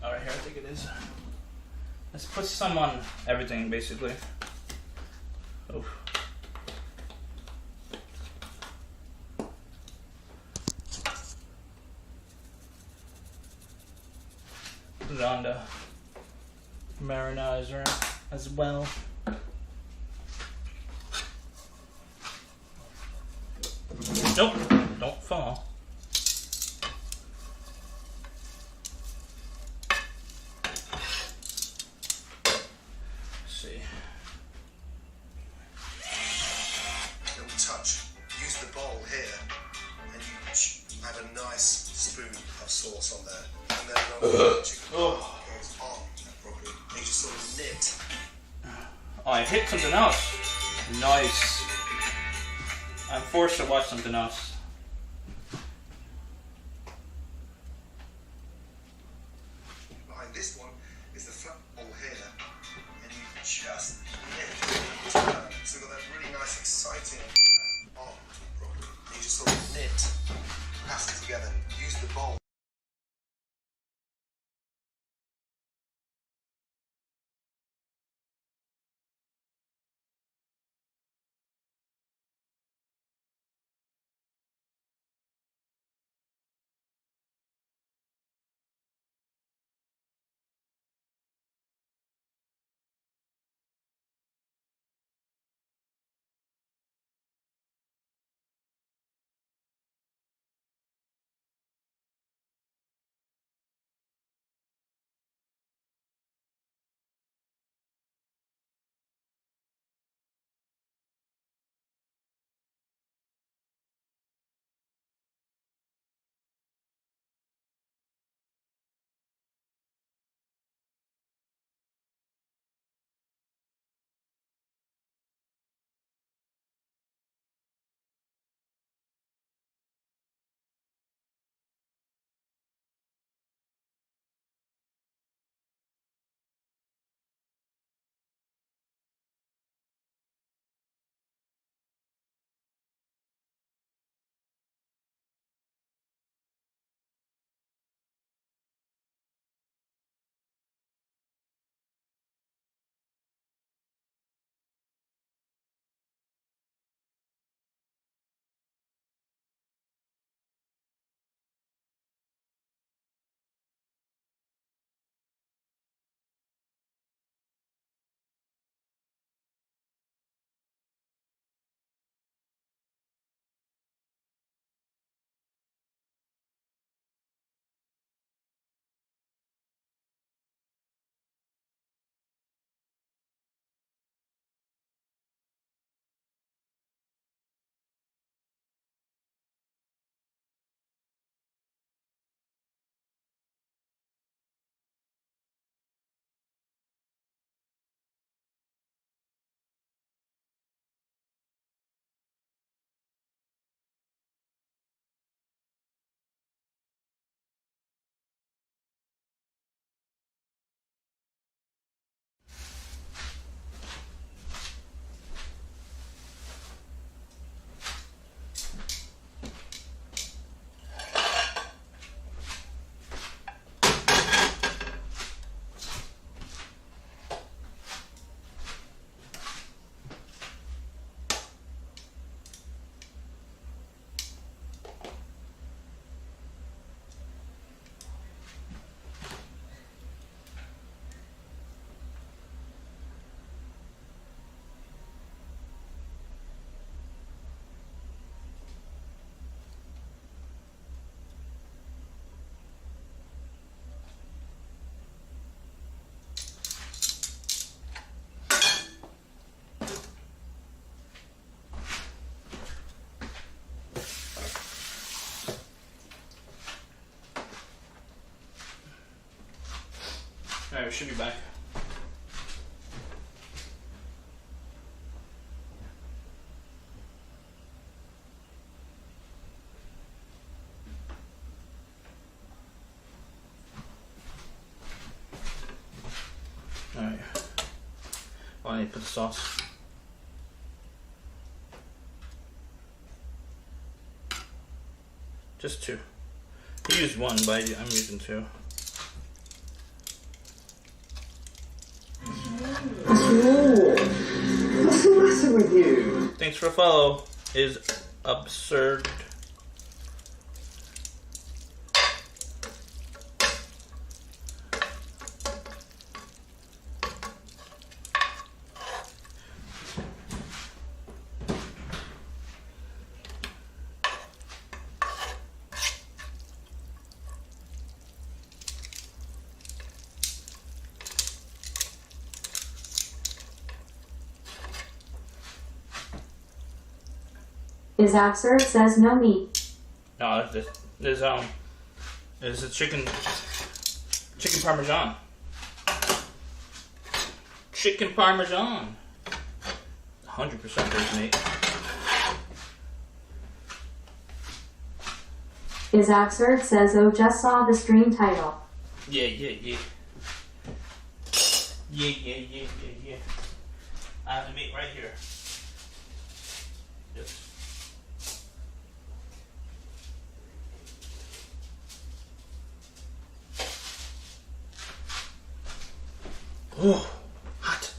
Alright, here I think it is. Let's put some on everything, basically. Oof. Put it on the marinizer as well. Nope, don't fall. Let's see. Little touch. Use the bowl here, and you add a nice spoon of sauce on there, and then chicken goes on that broccoli. And you just sort of knit. Oh, I hit something else. Nice. I'm forced to watch something else. Behind this one is the flat bowl here, and you just knit. So you've got that really nice, exciting broccoli. And you just sort of knit, pass it together, use the bowl. Alright, should be back. Alright. Oh, I need to put the sauce. Just 2. He used 1, but I'm using 2. What's the matter with you? Thanks for a follow. Is absurd. Is absurd says no meat. No, there's a chicken parmesan. Chicken parmesan. 100% there's meat. Is absurd says oh just saw the stream title. Yeah. Yeah. I have the meat right here. Yes. Oh, hot.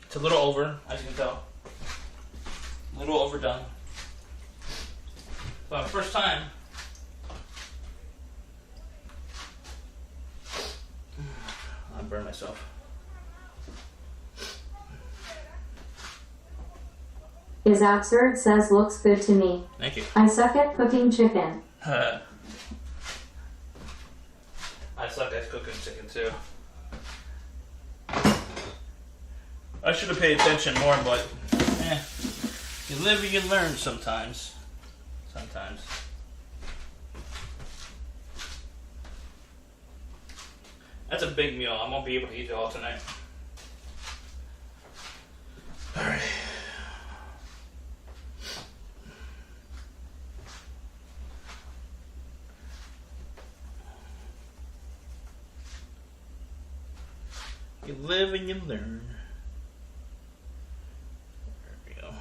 It's a little over, as you can tell. A little overdone. But first time. I burned myself. Is absurd says looks good to me. Thank you. I suck at cooking chicken. I suck at cooking chicken too. I should have paid attention more, but you live and you learn sometimes. That's a big meal. I won't be able to eat it all tonight. Alright. You live and you learn. There we go.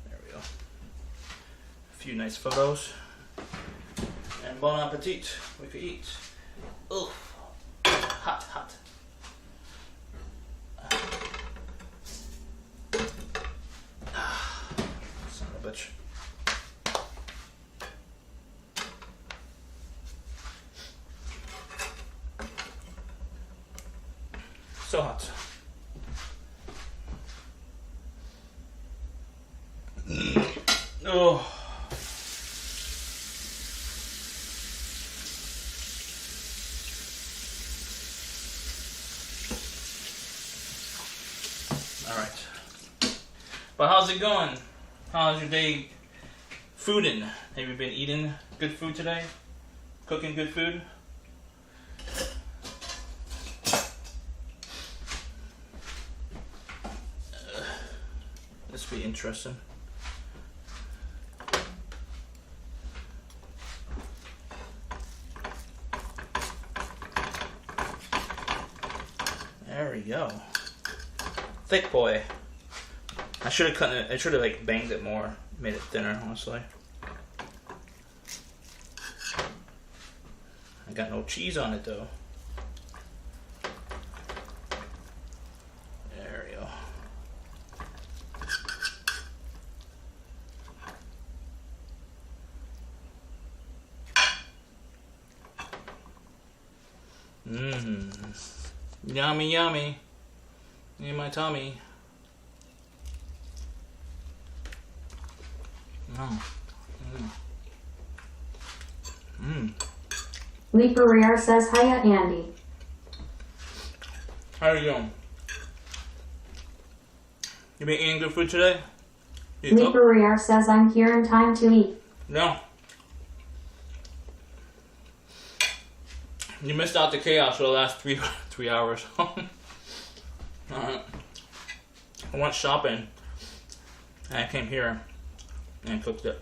There we go. A few nice photos. And bon appetit. We could eat. Ugh. Hot. Son of a bitch. So hot. Oh. All right. But how's it going? How's your day fooding? Have you been eating good food today? Cooking good food? This will be interesting. There we go. Thick boy. I should have cut it. I should have like banged it more, made it thinner. Honestly, I got no cheese on it though. There we go. Yummy, yummy. In my tummy. Lee Pereira says, hiya, Andy. How are you doing? You been eating good food today? Lee Pereira says, I'm here in time to eat. No. You missed out the chaos for the last three hours. Alright. I went shopping and I came here and cooked it.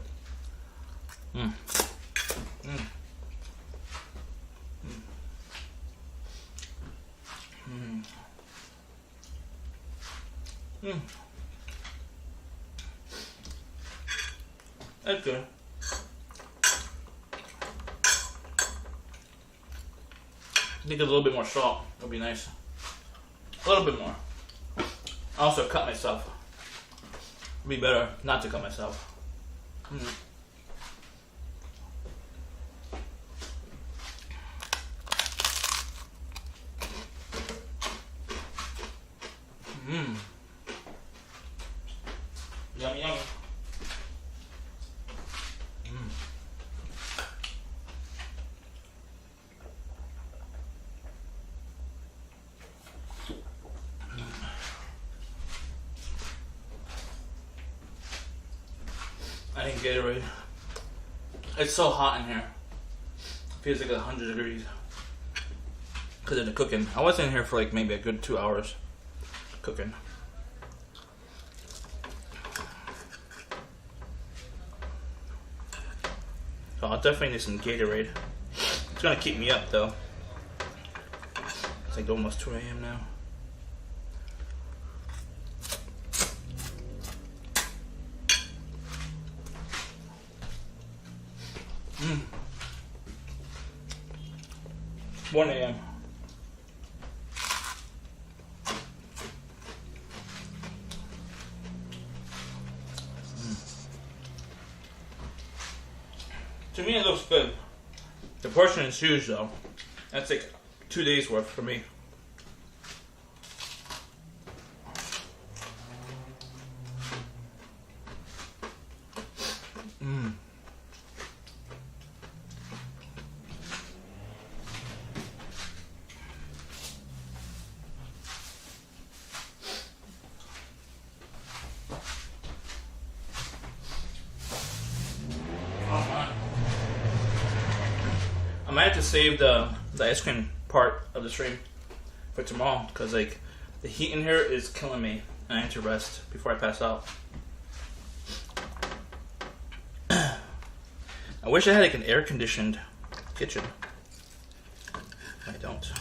That's good. I think a little bit more salt would be nice. A little bit more. I also cut myself. It'd be better not to cut myself. Yummy, yummy. I didn't get it right. It's so hot in here. It feels like 100 degrees. Because of the cooking. I was in here for like maybe a good 2 hours cooking. So I'll definitely need some Gatorade. It's gonna keep me up though. It's like almost 2 a.m. now. Mm. 1 a.m. To me, it looks good. The portion is huge, though. That's like 2 days worth for me. I might have to save the ice cream part of the stream for tomorrow because like the heat in here is killing me and I need to rest before I pass out. I wish I had like an air conditioned kitchen. I don't.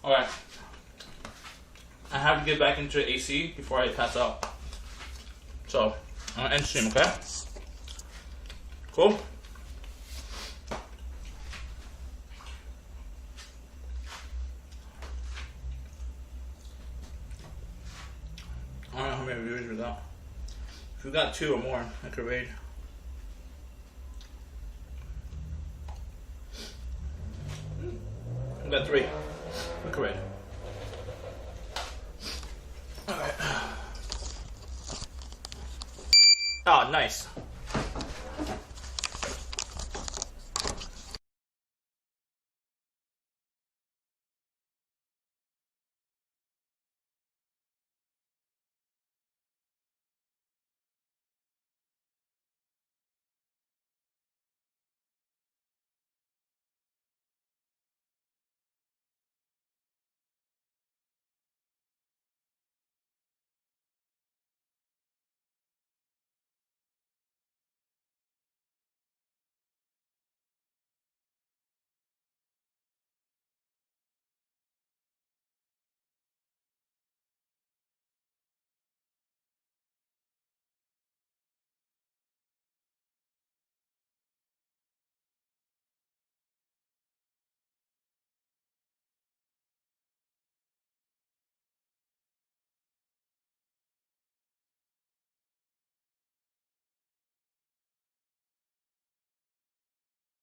Alright. I have to get back into AC before I pass out. So, I'm gonna end stream, okay? Cool? I don't know how many viewers we got. If we got 2 or more, I could raid. We got 3. We could raid. Alright. Oh, nice.